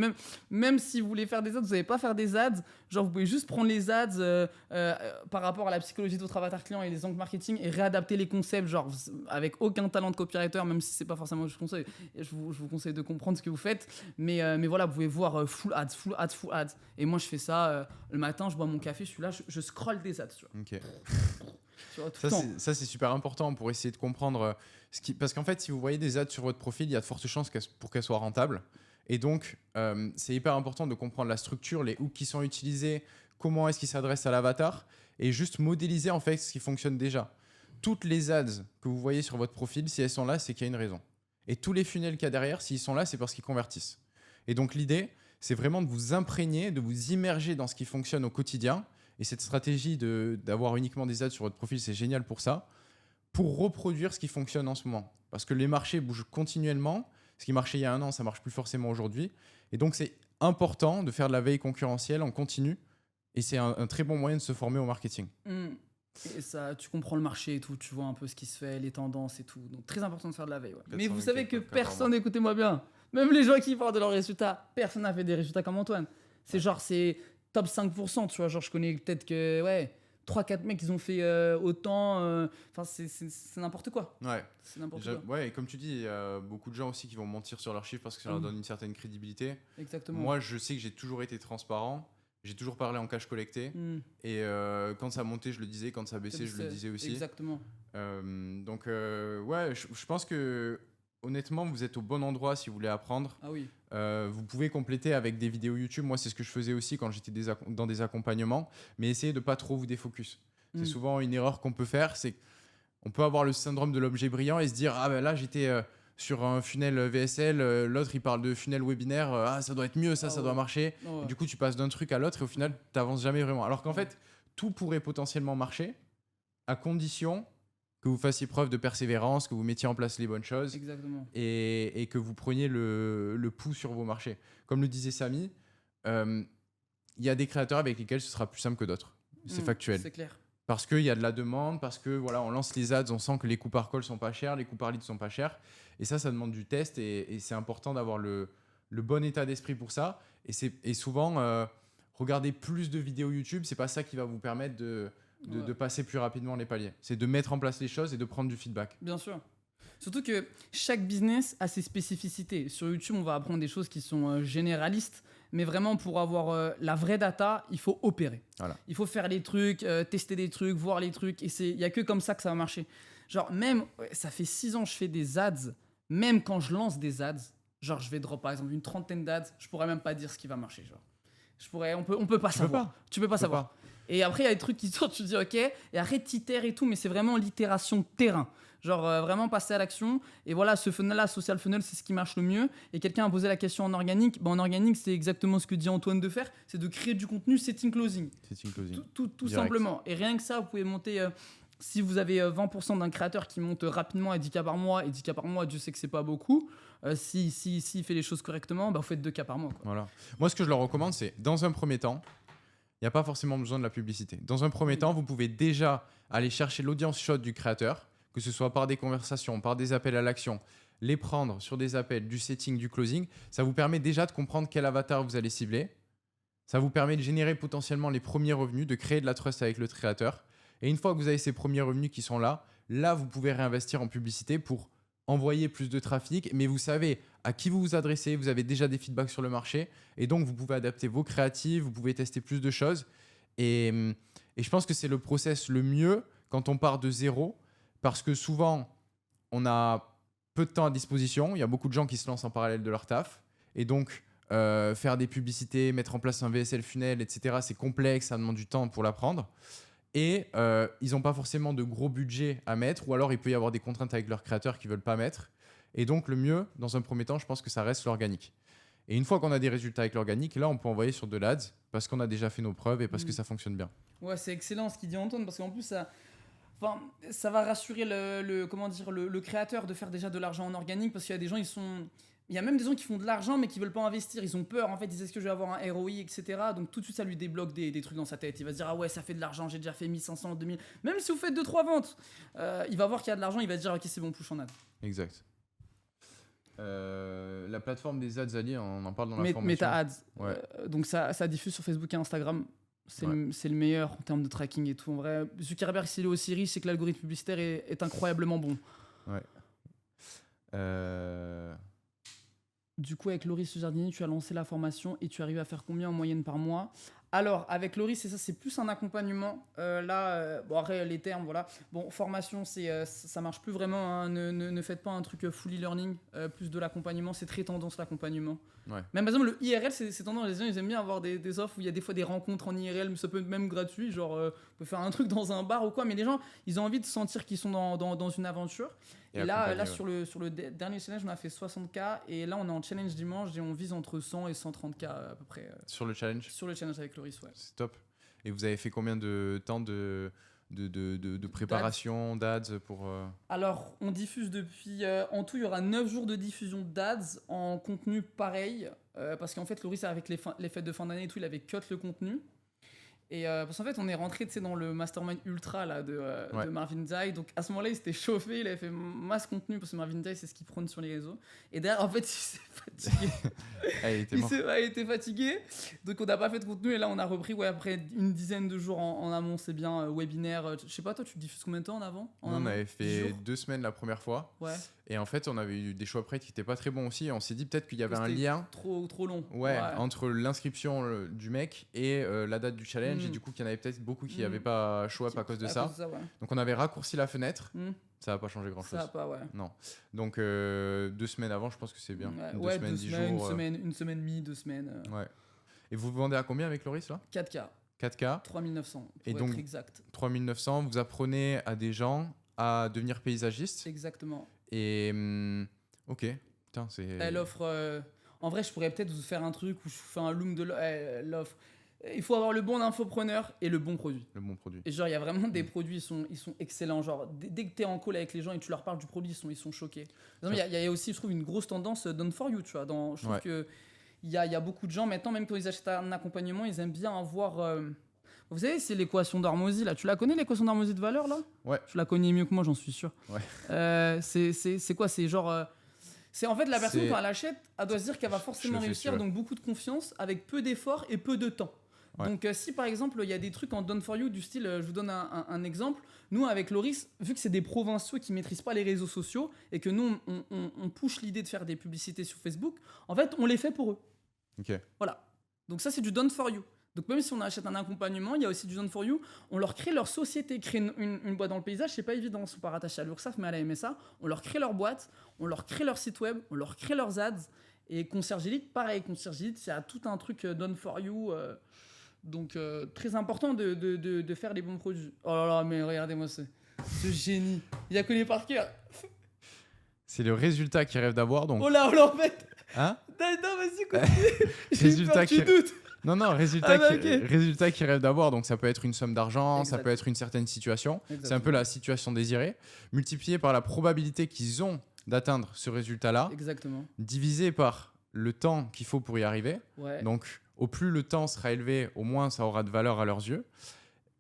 même si vous voulez faire des ads, vous n'allez pas faire des ads. Genre, vous pouvez juste prendre les ads par rapport à la psychologie de votre avatar client et les angles marketing et réadapter les concepts, genre avec aucun talent de copywriter, même si c'est pas forcément ce que je conseille. Je vous conseille de comprendre ce que vous faites. Mais voilà, vous pouvez voir full ads. Et moi, je fais ça le matin, je bois mon café, je suis là, je scrolle des ads. Tu vois. Ok. Tu vois, tout le temps. Ça, c'est super important pour essayer de comprendre parce qu'en fait, si vous voyez des ads sur votre profil, il y a de fortes chances pour qu'elles soient rentables. Et donc, c'est hyper important de comprendre la structure, les hooks qui sont utilisés, comment est-ce qu'ils s'adressent à l'avatar, et juste modéliser en fait ce qui fonctionne déjà. Toutes les ads que vous voyez sur votre profil, si elles sont là, c'est qu'il y a une raison. Et tous les funnels qu'il y a derrière, s'ils sont là, c'est parce qu'ils convertissent. Et donc, l'idée, c'est vraiment de vous imprégner, de vous immerger dans ce qui fonctionne au quotidien. Et cette stratégie d'avoir uniquement des ads sur votre profil, c'est génial pour ça, pour reproduire ce qui fonctionne en ce moment. Parce que les marchés bougent continuellement. Ce qui marchait il y a un an, ça ne marche plus forcément aujourd'hui. Et donc, c'est important de faire de la veille concurrentielle en continu. Et c'est un très bon moyen de se former au marketing. Et ça, tu comprends le marché et tout, tu vois un peu ce qui se fait, les tendances et tout. Donc, très important de faire de la veille. Ouais. Mais vous savez que personne, écoutez-moi bien, même les gens qui parlent de leurs résultats, personne n'a fait des résultats comme Antoine. C'est genre, c'est top 5%, tu vois. Genre, je connais peut-être que, 3-4 mecs, ils ont fait autant. Enfin, c'est n'importe quoi. Ouais. C'est n'importe quoi. Ouais, et comme tu dis, il y a beaucoup de gens aussi qui vont mentir sur leurs chiffres parce que ça leur donne une certaine crédibilité. Exactement. Moi, je sais que j'ai toujours été transparent. J'ai toujours parlé en cash collecté. Et quand ça montait, je le disais. Quand ça baissait, je le disais aussi. Exactement. Donc, je pense que honnêtement, vous êtes au bon endroit si vous voulez apprendre. Ah oui. Vous pouvez compléter avec des vidéos YouTube. Moi, c'est ce que je faisais aussi quand j'étais dans des accompagnements. Mais essayez de pas trop vous défocus. C'est souvent une erreur qu'on peut faire. C'est qu'on peut avoir le syndrome de l'objet brillant et se dire « Ah ben là, j'étais sur un funnel VSL. L'autre, il parle de funnel webinaire. Ah, ça doit être mieux, ça doit marcher. Ouais. Et du coup, tu passes d'un truc à l'autre et au final, tu n'avances jamais vraiment. Alors qu'en fait, tout pourrait potentiellement marcher à condition que vous fassiez preuve de persévérance, que vous mettiez en place les bonnes choses. Exactement. Et que vous preniez le pouls sur vos marchés. Comme le disait Samy, il y a des créateurs avec lesquels ce sera plus simple que d'autres. C'est factuel. C'est clair. Parce qu'il y a de la demande, parce que voilà, on lance les ads, on sent que les coûts par call sont pas chers, les coûts par lead sont pas chers. Et ça demande du test et c'est important d'avoir le bon état d'esprit pour ça. Et souvent, regarder plus de vidéos YouTube, c'est pas ça qui va vous permettre de passer plus rapidement les paliers. C'est de mettre en place les choses et de prendre du feedback. Bien sûr. Surtout que chaque business a ses spécificités. Sur YouTube, on va apprendre des choses qui sont généralistes, mais vraiment pour avoir la vraie data, il faut opérer. Voilà. Il faut faire les trucs, tester des trucs, voir les trucs, et il n'y a que comme ça que ça va marcher. Genre ça fait 6 ans que je fais des ads, même quand je lance des ads, genre je vais drop par exemple une 30aine d'ads, je pourrais même pas dire ce qui va marcher. Genre. On peut pas savoir. Tu peux pas savoir. Et après, il y a des trucs qui sortent, tu te dis ok, et après, t'itères et tout, mais c'est vraiment l'itération terrain. Genre vraiment passer à l'action. Et voilà, ce funnel-là, social funnel, c'est ce qui marche le mieux. Et quelqu'un a posé la question en organique. En organique, c'est exactement ce que dit Antoine de faire, c'est de créer du contenu setting closing. Setting closing. Tout simplement. Et rien que ça, vous pouvez monter... si vous avez 20% d'un créateur qui monte rapidement à 10K par mois, et 10K par mois, Dieu sait que c'est pas beaucoup, s'il fait les choses correctement, vous faites 2K par mois. Quoi. Voilà. Moi, ce que je leur recommande, c'est dans un premier temps, il n'y a pas forcément besoin de la publicité. Dans un premier temps, vous pouvez déjà aller chercher l'audience chaude du créateur, que ce soit par des conversations, par des appels à l'action, les prendre sur des appels, du setting, du closing. Ça vous permet déjà de comprendre quel avatar vous allez cibler. Ça vous permet de générer potentiellement les premiers revenus, de créer de la trust avec le créateur. Et une fois que vous avez ces premiers revenus qui sont là, vous pouvez réinvestir en publicité pour envoyer plus de trafic, mais vous savez à qui vous vous adressez, vous avez déjà des feedbacks sur le marché, et donc vous pouvez adapter vos créatives, vous pouvez tester plus de choses. Et je pense que c'est le process le mieux quand on part de zéro, parce que souvent, on a peu de temps à disposition. Il y a beaucoup de gens qui se lancent en parallèle de leur taf. Et donc, faire des publicités, mettre en place un VSL funnel, etc., c'est complexe, ça demande du temps pour l'apprendre. Et ils n'ont pas forcément de gros budgets à mettre, ou alors il peut y avoir des contraintes avec leurs créateurs qui ne veulent pas mettre. Et donc, le mieux, dans un premier temps, je pense que ça reste l'organique. Et une fois qu'on a des résultats avec l'organique, là, on peut envoyer sur de l'ADS parce qu'on a déjà fait nos preuves et parce que ça fonctionne bien. Ouais, c'est excellent ce qu'il dit Antoine, parce qu'en plus, ça va rassurer le créateur de faire déjà de l'argent en organique, parce qu'il y a des gens, il y a même des gens qui font de l'argent mais qui veulent pas investir, ils ont peur, en fait, ils disent est-ce que je vais avoir un ROI, etc. Donc tout de suite ça lui débloque des trucs dans sa tête, il va se dire ah ouais ça fait de l'argent, j'ai déjà fait 1500, 2000, même si vous faites 2-3 ventes, il va voir qu'il y a de l'argent, il va se dire ok c'est bon, push en ad. Exact. La plateforme des ads, Ali, on en parle dans la formation. Meta Ads, Ouais. donc ça diffuse sur Facebook et Instagram. C'est le meilleur en termes de tracking et tout. En vrai, Zuckerberg, s'il est aussi riche, c'est que l'algorithme publicitaire est incroyablement bon. Ouais. Du coup, avec Loris Jardinier, tu as lancé la formation et tu arrives à faire combien en moyenne par mois? Alors, avec Loris, c'est plus un accompagnement. Bon, après, les termes, voilà. Bon, formation, ça marche plus vraiment. Hein. Ne faites pas un truc fully learning. Plus de l'accompagnement, c'est très tendance l'accompagnement. Ouais. Même par exemple, le IRL, c'est tendance. Les gens, ils aiment bien avoir des offres où il y a des fois des rencontres en IRL, mais ça peut être même gratuit. Genre, on peut faire un truc dans un bar ou quoi. Mais les gens, ils ont envie de sentir qu'ils sont dans une aventure. Et là sur le dernier challenge, on a fait 60K. Et là, on est en challenge dimanche et on vise entre 100 et 130K à peu près. Sur le challenge? Sur le challenge avec Loris, ouais. C'est top. Et vous avez fait combien de temps de préparation, d'ads pour... Alors, on diffuse depuis... en tout, il y aura 9 jours de diffusion d'ads en contenu pareil. Parce qu'en fait, Loris, avec les fêtes de fin d'année et tout, il avait cut le contenu. Et parce qu'en fait, on est rentré dans le mastermind ultra là, de Marvin Zai. Donc à ce moment-là, il s'était chauffé, il avait fait masse contenu parce que Marvin Zai, c'est ce qu'il prône sur les réseaux. Et derrière, en fait, il s'est fatigué. Il était fatigué. Donc on n'a pas fait de contenu. Et là, on a repris après une dizaine de jours en amont. C'est bien, webinaire. Je sais pas, toi, tu diffuses combien de temps en avant on avait fait 2 semaines la première fois. Ouais. Et en fait, on avait eu des choix prêts qui n'étaient pas très bons aussi. Et on s'est dit peut-être qu'il y avait un lien trop long. Ouais, entre l'inscription du mec et la date du challenge. Et du coup, qu'il y en avait peut-être beaucoup qui n'avaient pas show up à cause de ça. Donc, on avait raccourci la fenêtre. Ça n'a pas changé grand-chose. Ça n'a pas, ouais. Non. Donc, 2 semaines avant, je pense que c'est bien. 2 semaines, 10 jours. Une semaine et demie, 2 semaines. Ouais. Et vous vendez à combien avec Loris là? 4K. 4K. 3900. Et donc, être exact. 3900, vous apprenez à des gens à devenir paysagistes. Exactement. Et ok, putain, c'est... Elle offre... En vrai, je pourrais peut-être vous faire un truc où je fais un loom de l'offre. Il faut avoir le bon infopreneur et le bon produit. Le bon produit. Et genre, il y a vraiment des produits, ils sont excellents. Genre, dès que tu es en call avec les gens et tu leur parles du produit, ils sont choqués. Il y a aussi, je trouve, une grosse tendance done for you, tu vois. Je trouve que il y a beaucoup de gens, maintenant, même quand ils achètent un accompagnement, ils aiment bien avoir... Vous savez, c'est l'équation d'Armosy, là. Tu la connais, l'équation d'Armosy de valeur, là? Ouais. Tu la connais mieux que moi, j'en suis sûr. Ouais. C'est quoi? C'est genre... C'est en fait la personne, quand elle achète, elle doit se dire qu'elle va forcément réussir, donc beaucoup de confiance, avec peu d'efforts et peu de temps. Ouais. Donc si par exemple, il y a des trucs en done for you du style, je vous donne un exemple. Nous, avec Loris, vu que c'est des provinciaux qui maîtrisent pas les réseaux sociaux et que nous, on push l'idée de faire des publicités sur Facebook, en fait, on les fait pour eux. Ok. Voilà. Donc ça, c'est du done for you. Donc même si on achète un accompagnement, il y a aussi du done for you. On leur crée leur société, créer une boîte dans le paysage, c'est pas évident, ils sont pas rattachés à l'URSSAF, mais à la MSA. On leur crée leur boîte, on leur crée leur site web, on leur crée leurs ads. Et Concierge Elite, pareil, Concierge Elite, c'est à tout un truc done for you. Donc très important de faire les bons produits. Oh là là, mais regardez-moi ce génie. Il y a que les par cœur. C'est le résultat qu'ils rêvent d'avoir, donc... Oh là, en fait. Hein? Non, vas-y, continue. Résultat tu doutes. Non, résultat qu'ils rêvent d'avoir. Donc, ça peut être une somme d'argent, ça peut être une certaine situation. C'est un peu la situation désirée, multipliée par la probabilité qu'ils ont d'atteindre ce résultat-là. Exactement. Divisé par le temps qu'il faut pour y arriver. Ouais. Donc, au plus le temps sera élevé, au moins ça aura de valeur à leurs yeux.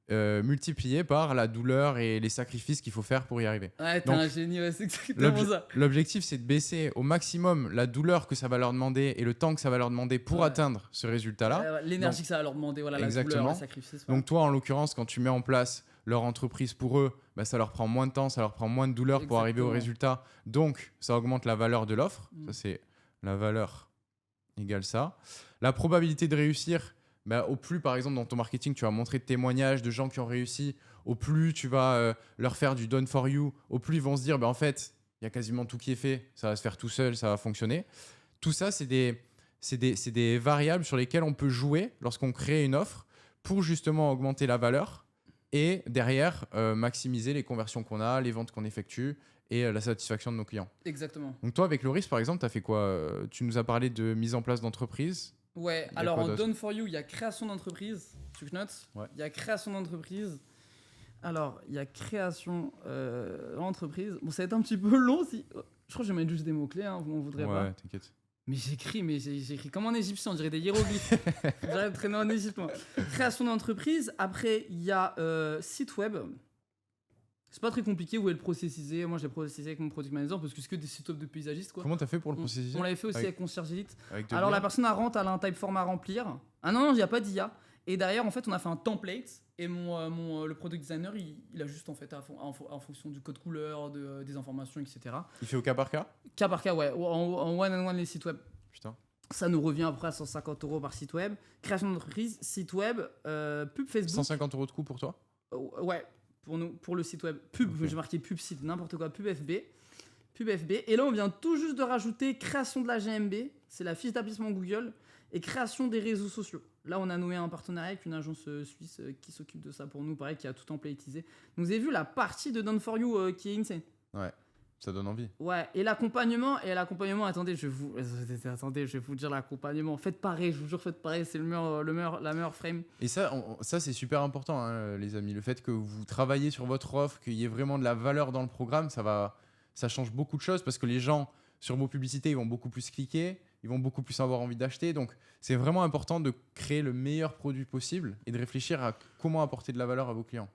multiplié par la douleur et les sacrifices qu'il faut faire pour y arriver. Ouais, t'es Donc, un génie, ouais, c'est exactement ça. L'objectif, c'est de baisser au maximum la douleur que ça va leur demander et le temps que ça va leur demander pour Ouais. atteindre ce résultat-là. Ouais, l'énergie que ça va leur demander, voilà, la douleur, Exactement. le sacrifice. Ouais. Donc toi, en l'occurrence, quand tu mets en place leur entreprise pour eux, bah, ça leur prend moins de temps, ça leur prend moins de douleur pour arriver au Exactement. résultat. Donc, ça augmente la valeur de l'offre. Mm. Ça, c'est la valeur égale ça. La probabilité de réussir, bah, au plus, par exemple, dans ton marketing, tu vas montrer de témoignages de gens qui ont réussi, au plus tu vas leur faire du done for you, au plus ils vont se dire, bah, en fait, il y a quasiment tout qui est fait, ça va se faire tout seul, ça va fonctionner. Tout ça, c'est des variables sur lesquelles on peut jouer lorsqu'on crée une offre pour justement augmenter la valeur et derrière maximiser les conversions qu'on a, les ventes qu'on effectue et la satisfaction de nos clients. Exactement. Donc toi, avec Loris, par exemple, tu as fait quoi? Tu nous as parlé de mise en place d'entreprise. Ouais, Il y a alors quoi en d'autre? Done for You, il y a création d'entreprise. Tu notes? Ouais. Il y a création d'entreprise. Alors, il y a création d'entreprise. Bon, ça va être un petit peu long. Je crois que je vais mettre juste des mots-clés, hein, vous m'en voudrez pas. Ouais, t'inquiète. Mais j'écris comme en égyptien, on dirait des hiéroglyphes. J'arrête de traîner en Égypte, moi. Création d'entreprise. Après, il y a site web. C'est pas très compliqué, vous pouvez le processiser. Moi, je l'ai processé avec mon product manager parce que c'est que des sites web de paysagistes, quoi. Comment t'as fait pour le processus? On l'avait fait aussi avec Concierge Elite. Avec Alors, la l'IA? personne rentre, elle a un typeform à remplir. Ah non, il n'y a pas d'IA. Et derrière, en fait, on a fait un template. Et le product designer, il a juste en fait en fonction du code couleur, des informations, etc. Il fait au cas par cas? Cas par cas, ouais. En one-on-one les sites web. Putain. Ça nous revient après à 150 € par site web. Création d'entreprise, site web, pub Facebook. 150 € de coût pour toi? Ouais, pour le site web. Pub, Ok. j'ai marqué pub site, n'importe quoi, pub FB. Pub FB. Et là, on vient tout juste de rajouter création de la GMB, c'est la fiche d'établissement Google, et création des réseaux sociaux. Là, on a noué un partenariat avec une agence suisse qui s'occupe de ça pour nous, pareil, qui a tout templatisé. Donc, vous avez vu la partie de Done for You qui est insane. Ouais, ça donne envie. Ouais, et l'accompagnement, attendez, je vais vous dire l'accompagnement. Faites pareil, je vous jure, faites pareil, c'est la meilleure frame. Et ça, ça c'est super important, hein, les amis. Le fait que vous travaillez sur votre offre, qu'il y ait vraiment de la valeur dans le programme, ça change beaucoup de choses parce que les gens, sur vos publicités, ils vont beaucoup plus cliquer, ils vont beaucoup plus avoir envie d'acheter. Donc, c'est vraiment important de créer le meilleur produit possible et de réfléchir à comment apporter de la valeur à vos clients.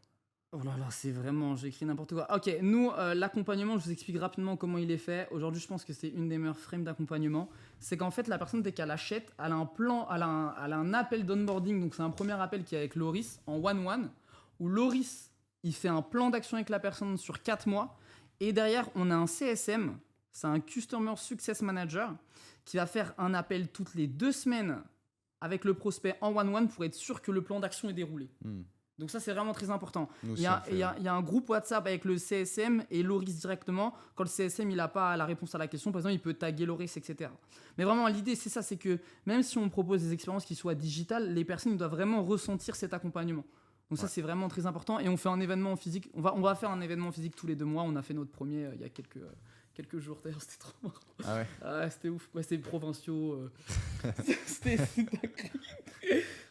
Oh là là, c'est vraiment, j'ai écrit n'importe quoi. Ok, nous, l'accompagnement, je vous explique rapidement comment il est fait. Aujourd'hui, je pense que c'est une des meilleures frames d'accompagnement. C'est qu'en fait, la personne, dès qu'elle achète, elle a un plan, elle a un appel d'onboarding. Donc, c'est un premier appel qui est avec Loris en one-one, où Loris, il fait un plan d'action avec la personne sur 4 mois. Et derrière, on a un CSM, c'est un Customer Success Manager, qui va faire un appel toutes les 2 semaines avec le prospect en one-one pour être sûr que le plan d'action est déroulé. Donc ça, c'est vraiment très important. Nous Il y a un groupe WhatsApp avec le CSM et Loris directement. Quand le CSM il n'a pas la réponse à la question, par exemple, il peut taguer Loris, etc. Mais vraiment, l'idée, c'est ça, c'est que même si on propose des expériences qui soient digitales, les personnes doivent vraiment ressentir cet accompagnement. Donc ça, c'est vraiment très important. Et on fait un événement physique. On va faire un événement physique tous les 2 mois. On a fait notre premier il y a quelques jours. D'ailleurs, c'était trop marrant. Ah ouais. Ah ouais, c'était ouf. Ouais, c'était provinciaux. C'était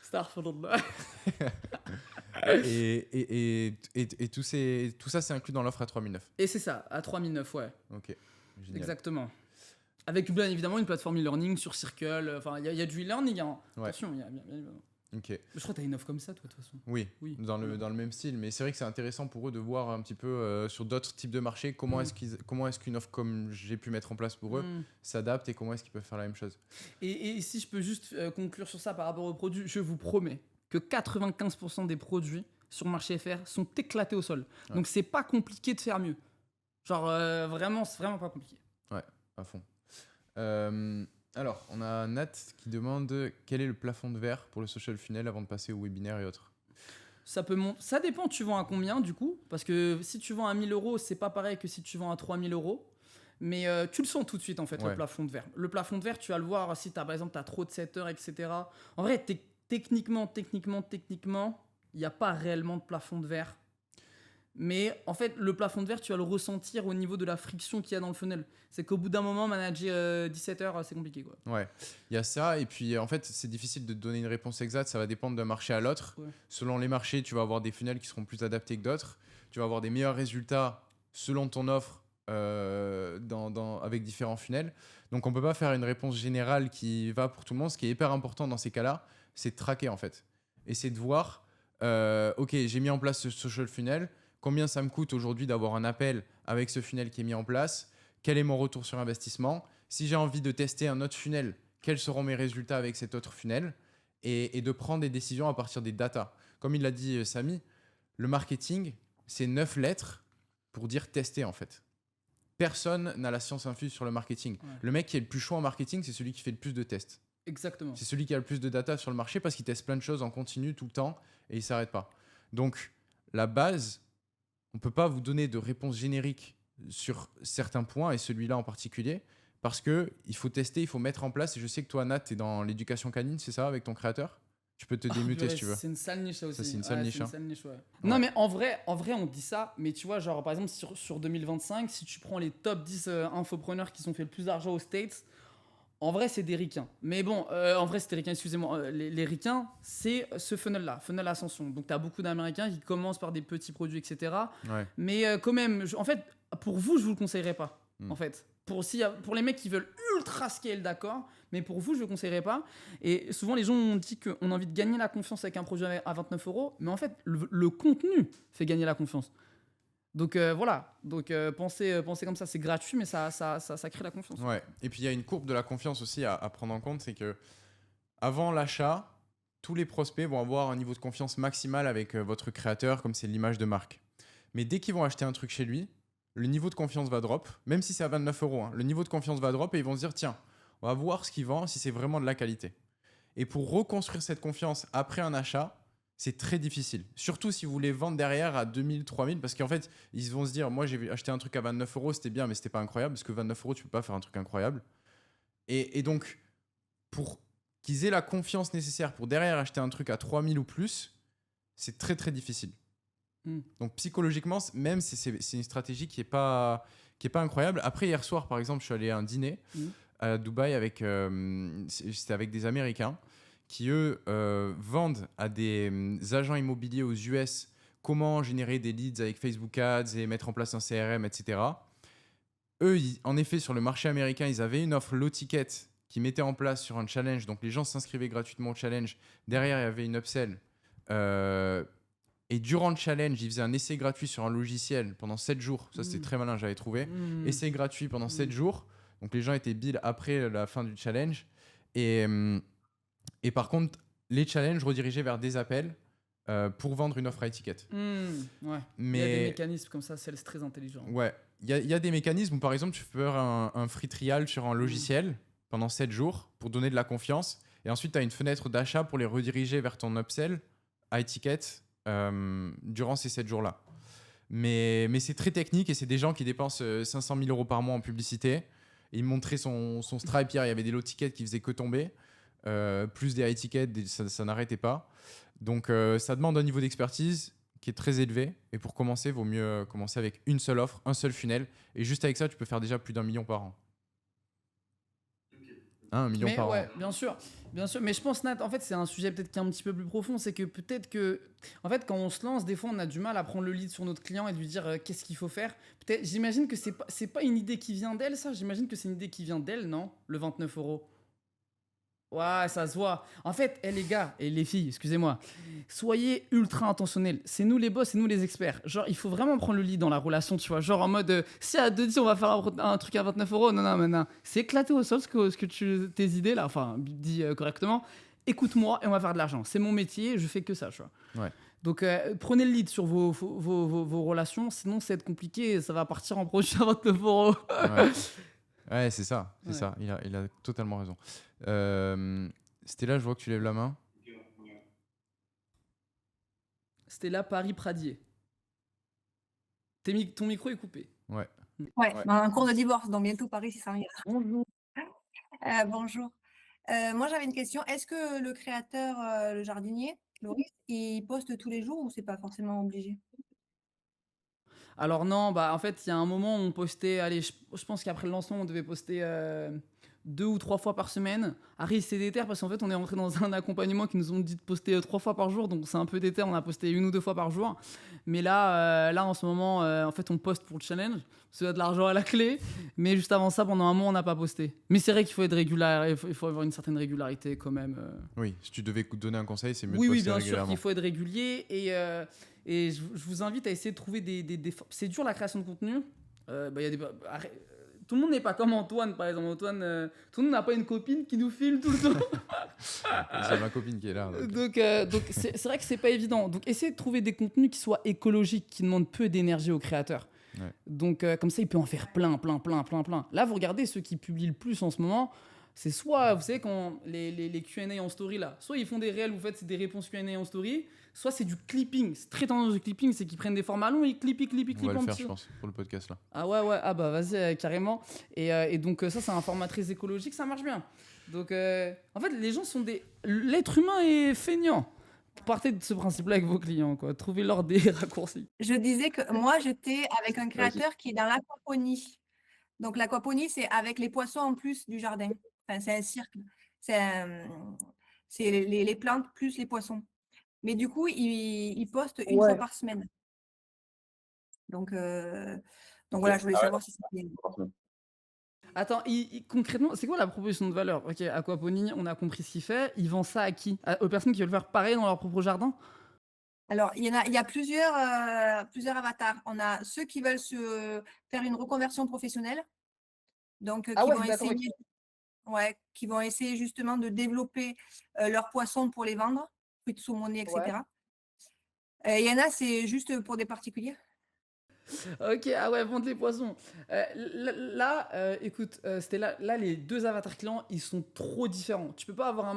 Starfall. Et tout ça, c'est inclus dans l'offre à 3009. Et c'est ça, à 3009, ouais. Ok, génial. Exactement. Avec bien évidemment une plateforme e-learning sur Circle. Enfin, il y a du e-learning. Hein. Ouais. Attention, il y a bien évidemment. Ok. Je crois que tu as une offre comme ça, toi, de toute façon. Oui, Oui. dans le même style. Mais c'est vrai que c'est intéressant pour eux de voir un petit peu sur d'autres types de marchés comment est-ce qu'une offre comme j'ai pu mettre en place pour eux s'adapte et comment est-ce qu'ils peuvent faire la même chose. Et si je peux juste conclure sur ça par rapport aux produits, je vous promets que 95% des produits sur le marché FR sont éclatés au sol. Ouais. Donc, c'est pas compliqué de faire mieux. Genre, vraiment, c'est vraiment pas compliqué. Ouais, à fond. Alors, on a Nat qui demande quel est le plafond de verre pour le social funnel avant de passer au webinaire et autres. Ça dépend, tu vends à combien du coup. Parce que si tu vends à 1000 €, c'est pas pareil que si tu vends à 3000 €. Mais tu le sens tout de suite en fait, Ouais. le plafond de verre. Le plafond de verre, tu vas le voir si par exemple tu as trop de setters, etc. En vrai, techniquement, il n'y a pas réellement de plafond de verre. Mais en fait, le plafond de verre, tu vas le ressentir au niveau de la friction qu'il y a dans le funnel. C'est qu'au bout d'un moment, manager 17 heures, c'est compliqué, quoi. Ouais, il y a ça. Et puis, en fait, c'est difficile de donner une réponse exacte. Ça va dépendre d'un marché à l'autre. Ouais. Selon les marchés, tu vas avoir des funnels qui seront plus adaptés que d'autres. Tu vas avoir des meilleurs résultats selon ton offre avec différents funnels. Donc, on ne peut pas faire une réponse générale qui va pour tout le monde. Ce qui est hyper important dans ces cas-là, c'est de traquer, en fait. Et c'est de voir ok, j'ai mis en place ce social funnel. Combien ça me coûte aujourd'hui d'avoir un appel avec ce funnel qui est mis en place? Quel est mon retour sur investissement? Si j'ai envie de tester un autre funnel, quels seront mes résultats avec cet autre funnel? Et de prendre des décisions à partir des datas. Comme il l'a dit Samy, le marketing, c'est 9 lettres pour dire tester en fait. Personne n'a la science infuse sur le marketing. Ouais. Le mec qui est le plus chaud en marketing, c'est celui qui fait le plus de tests. Exactement. C'est celui qui a le plus de data sur le marché parce qu'il teste plein de choses en continu tout le temps et il ne s'arrête pas. Donc, la base, on ne peut pas vous donner de réponse générique sur certains points et celui-là en particulier parce qu'il faut tester, il faut mettre en place. Et je sais que toi, Nat, tu es dans l'éducation canine, c'est ça, avec ton créateur? Tu peux te démuter Purée, si tu veux. c'est une sale niche ça aussi. Ça, c'est une sale niche, C'est une hein. sale niche, ouais. Ouais. Non, mais en vrai, on dit ça, mais tu vois, genre par exemple, sur 2025, si tu prends les top 10 infopreneurs qui sont fait le plus d'argent aux States, en vrai, c'est des ricains. Mais bon, en vrai, c'est des ricains, excusez-moi. Les ricains, c'est ce funnel-là, funnel ascension. Donc, tu as beaucoup d'Américains qui commencent par des petits produits, etc. Ouais. Mais quand même, en fait, pour vous, je vous le conseillerais pas. Mm. En fait, pour les mecs qui veulent ultra scale, d'accord. Mais pour vous, je le conseillerais pas. Et souvent, les gens ont dit qu'on a envie de gagner la confiance avec un produit à 29 euros. Mais en fait, le contenu fait gagner la confiance. Donc voilà. Donc pensez comme ça. C'est gratuit, mais ça crée la confiance. Ouais. Et puis il y a une courbe de la confiance aussi à prendre en compte, c'est que avant l'achat, tous les prospects vont avoir un niveau de confiance maximal avec votre créateur, comme c'est l'image de marque. Mais dès qu'ils vont acheter un truc chez lui, le niveau de confiance va drop, même si c'est à 29 euros. Hein, le niveau de confiance va drop et ils vont se dire tiens, on va voir ce qu'il vend, si c'est vraiment de la qualité. Et pour reconstruire cette confiance après un achat, c'est très difficile. Surtout si vous voulez vendre derrière à 2000, 3000, parce qu'en fait, ils vont se dire moi j'ai acheté un truc à 29 euros, c'était bien, mais c'était pas incroyable, parce que 29 euros, tu peux pas faire un truc incroyable. Et donc, pour qu'ils aient la confiance nécessaire pour derrière acheter un truc à 3000 ou plus, c'est très très difficile. Donc psychologiquement, même si c'est une stratégie qui est pas incroyable. Après, hier soir, par exemple, je suis allé à un dîner à Dubaï avec, c'était avec des Américains qui, eux, vendent à des agents immobiliers aux US comment générer des leads avec Facebook Ads et mettre en place un CRM, etc. Eux, en effet, sur le marché américain, ils avaient une offre low ticket qui mettait en place sur un challenge. Donc, les gens s'inscrivaient gratuitement au challenge. Derrière, il y avait une upsell. Et durant le challenge, ils faisaient un essai gratuit sur un logiciel pendant 7 jours. Ça, c'était très malin, j'avais trouvé. Essai gratuit pendant 7 jours. Donc, les gens étaient bill après la fin du challenge. Et par contre, les challenges redirigeaient vers des appels pour vendre une offre à étiquette. Ouais. Mais il y a des mécanismes comme ça, c'est très intelligent. Ouais, il y a des mécanismes où, par exemple, tu peux faire un free trial sur un logiciel pendant 7 jours pour donner de la confiance. Et ensuite, tu as une fenêtre d'achat pour les rediriger vers ton upsell à étiquette durant ces 7 jours-là. Mais c'est très technique et c'est des gens qui dépensent 500 000 euros par mois en publicité. Et il montrait son Stripe hier, il y avait des low tickets qui faisaient que tomber, plus des high tickets, ça n'arrêtait pas. Donc ça demande un niveau d'expertise qui est très élevé. Et pour commencer, il vaut mieux commencer avec une seule offre, un seul funnel. Et juste avec ça, tu peux faire déjà plus d'1 million par an. 1 million Mais par ouais, an. bien sûr. Mais je pense, Nat, en fait, c'est un sujet peut-être qui est un petit peu plus profond. C'est que peut-être que, en fait, quand on se lance, des fois, on a du mal à prendre le lead sur notre client et de lui dire qu'est-ce qu'il faut faire. Peut-être, j'imagine que c'est pas une idée qui vient d'elle, ça. J'imagine que c'est une idée qui vient d'elle, non? Le 29 euros. Ouais, ça se voit. En fait, les gars et les filles, excusez-moi, soyez ultra intentionnels. C'est nous les boss, c'est nous les experts. Genre, il faut vraiment prendre le lead dans la relation, tu vois. Genre en mode, si à 2 10 on va faire un truc à 29 euros, non. C'est éclaté au sol tes idées là, enfin, dit correctement. Écoute-moi et on va faire de l'argent. C'est mon métier, je fais que ça, tu vois. Ouais. Donc, prenez le lead sur vos relations, sinon c'est compliqué et ça va partir en projet à 29 euros. Ouais, c'est ça. C'est Ouais. ça. Il a totalement raison. C'était là, je vois que tu lèves la main. C'était là Paris Pradier. Ton micro est coupé. Ouais. Ouais, un cours de divorce, donc bientôt Paris, si ça arrive. Bonjour. Bonjour. Moi, j'avais une question. Est-ce que le créateur, le jardinier, Loris, il poste tous les jours ou c'est pas forcément obligé? Alors non, bah en fait, il y a un moment où on postait, allez, je pense qu'après le lancement, on devait poster 2 ou 3 fois par semaine. Après, c'est déter parce qu'en fait, on est rentré dans un accompagnement qui nous ont dit de poster 3 fois par jour, donc c'est un peu déter. On a posté 1 ou 2 fois par jour. Mais là, en ce moment, en fait, on poste pour le challenge. Parce qu'il y a de l'argent à la clé. Mais juste avant ça, pendant un mois, on n'a pas posté. Mais c'est vrai qu'il faut être régulier, il faut avoir une certaine régularité quand même. Oui, si tu devais donner un conseil, c'est mieux Oui, de oui, poster bien sûr régulièrement. qu'il faut être régulier. Et je vous invite à essayer de trouver C'est dur la création de contenu. Il y a tout le monde n'est pas comme Antoine, par exemple. Antoine, tout le monde n'a pas une copine qui nous filme tout le temps. J'ai ma copine qui est là. Donc c'est vrai que c'est pas évident. Donc essayez de trouver des contenus qui soient écologiques, qui demandent peu d'énergie aux créateurs. Ouais. Donc comme ça, il peut en faire plein, plein, plein, plein, plein. Là, vous regardez ceux qui publient le plus en ce moment. C'est soit, vous savez, quand les Q&A en story, là, soit ils font des réels, vous faites des réponses Q&A en story, soit c'est du clipping. C'est très tendance du clipping, c'est qu'ils prennent des formats longs et ils clippent On va le en faire, petit. je pense, pour le podcast là. Ah ouais, ah bah vas-y, carrément. Et donc ça, c'est un format très écologique, ça marche bien. Donc en fait, les gens sont des... L'être humain est feignant. Partez de ce principe-là avec vos clients, quoi. Trouvez-leur des raccourcis. Je disais que moi, j'étais avec un Ok. créateur qui est dans l'aquaponie. Donc, l'aquaponie, c'est avec les poissons en plus du jardin. Enfin, c'est un cercle. C'est c'est les plantes plus les poissons. Mais du coup, il poste une fois Ouais. par semaine. Donc Ok. voilà, je voulais Ah ouais, savoir si c'était. Attends, concrètement, c'est quoi la proposition de valeur? Ok, Aquaponie, on a compris ce qu'il fait. Il vend ça à qui? Aux personnes qui veulent faire pareil dans leur propre jardin? Alors, il y a plusieurs avatars. On a ceux qui veulent se faire une reconversion professionnelle, donc Ah ouais, d'accord, ok. qui vont essayer justement de développer leurs poissons pour les vendre, fruits de saumonée, Ouais. etc. Il y en a, c'est juste pour des particuliers. Ok, ah ouais, vendre les poissons. Écoute, c'était là, les deux avatars clients, ils sont trop différents. Tu peux pas avoir un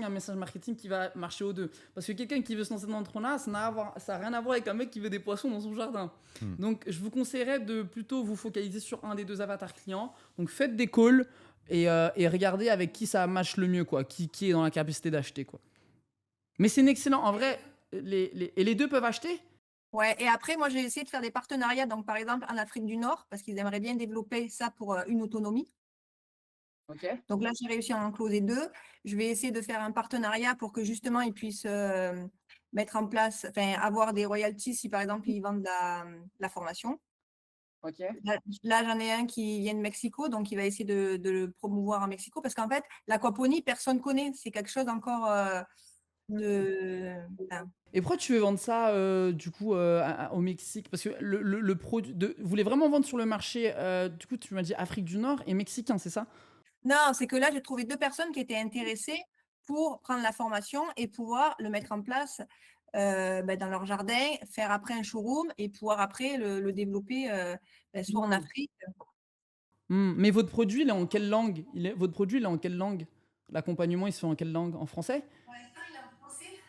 message marketing qui va marcher aux deux. Parce que quelqu'un qui veut se lancer dans l'entrepreneuriat, ça n'a rien à voir avec un mec qui veut des poissons dans son jardin. Donc, je vous conseillerais de plutôt vous focaliser sur un des deux avatars clients. Donc, faites des calls et regardez avec qui ça match le mieux, quoi. Qui est dans la capacité d'acheter, quoi. Mais c'est excellent. En vrai, et les deux peuvent acheter? Ouais, et après, moi, j'ai essayé de faire des partenariats, donc par exemple en Afrique du Nord, parce qu'ils aimeraient bien développer ça pour une autonomie. Ok. Donc là, j'ai réussi à en closer 2. Je vais essayer de faire un partenariat pour que justement, ils puissent mettre en place, enfin, avoir des royalties si par exemple, ils vendent la formation. Ok. Là, j'en ai un qui vient de Mexico, donc il va essayer de le promouvoir en Mexico, parce qu'en fait, l'aquaponie, personne ne connaît. C'est quelque chose encore enfin, Et pourquoi tu veux vendre ça du coup au Mexique? Parce que le produit, vous voulez vraiment vendre sur le marché, du coup tu m'as dit Afrique du Nord et mexicain, c'est ça? Non, c'est que là, j'ai trouvé 2 personnes qui étaient intéressées pour prendre la formation et pouvoir le mettre en place dans leur jardin, faire après un showroom et pouvoir après le développer soit en Afrique. Mais votre produit, il est en quelle langue? Votre produit, il est en quelle langue? L'accompagnement, il se fait en quelle langue? En français?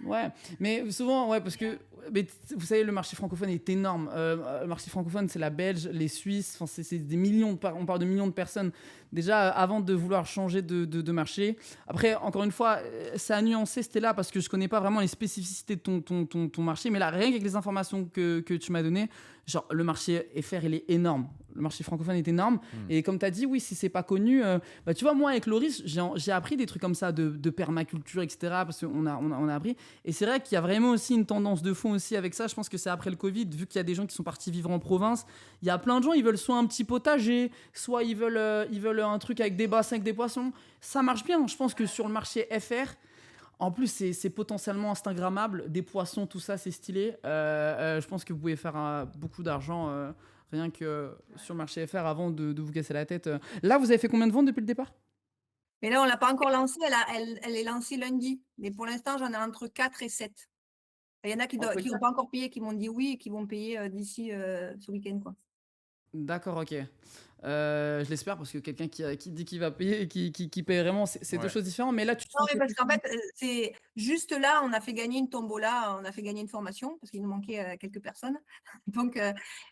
Ouais, mais souvent, ouais, parce que vous savez, le marché francophone est énorme. Le marché francophone, c'est la Belge, les Suisses, enfin, c'est des millions, on parle de millions de personnes. Déjà, avant de vouloir changer de marché. Après, encore une fois, ça a nuancé, c'était là, parce que je connais pas vraiment les spécificités de ton marché. Mais là, rien qu'avec les informations que tu m'as données, genre, le marché FR, il est énorme. Le marché francophone est énorme. Et comme tu as dit, oui, si c'est pas connu, tu vois, moi, avec Loris, j'ai appris des trucs comme ça de permaculture, etc. Parce qu'on a appris. Et c'est vrai qu'il y a vraiment aussi une tendance de fond aussi avec ça. Je pense que c'est après le Covid, vu qu'il y a des gens qui sont partis vivre en province. Il y a plein de gens, ils veulent soit un petit potager, soit ils veulent un truc avec des bassins, avec des poissons. Ça marche bien. Je pense que sur le marché FR, en plus, c'est potentiellement Instagrammable. Des poissons, tout ça, c'est stylé. Je pense que vous pouvez faire beaucoup d'argent rien que sur le marché FR avant de vous casser la tête. Là, vous avez fait combien de ventes depuis le départ? Mais là, on ne l'a pas encore lancée, elle est lancée lundi. Mais pour l'instant, j'en ai entre 4 et 7. Il y en a qui n'ont pas encore payé, qui m'ont dit oui et qui vont payer d'ici ce week-end, quoi. D'accord, ok. Je l'espère parce que quelqu'un qui dit qu'il va payer et qui paye vraiment, c'est deux Ouais. choses différentes. Mais là, tu te Non, sens mais parce qu'en fait, c'est juste là, on a fait gagner une tombola, on a fait gagner une formation parce qu'il nous manquait quelques personnes. Donc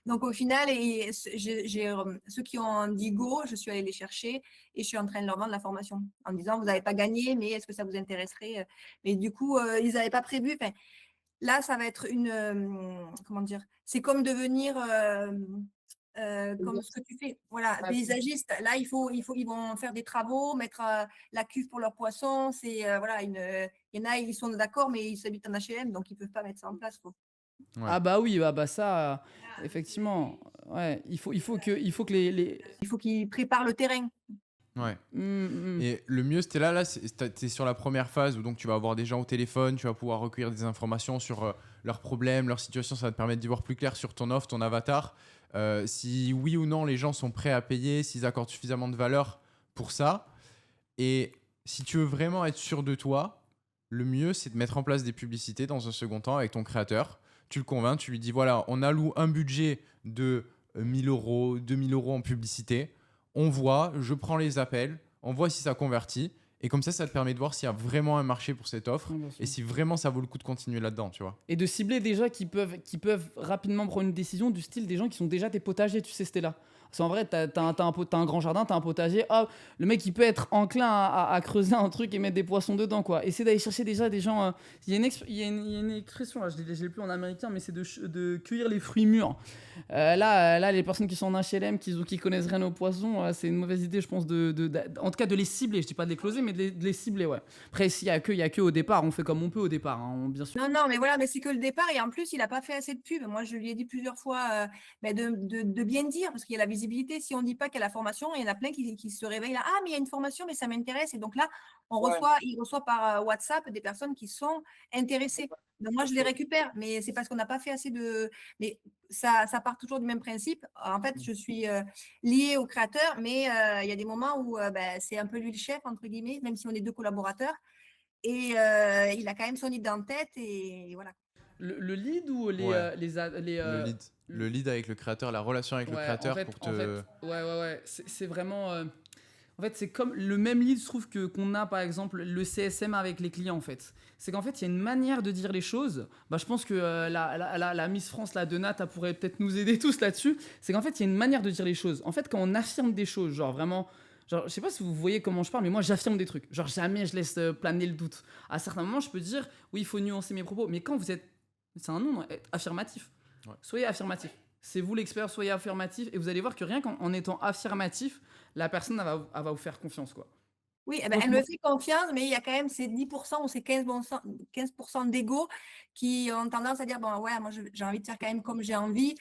au final, ceux qui ont dit go, je suis allée les chercher et je suis en train de leur vendre la formation en disant vous n'avez pas gagné, mais est-ce que ça vous intéresserait? Mais du coup, ils n'avaient pas prévu. Enfin, là, ça va être comment dire? C'est comme devenir comme ce que tu fais. Voilà, Ouais, paysagiste. Là, ils vont faire des travaux, mettre la cuve pour leurs poissons. Voilà, il y en a, ils sont d'accord, mais ils habitent en HLM, donc ils peuvent pas mettre ça en place, quoi. Ouais. ah bah oui, ah bah ça, effectivement, ouais, il faut que les... Il faut qu'ils préparent le terrain. Ouais. Mm. Et le mieux, c'était là, t'es sur la première phase où donc tu vas avoir des gens au téléphone, tu vas pouvoir recueillir des informations sur leurs problèmes, leur situation, ça va te permettre d'y voir plus clair sur ton offre, ton avatar. Si oui ou non les gens sont prêts à payer, s'ils accordent suffisamment de valeur pour ça. Et si tu veux vraiment être sûr de toi, le mieux, c'est de mettre en place des publicités dans un second temps avec ton créateur. Tu le convaincs, tu lui dis voilà, on alloue un budget de 1000 euros, 2000 euros en publicité. On voit, je prends les appels, on voit si ça convertit. Et comme ça te permet de voir s'il y a vraiment un marché pour cette offre Ouais, bien sûr. et si vraiment ça vaut le coup de continuer là-dedans, tu vois. Et de cibler des gens qui peuvent rapidement prendre une décision du style des gens qui sont déjà tes potagers, tu sais, c'était là. Parce qu'en vrai, t'as un grand jardin, t'as un potager, hop, le mec il peut être enclin à creuser un truc et mettre des poissons dedans, quoi. Essayer d'aller chercher déjà des gens. Il y a une expression, là, je l'ai plus en américain, mais c'est de cueillir les fruits mûrs. Là, les personnes qui sont en HLM, qui connaissent rien aux poissons, c'est une mauvaise idée, je pense, en tout cas de les cibler. Je dis pas de les closer, mais de les cibler, ouais. Après, s'il y a que au départ, on fait comme on peut au départ, hein, bien sûr. Non, non, mais voilà, mais c'est que le départ, et en plus, il n'a pas fait assez de pub. Moi, je lui ai dit plusieurs fois de bien dire, parce qu'il y a la visibilité. Si on ne dit pas qu'il y a la formation, il y en a plein qui se réveillent là. Ah, mais il y a une formation, mais ça m'intéresse. Et donc là, il reçoit par WhatsApp des personnes qui sont intéressées. Donc moi, je les récupère, mais c'est parce qu'on n'a pas fait assez de. Mais ça part toujours du même principe. En fait, je suis liée au créateur, mais il y a des moments où c'est un peu lui le chef, entre guillemets, même si on est deux collaborateurs. Et il a quand même son idée en tête et voilà. Le lead ou Ouais. les Le lead. Le lead avec le créateur, la relation avec le ouais, créateur pour te... ouais, c'est vraiment. En fait, c'est comme le même lead, je trouve, qu'on a par exemple le CSM avec les clients, en fait. C'est qu'en fait, il y a une manière de dire les choses. Bah, je pense que la Miss France, là, de Nat, elle pourrait peut-être nous aider tous là-dessus. C'est qu'en fait, il y a une manière de dire les choses. En fait, quand on affirme des choses, genre vraiment. Genre, je sais pas si vous voyez comment je parle, mais moi, j'affirme des trucs. Genre, jamais je laisse planer le doute. À certains moments, je peux dire, oui, il faut nuancer mes propos. Mais quand vous êtes. C'est un nom, affirmatif. Ouais. Soyez affirmatif. C'est vous l'expert, soyez affirmatif. Et vous allez voir que rien qu'en étant affirmatif, la personne elle va vous faire confiance, quoi. Oui, eh ben, Donc, elle me fait confiance, mais il y a quand même ces 10% ou ces 15% d'ego qui ont tendance à dire, bon, ouais, moi, j'ai envie de faire quand même comme j'ai envie.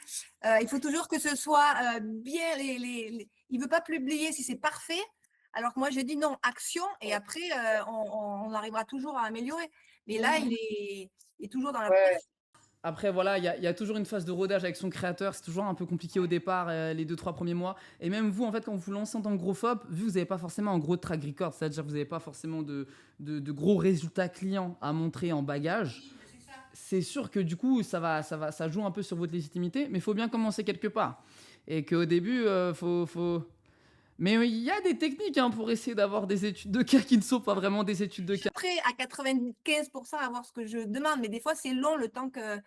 Il faut toujours que ce soit bien. Il ne veut pas publier si c'est parfait. Alors que moi, j'ai dit non, action, et après, on arrivera toujours à améliorer. Mais là, il est toujours dans la pression. après, voilà, il y a toujours une phase de rodage avec son créateur. C'est toujours un peu compliqué au départ, les 2-3 premiers mois. Et même vous, en fait, quand vous vous lancez en tant que gros FOP, vu que vous n'avez pas forcément un gros track record, c'est-à-dire que vous n'avez pas forcément de gros résultats clients à montrer en bagage, c'est sûr que du coup, ça joue un peu sur votre légitimité. Mais il faut bien commencer quelque part. Et qu'au début, faut. Mais il y a des techniques, hein, pour essayer d'avoir des études de cas qui ne sont pas vraiment des études de Je suis cas. prêt à 95% à avoir ce que je demande, mais des fois, c'est long le temps que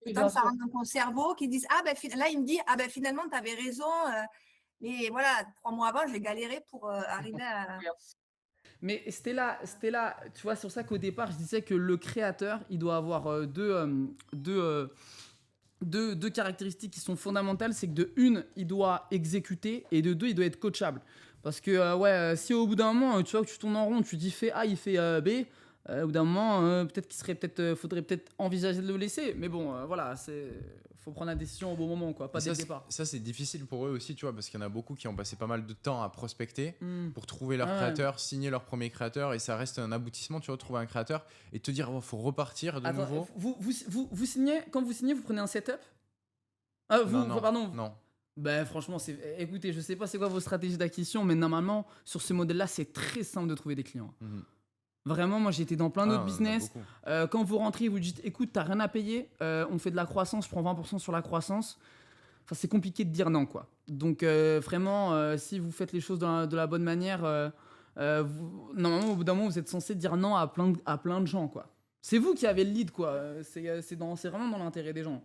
Oui, bien ça sûr. rentre dans ton cerveau, qu'ils disent, ah ben là, il me dit, ah ben finalement, tu avais raison. Mais voilà, 3 mois avant, j'ai galéré pour arriver à. Mais Stella, tu vois, c'est pour ça qu'au départ, je disais que le créateur, il doit avoir deux caractéristiques qui sont fondamentales. C'est que de une, il doit exécuter, et de deux, il doit être coachable. Parce que si au bout d'un moment, tu vois que tu tournes en rond, tu dis fais A, il fait B, au bout d'un moment, peut-être faudrait peut-être envisager de le laisser. Mais bon, voilà, faut prendre la décision au bon moment, quoi, pas Et dès le départ. ça, c'est difficile pour eux aussi, tu vois, parce qu'il y en a beaucoup qui ont passé pas mal de temps à prospecter Hmm. pour trouver leur Ah ouais. créateur, signer leur premier créateur, et ça reste un aboutissement, tu vois, de trouver un créateur et te dire, oh, faut repartir de Attends, nouveau. vous signez, quand vous signez, vous prenez un setup. Ah, Non, pardon. non. Ben franchement, écoutez, je sais pas c'est quoi vos stratégies d'acquisition, mais normalement, sur ce modèle-là, c'est très simple de trouver des clients. Mhm. Vraiment, moi j'ai été dans plein Ah, d'autres on en a business. beaucoup. Quand vous rentrez, vous dites écoute, t'as rien à payer, on fait de la croissance, je prends 20% sur la croissance. Enfin, c'est compliqué de dire non, quoi. Donc vraiment, si vous faites les choses de la bonne manière, normalement, au bout d'un moment, vous êtes censé dire non à plein de gens, quoi. C'est vous qui avez le lead, quoi. C'est vraiment dans l'intérêt des gens.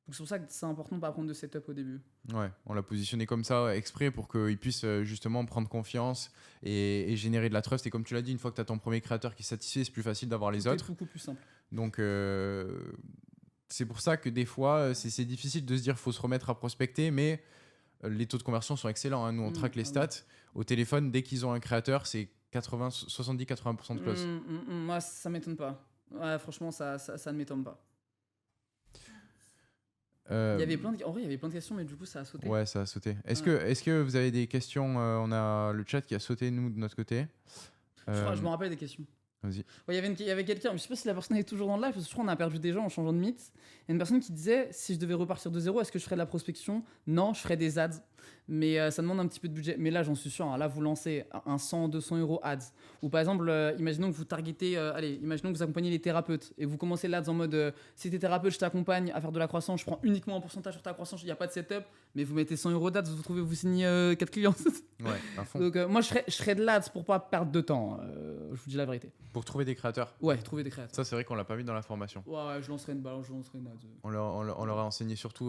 Donc c'est pour ça que c'est important de pas prendre de setup au début. Ouais, on l'a positionné comme ça exprès pour qu'ils puissent justement prendre confiance et générer de la trust. Et comme tu l'as dit, une fois que tu as ton premier créateur qui est satisfait, c'est plus facile d'avoir les C'est autres. beaucoup plus simple. Donc, c'est pour ça que des fois, c'est difficile de se dire qu'il faut se remettre à prospecter, mais les taux de conversion sont excellents. Hein. Nous, on traque les Ah ouais. stats. Au téléphone, dès qu'ils ont un créateur, c'est 70-80% de close. Moi, ça m'étonne pas. Ouais, franchement, ça ne m'étonne pas. Il y avait en vrai, il y avait plein de questions, mais du coup, ça a sauté. Ouais, ça a sauté. Est-ce Ouais. que vous avez des questions On a le chat qui a sauté, nous, de notre côté. Je me rappelle des questions. Vas-y. Ouais, il y avait quelqu'un, je sais pas si la personne est toujours dans le live, parce que je crois qu'on a perdu des gens en changeant de mythe. Il y a une personne qui disait, si je devais repartir de zéro, est-ce que je ferais de la prospection? Non, je ferais des ads. Mais ça demande un petit peu de budget. Mais là, j'en suis sûr, hein, là, vous lancez un 100, 200 euros ads. Ou par exemple, imaginons que vous targetez, imaginons que vous accompagnez les thérapeutes et vous commencez l'ads en mode, si t'es thérapeute, je t'accompagne à faire de la croissance, je prends uniquement un pourcentage sur ta croissance, il n'y a pas de setup, mais vous mettez 100 euros d'ads, vous signez 4 clients. Ouais, à fond. Donc moi, je ferais de l'ads pour pas perdre de temps. Je vous dis la vérité. Pour trouver des créateurs. Ouais, trouver des créateurs. Ça, c'est vrai qu'on l'a pas mis dans la formation. Ouais, je lancerai une balle, je lancerai une ad. On leur a enseigné surtout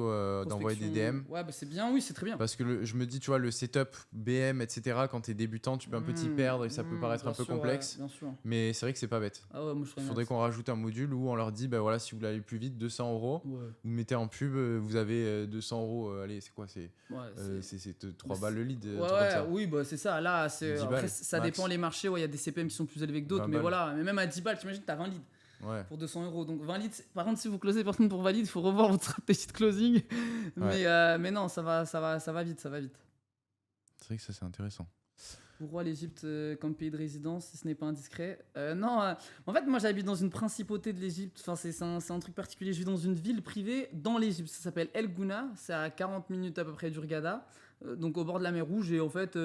d'envoyer des Prospection. DM. Ouais, bah c'est bien, oui, c'est très bien. Parce que je me dis, tu vois, le setup BM, etc., quand t'es débutant, tu peux un peu t'y perdre et ça peut paraître un bien peu sûr, complexe. ouais, bien sûr. Mais c'est vrai que c'est pas bête. Ah ouais, moi je ferais Il une faudrait ad. qu'on rajoute un module où on leur dit, bah voilà, si vous voulez aller plus vite, 200 euros. Ouais, Vous mettez en pub, vous avez 200 euros. Allez, c'est quoi C'est ouais, 3 c'est- balles le lead. Ouais, un truc comme ouais, ça. oui, bah c'est ça. Là, c'est 10 après, balles, ça max. dépend les marchés. Ouais, il y a des CPM qui sont plus élevés que d'autres, 20 mais balles. voilà. Mais même à 10 balles, t'imagines, t'as 20 leads Ouais. pour 200 euros. Donc 20 leads. Par contre, si vous closez personne pour 20 leads, il faut revoir votre stratégie de closing. Mais non, ça va vite, ça va vite. C'est vrai que ça, c'est intéressant. Pourquoi l'Égypte comme pays de résidence, si ce n'est pas indiscret? Non, en fait, moi j'habite dans une principauté de l'Égypte. Enfin, c'est un truc particulier. Je vis dans une ville privée dans l'Égypte. Ça s'appelle El Gouna. C'est à 40 minutes à peu près d'Hurghada, donc au bord de la mer Rouge. Et en fait,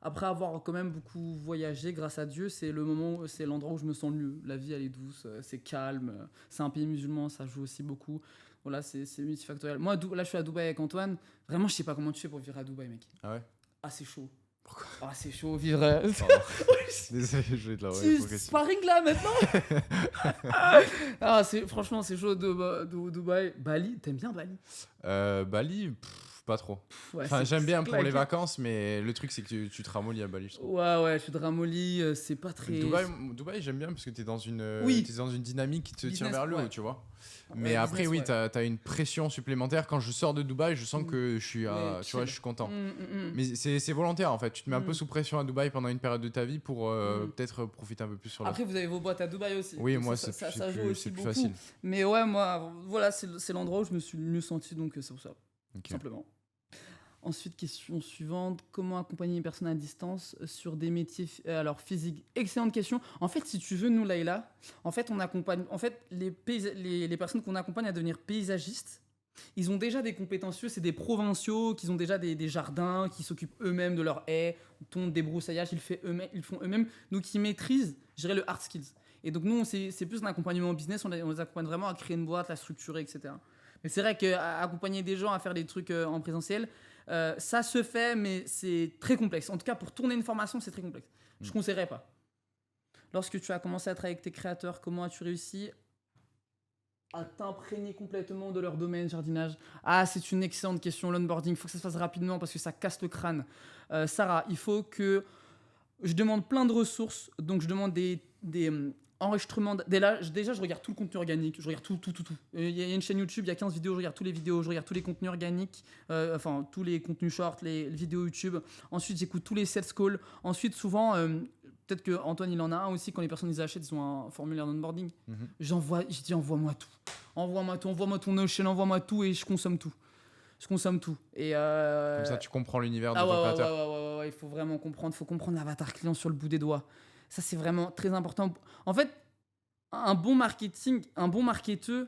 après avoir quand même beaucoup voyagé, grâce à Dieu, c'est l'endroit où je me sens le mieux. La vie, elle est douce, c'est calme. C'est un pays musulman, ça joue aussi beaucoup. Voilà, c'est multifactoriel. Moi, là, je suis à Dubaï avec Antoine. Vraiment, je sais pas comment tu fais pour vivre à Dubaï, mec. Ah ouais Ah, c'est chaud. Pourquoi Ah, c'est chaud, vivre. Pardon. Désolé, je vais te la Si, question. sparring là maintenant. Ah, franchement, c'est chaud de Dubaï. Bali, t'aimes bien Bali? Bali, pas trop. Ouais, Enfin, c'est- j'aime bien c'est pour les claqué. vacances, mais le truc, c'est que tu te ramollis à Bali, je trouve. Ouais, je suis de Ramolli, c'est pas très. Dubaï, j'aime bien parce que t'es dans une, Oui. t'es dans une dynamique qui te tire Business, vers le haut, ouais. tu vois. Ouais, Mais après, business, oui, ouais. t'as une pression supplémentaire. Quand je sors de Dubaï, je sens que je suis, Mais tu vois, chill. je suis content. Mm. Mais c'est volontaire en fait. Tu te mets un peu Mm. sous pression à Dubaï pendant une période de ta vie pour peut-être profiter un peu plus sur la. Après, vous avez vos boîtes à Dubaï aussi. Oui, Donc moi, ça c'est joue plus, aussi c'est plus beaucoup. facile. Mais ouais, moi, voilà, c'est l'endroit où je me suis le mieux senti, donc c'est pour ça, Ok. simplement. Ensuite, question suivante. Comment accompagner une personne à distance sur des métiers alors physiques? Excellente question. En fait, si tu veux, nous, Laïla, en fait, on accompagne. En fait, les personnes qu'on accompagne à devenir paysagistes, ils ont déjà des compétentieux, c'est des provinciaux qui ont déjà des jardins, qui s'occupent eux-mêmes de leurs haies, ton débroussaillage, ils font eux-mêmes. Donc, ils maîtrisent, je dirais, le hard skills. Et donc, nous, c'est plus un accompagnement au business, on les accompagne vraiment à créer une boîte, la structurer, etc. Mais c'est vrai qu'accompagner des gens à faire des trucs en présentiel, ça se fait, mais c'est très complexe. En tout cas, pour tourner une formation, c'est très complexe. Je ne conseillerais pas. Lorsque tu as commencé à travailler avec tes créateurs, comment as-tu réussi à t'imprégner complètement de leur domaine, jardinage? Ah, c'est une excellente question, l'onboarding. Il faut que ça se fasse rapidement parce que ça casse le crâne. Sarah, il faut que... Je demande plein de ressources, donc je demande des enregistrements. Déjà, je regarde tout le contenu organique, je regarde tout. Il y a une chaîne YouTube, il y a 15 vidéos, je regarde tous les vidéos, je regarde tous les contenus organiques, enfin tous les contenus shorts, les vidéos YouTube. Ensuite, j'écoute tous les sales calls. Ensuite, souvent, peut-être que Antoine il en a un aussi, quand les personnes ils achètent, ils ont un formulaire d'onboarding. Je dis envoie-moi tout. Envoie-moi ton Notion, envoie-moi tout et je consomme tout. Et Comme ça, tu comprends l'univers de ah ton ouais, créateur. ouais, il faut vraiment comprendre. Il faut comprendre l'avatar client sur le bout des doigts. Ça, c'est vraiment très important. En fait, un bon marketing, un bon marketeur,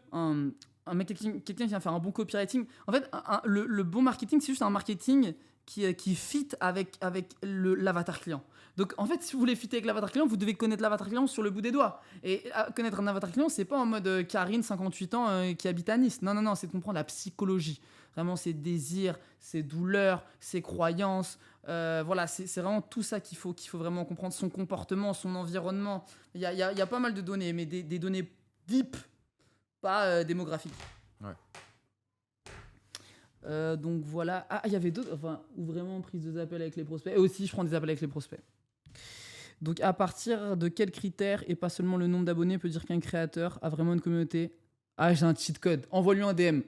quelqu'un qui vient faire un bon copywriting, en fait, le bon marketing, c'est juste un marketing qui fit avec l'avatar client. Donc, en fait, si vous voulez fitter avec l'avatar client, vous devez connaître l'avatar client sur le bout des doigts. Et connaître un avatar client, c'est pas en mode Karine, 58 ans, qui habite à Nice. Non, c'est de comprendre la psychologie. Vraiment, ses désirs, ses douleurs, ses croyances. Voilà, c'est vraiment tout ça qu'il faut vraiment comprendre. Son comportement, son environnement. Il y a pas mal de données, mais des données deep, pas démographiques. Ouais. Donc voilà. Ah, il y avait d'autres. Enfin, ou vraiment prise de appels avec les prospects. Et aussi, je prends des appels avec les prospects. Donc, à partir de quels critères, et pas seulement le nombre d'abonnés, peut dire qu'un créateur a vraiment une communauté? Ah, j'ai un cheat code. Envoie-lui un DM.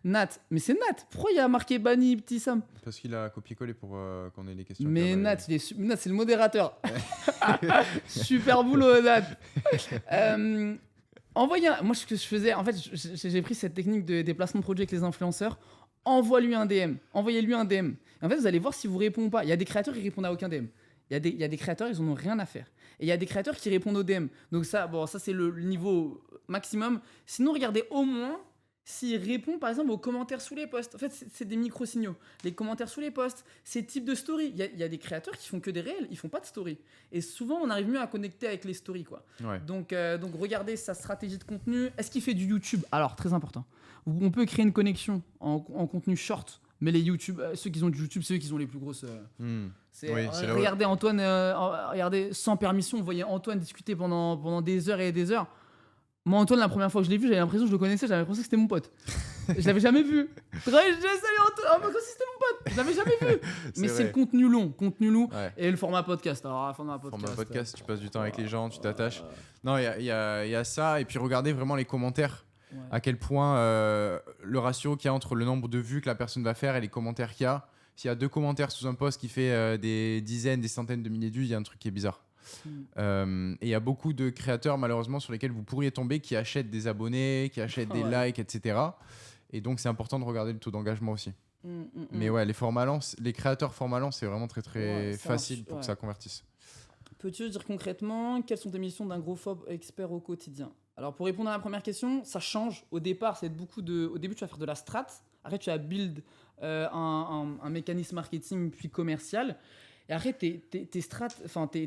Nat, mais c'est Nat. Pourquoi il y a marqué banni petit Sam? Parce qu'il a copié-collé pour qu'on ait les questions. Mais Nat, Nat, c'est le modérateur. Super boulot, Nat. Moi, ce que je faisais, en fait, j'ai pris cette technique des placements de produits avec les influenceurs. Envoie-lui un DM. Envoyez-lui un DM. Et en fait, vous allez voir si vous répondez pas. Il y a des créateurs qui répondent à aucun DM. Il y a des créateurs, ils en ont rien à faire. Et il y a des créateurs qui répondent aux DM. Donc ça, c'est le niveau maximum. Sinon, regardez au moins s'il répond, par exemple, aux commentaires sous les posts. En fait, c'est des micro-signaux. Les commentaires sous les posts, c'est type de story. Il y a des créateurs qui font que des réels, ils font pas de story. Et souvent, on arrive mieux à connecter avec les stories, quoi. Ouais. Donc, regardez sa stratégie de contenu. Est-ce qu'il fait du YouTube? Alors, très important. On peut créer une connexion en contenu short. Mais les YouTube, ceux qui ont du YouTube, c'est eux qui ont les plus grosses. Regardez Antoine, regardez sans permission, vous voyez Antoine discuter pendant des heures et des heures. Moi, Antoine, la première fois que je l'ai vu, j'avais l'impression que je le connaissais, j'avais l'impression que c'était mon pote. Je l'avais jamais vu. Salut Antoine, comme si c'était mon pote. Je l'avais jamais vu. Mais c'est le contenu long, ouais. Et le format podcast. Alors, format podcast, tu passes du temps avec les gens, tu t'attaches. Non, il y a ça, et puis regardez vraiment les commentaires. Ouais. À quel point le ratio qu'il y a entre le nombre de vues que la personne va faire et les commentaires qu'il y a. S'il y a 2 commentaires sous un post qui fait des dizaines, des centaines de milliers de vues, il y a un truc qui est bizarre. Et il y a beaucoup de créateurs, malheureusement, sur lesquels vous pourriez tomber, qui achètent des abonnés, qui achètent des likes, etc. Et donc, c'est important de regarder le taux d'engagement aussi. Mais ouais, les créateurs format lent, c'est vraiment très, très facile pour que ça convertisse. Peux-tu dire concrètement quelles sont tes missions d'un gros phobe expert au quotidien? Alors, pour répondre à la première question, ça change. Au départ, au début, tu vas faire de la strat. Après, tu vas build un mécanisme marketing puis commercial. Et après, tes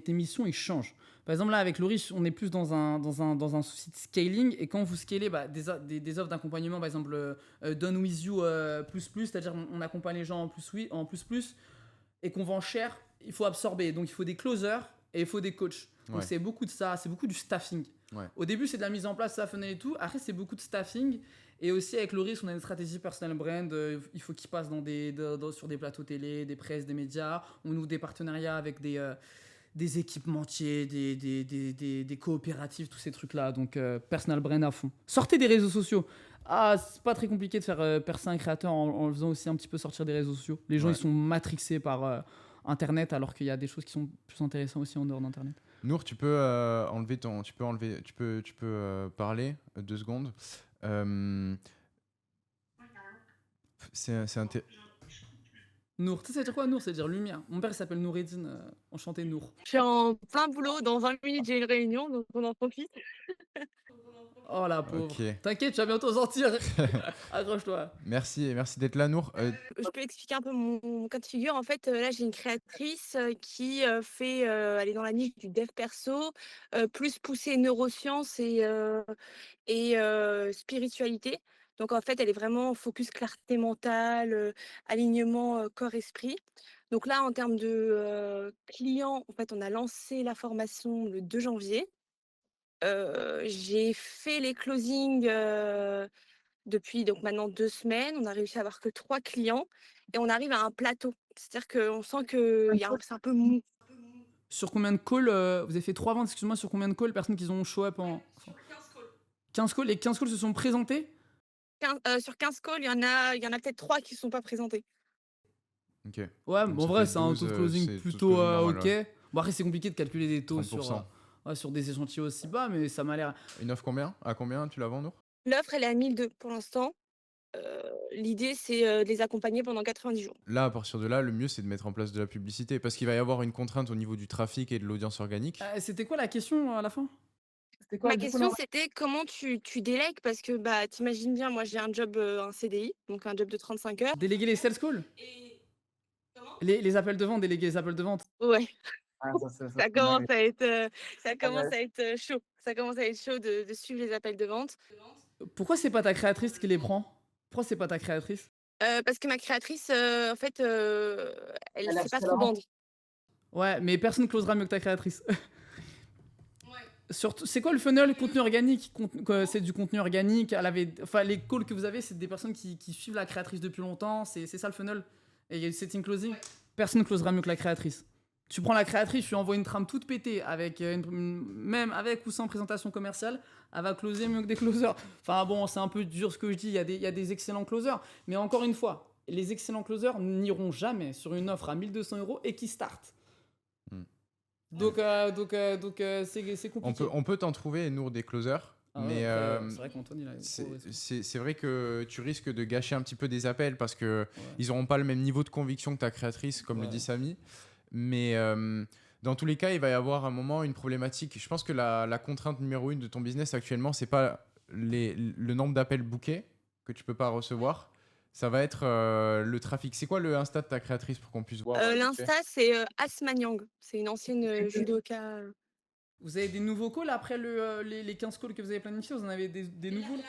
missions, ils changent. Par exemple, là, avec Loris, on est plus dans un souci de scaling. Et quand vous scalez des offres d'accompagnement, par exemple, Done With You plus, c'est-à-dire on accompagne les gens en plus, et qu'on vend cher, il faut absorber. Donc, il faut des closers et il faut des coachs. Donc, c'est beaucoup de ça, c'est beaucoup du staffing. Ouais. Au début, c'est de la mise en place, ça, funnel et tout. Après, c'est beaucoup de staffing. Et aussi, avec Loris, on a une stratégie personal brand. Il faut qu'il passe sur des plateaux télé, des presses, des médias. On ouvre des partenariats avec des équipementiers, des coopératives, tous ces trucs-là. Donc, personal brand à fond. Sortez des réseaux sociaux. C'est pas très compliqué de faire percer un créateur en le faisant aussi un petit peu sortir des réseaux sociaux. Les gens, ils sont matrixés par Internet, alors qu'il y a des choses qui sont plus intéressantes aussi en dehors d'Internet. Nour, tu peux parler 2 secondes. C'est intéressant. Nour, tu sais, ça veut dire quoi Nour? Ça veut dire lumière. Mon père il s'appelle Noureddine, enchanté Nour. Je suis en plein boulot, dans 20 minutes j'ai une réunion, donc on en profite. Oh la pauvre. Okay. T'inquiète, tu vas bientôt sortir. Accroche-toi. Merci d'être là, Nour. Je peux expliquer un peu mon cas de figure. En fait, là, j'ai une créatrice qui elle est dans la niche du dev perso, plus poussée neurosciences et spiritualité. Donc, en fait, elle est vraiment focus clarté mentale, alignement corps-esprit. Donc là, en termes de clients, en fait, on a lancé la formation le 2 janvier. J'ai fait les closings depuis donc maintenant 2 semaines. On a réussi à avoir que 3 clients et on arrive à un plateau. C'est-à-dire qu'on sent que c'est un peu mou. Sur combien de calls vous avez fait 3 ventes, excuse-moi, sur combien de calls personnes qui ont show up Sur 15 calls. 15 calls, les 15 calls se sont présentés? Sur 15 calls, il y en a peut-être 3 qui ne sont pas présentés. Ok. Ouais, bon, en vrai, c'est un taux de closing plutôt ok. Bon, après, c'est compliqué de calculer des taux sur des échantillons aussi bas, mais ça m'a l'air. Une offre combien? À combien tu la vends, Nour? L'offre, elle est à 1002 pour l'instant. L'idée, c'est de les accompagner pendant 90 jours. Là, à partir de là, le mieux, c'est de mettre en place de la publicité parce qu'il va y avoir une contrainte au niveau du trafic et de l'audience organique. C'était quoi la question à la fin? Ma question, c'était comment tu délègues parce que t'imagines bien, moi j'ai un job, un CDI, donc un job de 35 heures. Déléguer les sales calls? Comment les appels de vente, déléguer les appels de vente. Ouais. Ça commence à être chaud. Ça commence à être chaud de suivre les appels de vente. Pourquoi c'est pas ta créatrice qui les prend? Pourquoi c'est pas ta créatrice? Parce que ma créatrice, en fait, elle sait pas trop vendre. Ouais, mais personne closera mieux que ta créatrice. Surtout, c'est quoi le funnel contenu organique? C'est du contenu organique. Les calls que vous avez, c'est des personnes qui suivent la créatrice depuis longtemps. C'est ça le funnel. Et il y a le setting closing. Personne ne closera mieux que la créatrice. Tu prends la créatrice, tu lui envoies une trame toute pétée, même avec ou sans présentation commerciale, elle va closer mieux que des closers. Enfin bon, c'est un peu dur ce que je dis, il y a des excellents closers, mais encore une fois, les excellents closers n'iront jamais sur une offre à 1 200 € et qui start. Hmm. Donc, c'est compliqué. On peut t'en trouver, Nour, des closers. Ah ouais, Mais après, c'est vrai qu'Antoine, il a c'est vrai que tu risques de gâcher un petit peu des appels parce que Ouais. ils n'auront pas le même niveau de conviction que ta créatrice, comme le Ouais. dit Samy. Mais dans tous les cas, il va y avoir un moment, une problématique. Je pense que la contrainte numéro 1 de ton business actuellement, c'est pas le nombre d'appels bookés que tu peux pas recevoir. Ça va être le trafic. C'est quoi le Insta de ta créatrice pour qu'on puisse voir vite fait L'Insta, c'est Asmanyang. C'est une ancienne judoka. Vous avez des nouveaux calls après les 15 calls que vous avez planifiés? Vous en avez des nouveaux là?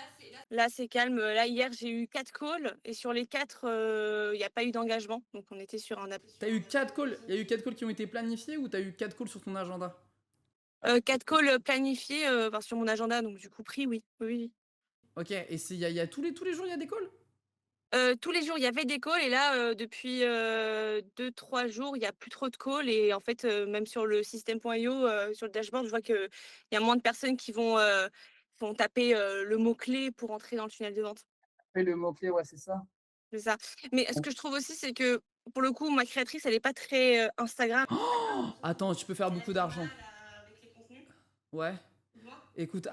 Là, c'est calme. Là, hier, j'ai eu 4 calls et sur les 4, il n'y a pas eu d'engagement. Donc, on était sur un appel. T'as eu 4 calls? Il y a eu 4 calls qui ont été planifiés ou t'as eu 4 calls sur ton agenda? 4 calls planifiés sur mon agenda. Donc, du coup, pris, oui. Oui. Ok, et il y a tous les jours, il y a des calls? Tous les jours, il y avait des calls et là, depuis 2-3 jours, il n'y a plus trop de calls. Et en fait, même sur le système.io, sur le dashboard, je vois qu'il y a moins de personnes qui vont taper le mot-clé pour entrer dans le tunnel de vente. Et le mot-clé, ouais, c'est ça. C'est ça. Mais ce que je trouve aussi, c'est que pour le coup, ma créatrice, elle n'est pas très Instagram. Attends, tu peux faire beaucoup d'argent. Avec les contenus, Ouais. tu vois. Écoute,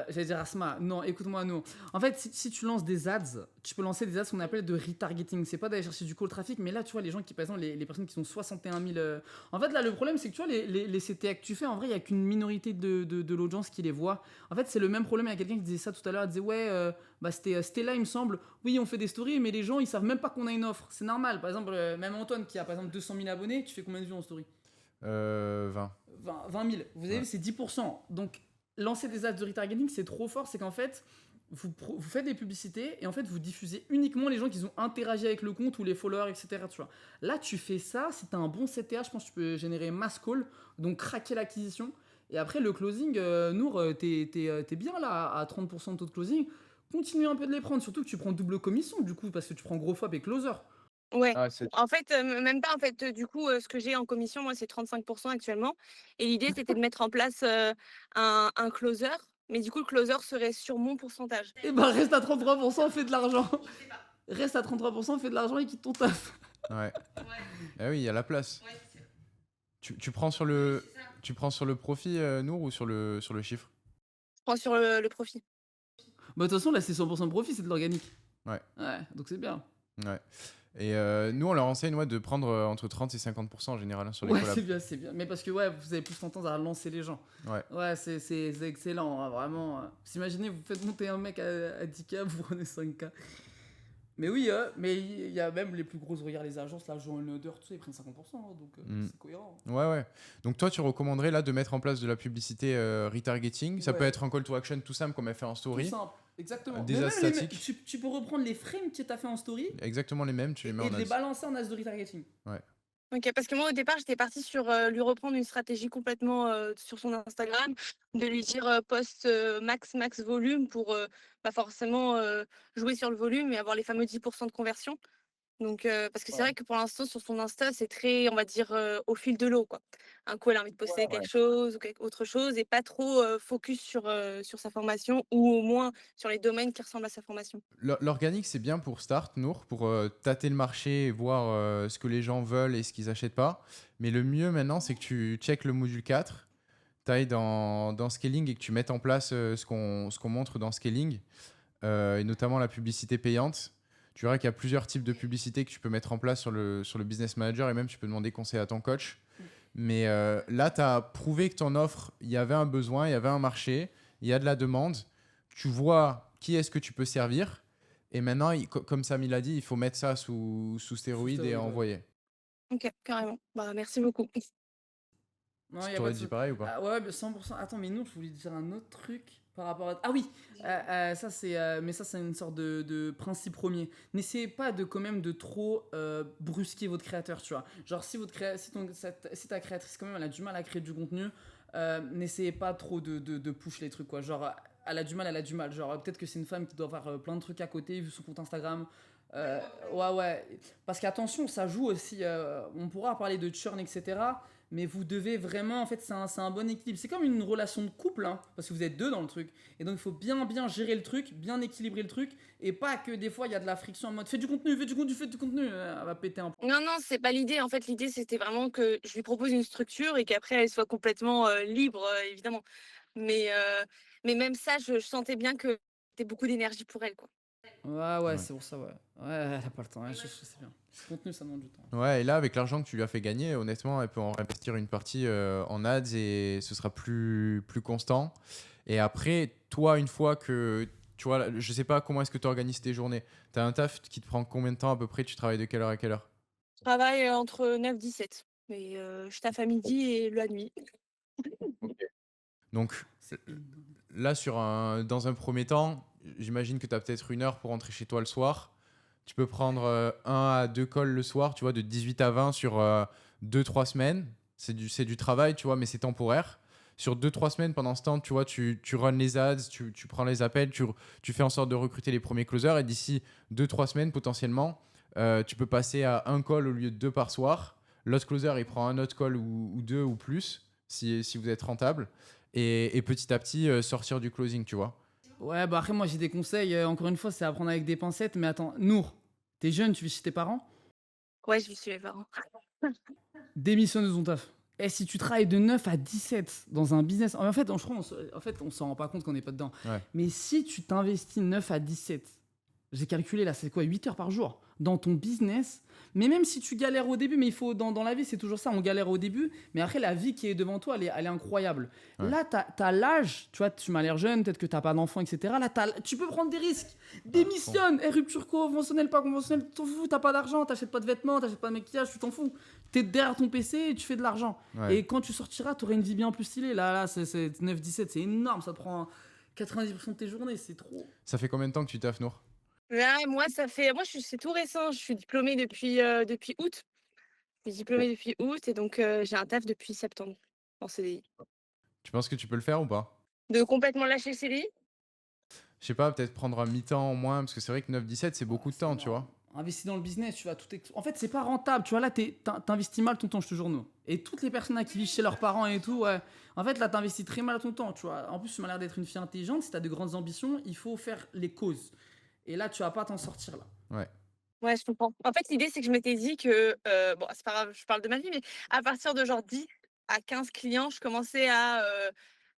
j'allais dire Asma. Non, écoute-moi, nous. En fait, si tu lances des ads, tu peux lancer des ads qu'on appelle de retargeting. C'est pas d'aller chercher du call traffic, mais là, tu vois, les gens qui, par exemple, les personnes qui sont 61 000. En fait, là, le problème, c'est que tu vois, les CTA que tu fais, en vrai, il y a qu'une minorité de l'audience qui les voit. En fait, c'est le même problème. Il y a quelqu'un qui disait ça tout à l'heure. Il disait, ouais, c'était là, il me semble. Oui, on fait des stories, mais les gens, ils savent même pas qu'on a une offre. C'est normal. Par exemple, même Antoine, qui a, par exemple, 200 000 abonnés, tu fais combien de vues en story? 20. 20 000. Vous avez vu, c'est 10%. Donc, lancer des ads de retargeting, c'est trop fort. C'est qu'en fait, vous faites des publicités et en fait, vous diffusez uniquement les gens qui ont interagi avec le compte ou les followers, etc. Tu vois. Là, tu fais ça. Si tu as un bon CTA, je pense que tu peux générer mass call, donc craquer l'acquisition. Et après, le closing, Nour, t'es bien là à 30% de taux de closing. Continue un peu de les prendre, surtout que tu prends double commission du coup, parce que tu prends gros FOB et closer. Ouais. Ah, c'est En fait, même pas. En fait, du coup, ce que j'ai en commission, moi, c'est 35% actuellement. Et l'idée, c'était de mettre en place un closer. Mais du coup, le closer serait sur mon pourcentage. Et ben, reste à 33%, fais de l'argent. Reste à 33%, fais de l'argent et quitte ton taf. Ouais. Ah oui, il y a la place. Tu prends sur le profit, Nour, ou sur le chiffre? Je prends sur le profit. Bah, de toute façon, là, c'est 100% de profit, c'est de l'organique. Ouais. Ouais, donc c'est bien. Ouais. Et nous, on leur enseigne de prendre entre 30 et 50% en général sur les Ouais, collabs. c'est bien, c'est bien. Mais parce que, ouais, vous avez plus tendance à lancer les gens. Ouais. Ouais, c'est excellent, hein, vraiment. Vous imaginez, vous faites monter un mec à 10K, vous prenez 5K. Mais oui, mais il y a même les plus grosses, regarde les agences, là, Joan Lauder, tout ça, ils prennent 50%, hein, donc c'est cohérent. Ouais. Donc toi, tu recommanderais là de mettre en place de la publicité retargeting. Ça Ouais. peut être un call to action tout simple comme elle fait en Tout story. simple, exactement. Des Mais ads même les statiques. tu peux reprendre les frames que tu as fait en story Exactement les mêmes, tu les mets et en de les ads. balancer en as de retargeting. Ok, parce que moi, au départ, j'étais partie sur lui reprendre une stratégie complètement sur son Instagram, de lui dire poste max volume pour pas forcément jouer sur le volume et avoir les fameux 10% de conversion. Donc, parce que c'est Ouais. vrai que pour l'instant, sur son Insta, c'est très, on va dire, au fil de l'eau, quoi. Un coup, elle a envie de poster quelque chose ou autre chose et pas trop focus sur sa formation ou au moins sur les domaines qui ressemblent à sa formation. L'organique, c'est bien pour start, Nour, pour tâter le marché et voir ce que les gens veulent et ce qu'ils achètent pas. Mais le mieux maintenant, c'est que tu checkes le module 4, tu ailles dans Scaling et que tu mettes en place ce qu'on montre dans Scaling, et notamment la publicité payante. Tu verras qu'il y a plusieurs types de publicités que tu peux mettre en place sur le Business Manager et même tu peux demander conseil à ton coach. Mais là, tu as prouvé que ton offre, il y avait un besoin, il y avait un marché, il y a de la demande. Tu vois qui est-ce que tu peux servir. Et maintenant, comme Samy l'a dit, il faut mettre ça sous stéroïdes et stéroïdes, ouais. envoyer. Ok, carrément. Bah, merci beaucoup. Non, Tu y a t'aurais pas de dit sou- pareil ou pas? Ah ouais, mais 100%. Attends, mais non, je voulais dire un autre truc par rapport à. Ah oui, ça c'est, mais ça c'est une sorte de principe premier. N'essayez pas de quand même de trop brusquer votre créateur, tu vois. Genre si si ta créatrice quand même elle a du mal à créer du contenu, n'essayez pas trop de push les trucs quoi. Genre elle a du mal. Genre peut-être que c'est une femme qui doit avoir plein de trucs à côté vu son compte Instagram. Ouais. Parce qu'attention, ça joue aussi. On pourra parler de churn, etc. mais vous devez vraiment, en fait, c'est un bon équilibre. C'est comme une relation de couple, hein, parce que vous êtes deux dans le truc. Et donc, il faut bien gérer le truc, bien équilibrer le truc, et pas que des fois, il y a de la friction en mode fais du contenu, fais du contenu, elle va péter un peu. Non, non, c'est pas l'idée. En fait, l'idée, c'était vraiment que je lui propose une structure et qu'après, elle soit complètement libre, évidemment. Mais, euh, mais même ça, je sentais bien que c'était beaucoup d'énergie pour elle, quoi. Ouais, Ouais. c'est pour ça, ouais. Ouais, elle a pas le temps, ouais, je sais bien. Le contenu, ça demande du temps. Ouais, et là, avec l'argent que tu lui as fait gagner, honnêtement, elle peut en réinvestir une partie en ads et ce sera plus constant. Et après, toi, une fois que, tu vois, je sais pas comment est-ce que tu organises tes journées. Tu as un taf qui te prend combien de temps à peu près? Tu travailles de quelle heure à quelle heure? Je travaille entre 9 et 17. Mais je taffe à midi et la nuit. Donc C'est énorme. là, dans un premier temps, j'imagine que tu as peut-être une heure pour rentrer chez toi le soir. Tu peux prendre un à deux calls le soir, tu vois, de 18 à 20 sur 2-3 semaines. C'est du travail, tu vois, mais c'est temporaire. Sur 2-3 semaines, pendant ce temps, tu vois, tu runs les ads, tu prends les appels, tu fais en sorte de recruter les premiers closers. Et d'ici 2-3 semaines, potentiellement, tu peux passer à un call au lieu de deux par soir. L'autre closer, il prend un autre call ou deux ou plus, si vous êtes rentable. Et petit à petit, sortir du closing, tu vois. Ouais, bah après, moi, j'ai des conseils. Encore une fois, c'est à prendre avec des pincettes. Mais attends, Nour, t'es jeune, tu vis chez tes parents? Ouais, je suis mes parents. Démissionne de ton taf. Et si tu travailles de 9 à 17 dans un business, en fait, je crois, en fait, on s'en rend pas compte qu'on n'est pas dedans. Ouais. Mais si tu t'investis 9 à 17, j'ai calculé là, c'est quoi, 8 heures par jour dans ton business. Mais même si tu galères au début, mais il faut, dans la vie, c'est toujours ça, on galère au début, mais après, la vie qui est devant toi, elle est incroyable. Ouais. Là, t'as l'âge, tu vois, tu m'as l'air jeune, peut-être que t'as pas d'enfant, etc. Là, tu peux prendre des risques. Démissionne, rupture conventionnelle, pas conventionnelle, tu t'en fous, t'as pas d'argent, t'achètes pas de vêtements, t'achètes pas de maquillage, tu t'en fous. T'es derrière ton PC et tu fais de l'argent. Ouais. Et quand tu sortiras, t'auras une vie bien plus stylée. Là, c'est 9-17, c'est énorme, ça te prend 90% de tes journées, c'est trop. Ça fait combien de temps que tu taffes, Nour? Là, moi, c'est tout récent. Je suis diplômée depuis août. Je suis diplômée depuis août et donc j'ai un taf depuis septembre en CDI. Tu penses que tu peux le faire ou pas? De complètement lâcher le CDI? Je sais pas, peut-être prendre un mi-temps au moins, parce que c'est vrai que 9-17, c'est beaucoup de C'est temps, tu énorme. vois. Investis dans le business, tu vas tout. En fait, c'est pas rentable. Tu vois, là, t'investis mal ton temps, je te jure, nous. Et toutes les personnes là qui vivent chez leurs parents et tout, ouais. En fait, là, t'investis très mal ton temps, tu vois. En plus, tu m'as l'air d'être une fille intelligente. Si t'as de grandes ambitions, il faut faire les causes. Et là, tu vas pas t'en sortir, là. Ouais. Ouais, je comprends. En fait, l'idée, c'est que je m'étais dit que, bon, c'est pas grave, je parle de ma vie, mais à partir de genre 10 à 15 clients, je commençais à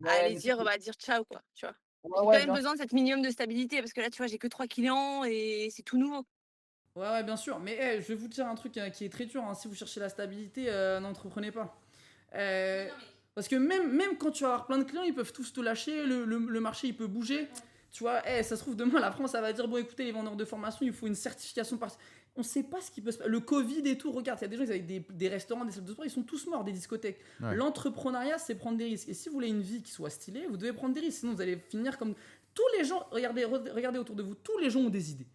Ouais, aller mais c'est cool. dire ciao, quoi, tu vois. Ouais, J'ai quand ouais, même bien besoin de cette minimum de stabilité parce que là, tu vois, j'ai que 3 clients et c'est tout nouveau. Ouais, bien sûr. Mais je vais vous dire un truc qui est très dur, hein. Si vous cherchez la stabilité, n'entreprenez pas. Euh, Parce que même quand tu vas avoir plein de clients, ils peuvent tous te lâcher, le marché il peut bouger. Tu vois, ça se trouve demain la France, ça va dire bon écoutez les vendeurs de formation, il faut une certification par. On sait pas ce qui peut se passer. Le Covid et tout, regarde, il y a des gens, ils avaient des restaurants, des salles de sport, ils sont tous morts, des discothèques. Ouais. L'entrepreneuriat, c'est prendre des risques. Et si vous voulez une vie qui soit stylée, vous devez prendre des risques. Sinon, vous allez finir comme. Tous les gens, regardez autour de vous, tous les gens ont des idées.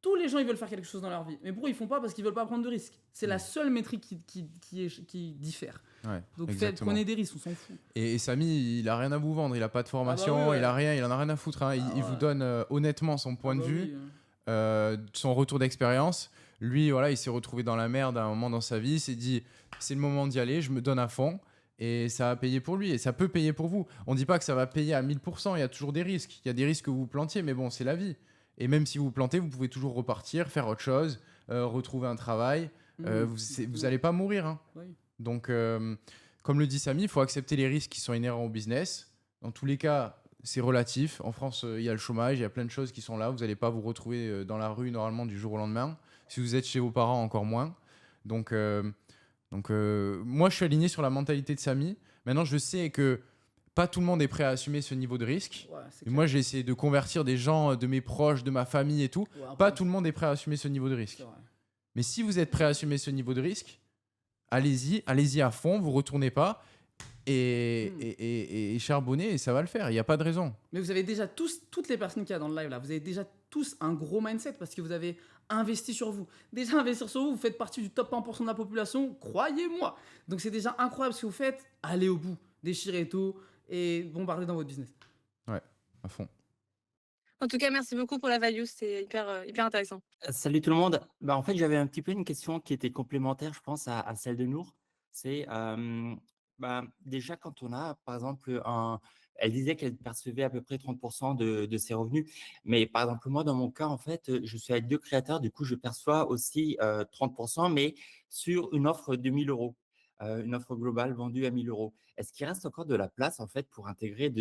Tous les gens, ils veulent faire quelque chose dans leur vie. Mais pourquoi ils font pas? Parce qu'ils veulent pas prendre de risques. C'est la seule métrique qui diffère. Ouais, Donc exactement. prenez des risques, on s'en fout. Et Samy, il a rien à vous vendre, il a pas de formation, Ah bah oui, il a rien, il en a rien à foutre, hein. Il ouais. vous donne honnêtement son point Ah de bah vue, oui. son retour d'expérience. Lui, voilà, il s'est retrouvé dans la merde à un moment dans sa vie, il s'est dit c'est le moment d'y aller, je me donne à fond. Et ça a payé pour lui et ça peut payer pour vous. On dit pas que ça va payer à 1000%, il y a toujours des risques. Il y a des risques que vous plantiez, mais bon, c'est la vie. Et même si vous plantez, vous pouvez toujours repartir, faire autre chose, retrouver un travail. Vous allez pas mourir, hein. Oui. Donc, comme le dit Samy, il faut accepter les risques qui sont inhérents au business. Dans tous les cas, c'est relatif. En France, il y a le chômage, il y a plein de choses qui sont là. Vous n'allez pas vous retrouver dans la rue normalement du jour au lendemain. Si vous êtes chez vos parents, encore moins. Donc, moi, je suis aligné sur la mentalité de Samy. Maintenant, je sais que pas tout le monde est prêt à assumer ce niveau de risque. Ouais, c'est Et clair. moi, j'ai essayé de convertir des gens, de mes proches, de ma famille et tout. Ouais, un Pas peu, tout le monde est prêt à assumer ce niveau de risque. c'est vrai. Mais si vous êtes prêt à assumer ce niveau de risque, allez-y à fond, vous retournez pas et charbonnez et ça va le faire. Il n'y a pas de raison. Mais vous avez déjà toutes les personnes qu'il y a dans le live là, vous avez déjà tous un gros mindset parce que vous avez investi sur vous. Déjà investir sur vous, vous faites partie du top 1% de la population, croyez-moi. Donc c'est déjà incroyable ce que vous faites. Allez au bout, déchirez tout et bombardez dans votre business. Ouais, à fond. En tout cas, merci beaucoup pour la value, c'était hyper intéressant. Salut tout le monde. En fait, j'avais un petit peu une question qui était complémentaire, je pense, à celle de Nour. C'est, déjà quand on a, par exemple, un elle disait qu'elle percevait à peu près 30 de ses revenus. Mais par exemple, moi, dans mon cas, en fait, je suis avec 2 créateurs, du coup, je perçois aussi, 30, mais sur une offre de 1 000 €, une offre globale vendue à 1 000 €. Est-ce qu'il reste encore de la place, en fait, pour intégrer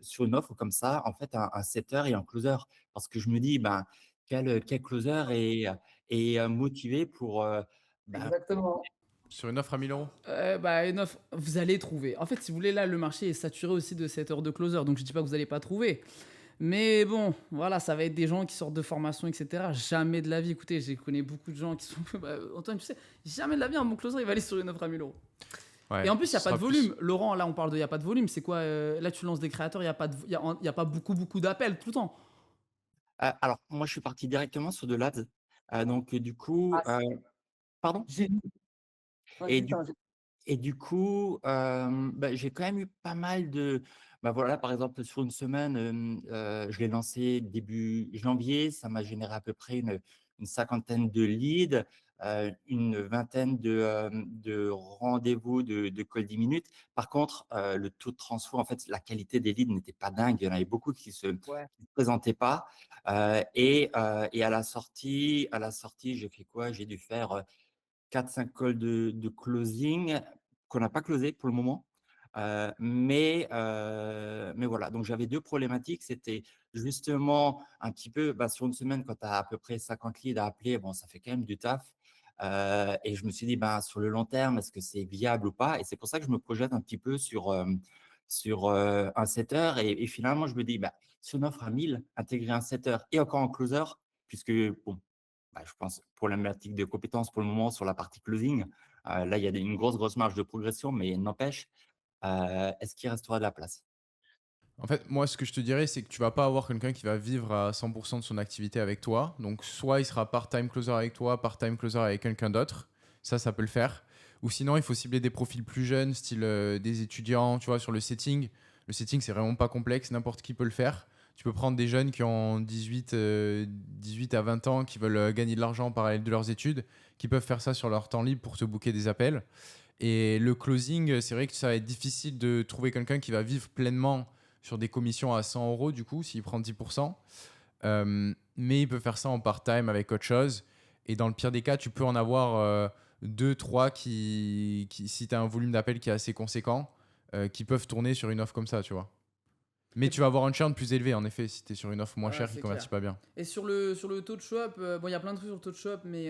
sur une offre comme ça, en fait, un setter et un closer? Parce que je me dis, ben, quel closer est motivé pour, ben, Exactement. Sur une offre à 1 000 €? Bah, une offre, vous allez trouver. En fait, si vous voulez, là, le marché est saturé aussi de cette heure de closer, donc je dis pas que vous allez pas trouver. Mais bon, voilà, ça va être des gens qui sortent de formation, et cetera. Jamais de la vie, écoutez, j'ai connais beaucoup de gens qui sont bah, Antoine, tu sais, jamais de la vie, un bon closer, il va aller sur une offre à 1 000 €. Et Ouais, en plus, il y ce a pas de sera plus. volume. Laurent, là, on parle de il y a pas de volume. C'est quoi, là, tu lances des créateurs, il y a pas de il y a pas beaucoup d'appels tout le temps? Alors moi, je suis parti directement sur de l'Ads, donc du coup, Ah, c'est pardon? génial. Et Vas-y, du Et du coup, j'ai quand même eu pas mal de voilà, par exemple, sur une semaine, je l'ai lancé début janvier, ça m'a généré à peu près une cinquantaine de leads, une vingtaine de rendez-vous de call 10 minutes. Par contre, le taux de transfo, en fait, la qualité des leads n'était pas dingue. Il y en avait beaucoup Ouais. qui se présentaient pas, et à la sortie, j'ai fait quoi? J'ai dû faire, 4-5 calls de closing qu'on n'a pas closé pour le moment. Mais voilà, donc j'avais 2 problématiques. C'était justement un petit peu, sur une semaine, quand tu as à peu près 50 leads à appeler, bon, ça fait quand même du taf. Et je me suis dit: «Ben, sur le long terme, est-ce que c'est viable ou pas?» Et c'est pour ça que je me projette un petit peu sur un setter, et finalement, je me dis: «Bah, si on offre à 1 000, intégrer un setter et encore un closer», puisque bon, je pense problématique de compétences pour le moment sur la partie closing. Là, il y a une grosse marge de progression, mais n'empêche, est-ce qu'il restera de la place? En fait, moi, ce que je te dirais, c'est que tu vas pas avoir quelqu'un qui va vivre à 100% de son activité avec toi. Donc, soit il sera part-time closer avec toi, part-time closer avec quelqu'un d'autre. Ça peut le faire. Ou sinon, il faut cibler des profils plus jeunes, style des étudiants, tu vois, sur le setting. Le setting, c'est vraiment pas complexe, n'importe qui peut le faire. Tu peux prendre des jeunes qui ont 18 à 20 ans, qui veulent gagner de l'argent en parallèle de leurs études, qui peuvent faire ça sur leur temps libre pour te booker des appels. Et le closing, c'est vrai que ça va être difficile de trouver quelqu'un qui va vivre pleinement sur des commissions à 100 euros, du coup, s'il prend 10%. Mais il peut faire ça en part-time avec autre chose. Et dans le pire des cas, tu peux en avoir 2, 3 si tu as un volume d'appels qui est assez conséquent, qui peuvent tourner sur une offre comme ça, tu vois. Mais Et tu vas avoir un churn plus élevé, en effet, si tu es sur une offre moins voilà, chère qui c'est convertit clair. pas bien. Et sur le taux de shop, bon, il y a plein de trucs sur le taux de shop, mais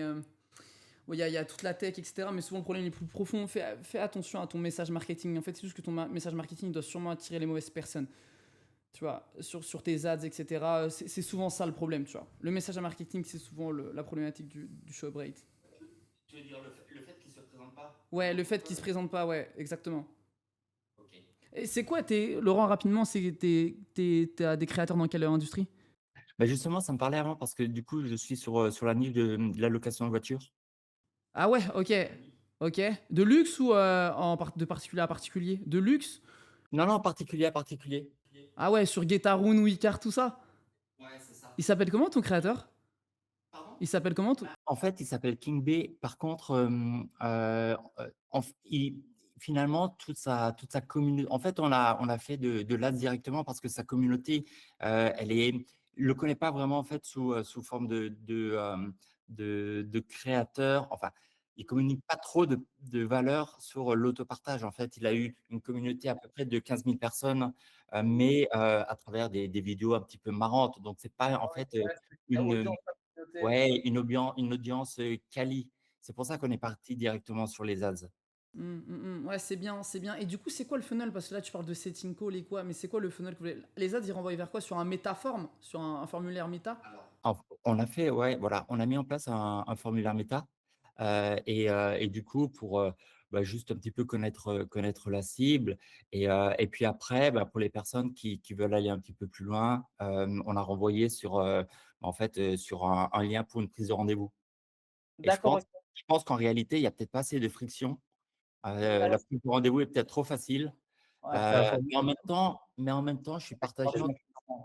bon, il y a toute la tech, etc. Mais souvent, le problème est plus profond. Fais attention à ton message marketing. En fait, c'est juste que ton message marketing doit sûrement attirer les mauvaises personnes. Tu vois, sur tes ads, etc. C'est souvent ça le problème, tu vois. Le message marketing, c'est souvent la problématique du shop rate. Tu veux dire le fait qu'il ne se présente pas? Ouais, le fait qu'ils se présentent pas, ouais, exactement. Ok. Et c'est quoi, Laurent, rapidement, t'as des créateurs dans quelle industrie? Justement, ça me parlait avant parce que du coup, je suis sur la niche de la location de voiture. Ah ouais, ok. Ok. De luxe ou de particulier à particulier? De luxe? Non, non, particulier à particulier. Ah ouais, sur Getaroon ou Icar, tout ça? Ouais, c'est ça. Il s'appelle comment ton créateur? Pardon? Il s'appelle comment ton... En fait, il s'appelle King B. Par contre, finalement, toute sa communauté. En fait, on a fait de l'ADS directement parce que sa communauté, le connaît pas vraiment en fait sous forme de créateur. Enfin, il communique pas trop de valeur sur l'autopartage. En fait, il a eu une communauté à peu près de 15 000 personnes, mais à travers des vidéos un petit peu marrantes. Donc, c'est pas en fait une Ouais, une audience, quali. C'est pour ça qu'on est parti directement sur les ads. Ouais, c'est bien, c'est bien. Et du coup, c'est quoi le funnel? Parce que là, tu parles de setting call et quoi, mais c'est quoi le funnel que vous voulez... Les ads, ils renvoient vers quoi? Sur un métaforme? Sur un formulaire méta? On a fait, ouais, voilà, on a mis en place un formulaire méta, et du coup pour, juste un petit peu connaître la cible, et puis après, pour les personnes qui veulent aller un petit peu plus loin, on a renvoyé en fait, sur un lien pour une prise de rendez-vous. Et je D'accord, pense ok. je pense qu'en réalité, il y a peut-être pas assez de friction. Ouais, La prise de rendez-vous est peut-être trop facile, ouais, c'est ça. mais en même temps, je suis partagé entre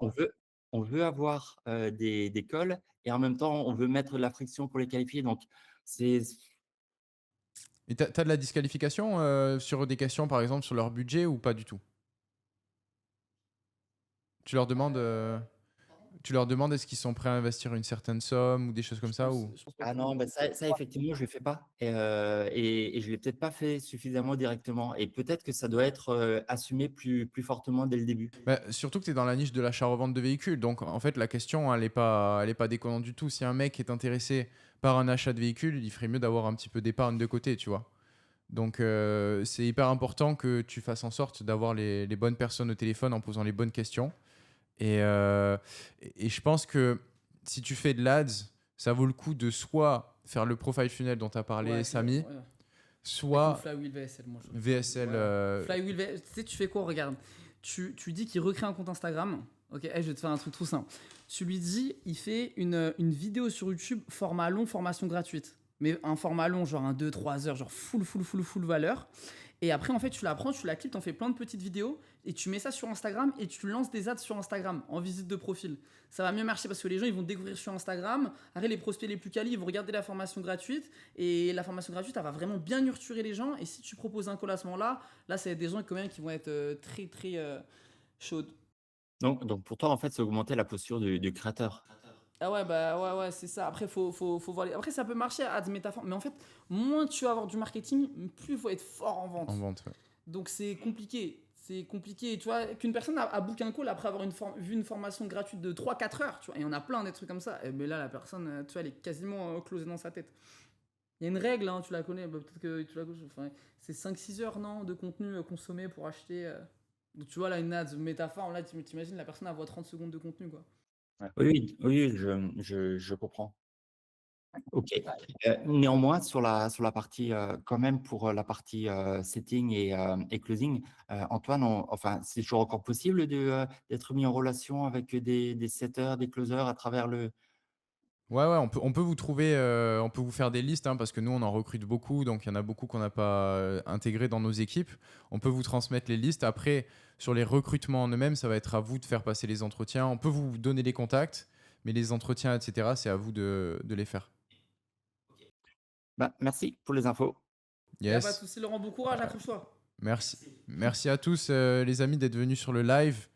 on veut on veut avoir, des calls, et en même temps, on veut mettre de la friction pour les qualifier, donc c'est Et t'as de la disqualification sur des questions, par exemple, sur leur budget ou pas du tout? Tu leur demandes, est-ce qu'ils sont prêts à investir une certaine somme ou des choses comme Je ça pense, ou... je pense pas Ah que- non, bah ça effectivement, je le fais pas et je l'ai peut-être pas fait suffisamment directement et peut-être que ça doit être, assumé plus fortement dès le début. Bah, surtout que tu es dans la niche de l'achat-revente de véhicules. Donc, en fait, la question, elle est pas déconnante du tout. Si un mec est intéressé par un achat de véhicule, il ferait mieux d'avoir un petit peu d'épargne de côté, tu vois. Donc, c'est hyper important que tu fasses en sorte d'avoir les bonnes personnes au téléphone en posant les bonnes questions. Et je pense que si tu fais de l'ADS, ça vaut le coup de soit faire le profile funnel dont tu as parlé, Ouais, Samy, ouais. Avec le soit Flywheel VSL, moi. VSL. Flywheel VSL, tu sais, tu fais quoi? Regarde, tu dis qu'il recrée un compte Instagram. Ok, je vais te faire un truc tout simple. Tu lui dis, il fait une vidéo sur YouTube, format long, formation gratuite. Mais un format long, genre un 2-3 heures, genre full valeur. Et après, en fait, tu la prends, tu la clips, t'en fais plein de petites vidéos et tu mets ça sur Instagram et tu lances des ads sur Instagram en visite de profil. Ça va mieux marcher parce que les gens, ils vont te découvrir sur Instagram. Après, les prospects les plus quali, ils vont regarder la formation gratuite et la formation gratuite, elle va vraiment bien nurturer les gens. Et si tu proposes un call à ce moment-là, là, c'est des gens quand même qui vont être très chaudes. Donc pour toi, en fait, c'est augmenter la posture du créateur. Ah ouais, bah ouais, c'est ça. Après, faut voir Après, ça peut marcher à des métaphores. Mais en fait, moins tu vas avoir du marketing, plus il faut être fort en vente. En vente, ouais. Donc c'est compliqué. C'est compliqué. Tu vois, qu'une personne a booké un call après avoir vu une formation gratuite de 3-4 heures, tu vois, et on a plein des trucs comme ça. Mais là, la personne, tu vois, elle est quasiment closée dans sa tête. Il y a une règle, hein, tu la connais, bah, peut-être que tu la connais. Enfin, c'est 5-6 heures, non, de contenu consommé pour acheter. Donc tu vois, là, une ad, métaphore, là, t'imagines, la personne, elle voit 30 secondes de contenu, quoi. Oui, je comprends. OK. Néanmoins sur la partie, quand même pour, la partie, setting et closing, Antoine, enfin, c'est toujours encore possible d'être mis en relation avec des setters, des closers à travers le Ouais, on peut vous trouver, on peut vous faire des listes, hein, parce que nous, on en recrute beaucoup, donc il y en a beaucoup qu'on n'a pas intégré dans nos équipes. On peut vous transmettre les listes. Après, sur les recrutements en eux-mêmes, ça va être à vous de faire passer les entretiens. On peut vous donner les contacts, mais les entretiens, etc., c'est à vous de les faire. Bah, merci pour les infos. Y a pas de Yes. souci, Laurent, bon courage, accroche-toi. Merci. Merci à tous, les amis, d'être venus sur le live.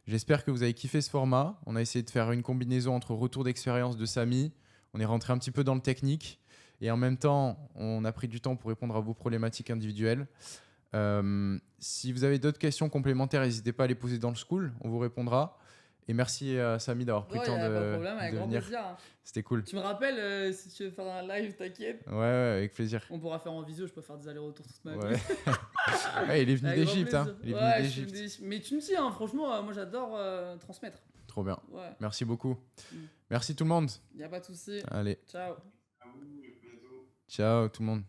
J'espère que vous avez kiffé ce format. On a essayé de faire une combinaison entre retour d'expérience de Samy. On est rentré un petit peu dans le technique. Et en même temps, on a pris du temps pour répondre à vos problématiques individuelles. Si vous avez d'autres questions complémentaires, n'hésitez pas à les poser dans le school. On vous répondra. Et merci à Samy d'avoir pris Ouais, le temps y a pas de de problème, avec grand venir. plaisir. Hein. C'était cool. Tu me rappelles si tu veux faire un live, t'inquiète. Ouais, avec plaisir. On pourra faire en visio, je peux faire des allers-retours toute ma Ouais. vie. Ouais, il est venu Avec grand d'Égypte. Hein. plaisir. Il est Ouais, venu je suis d'Égypte. Mais tu me dis, hein, franchement, moi j'adore transmettre. Trop bien. Ouais, Merci beaucoup. Mm. Merci tout le monde. y a pas de souci. Allez, Ciao. ciao tout le monde.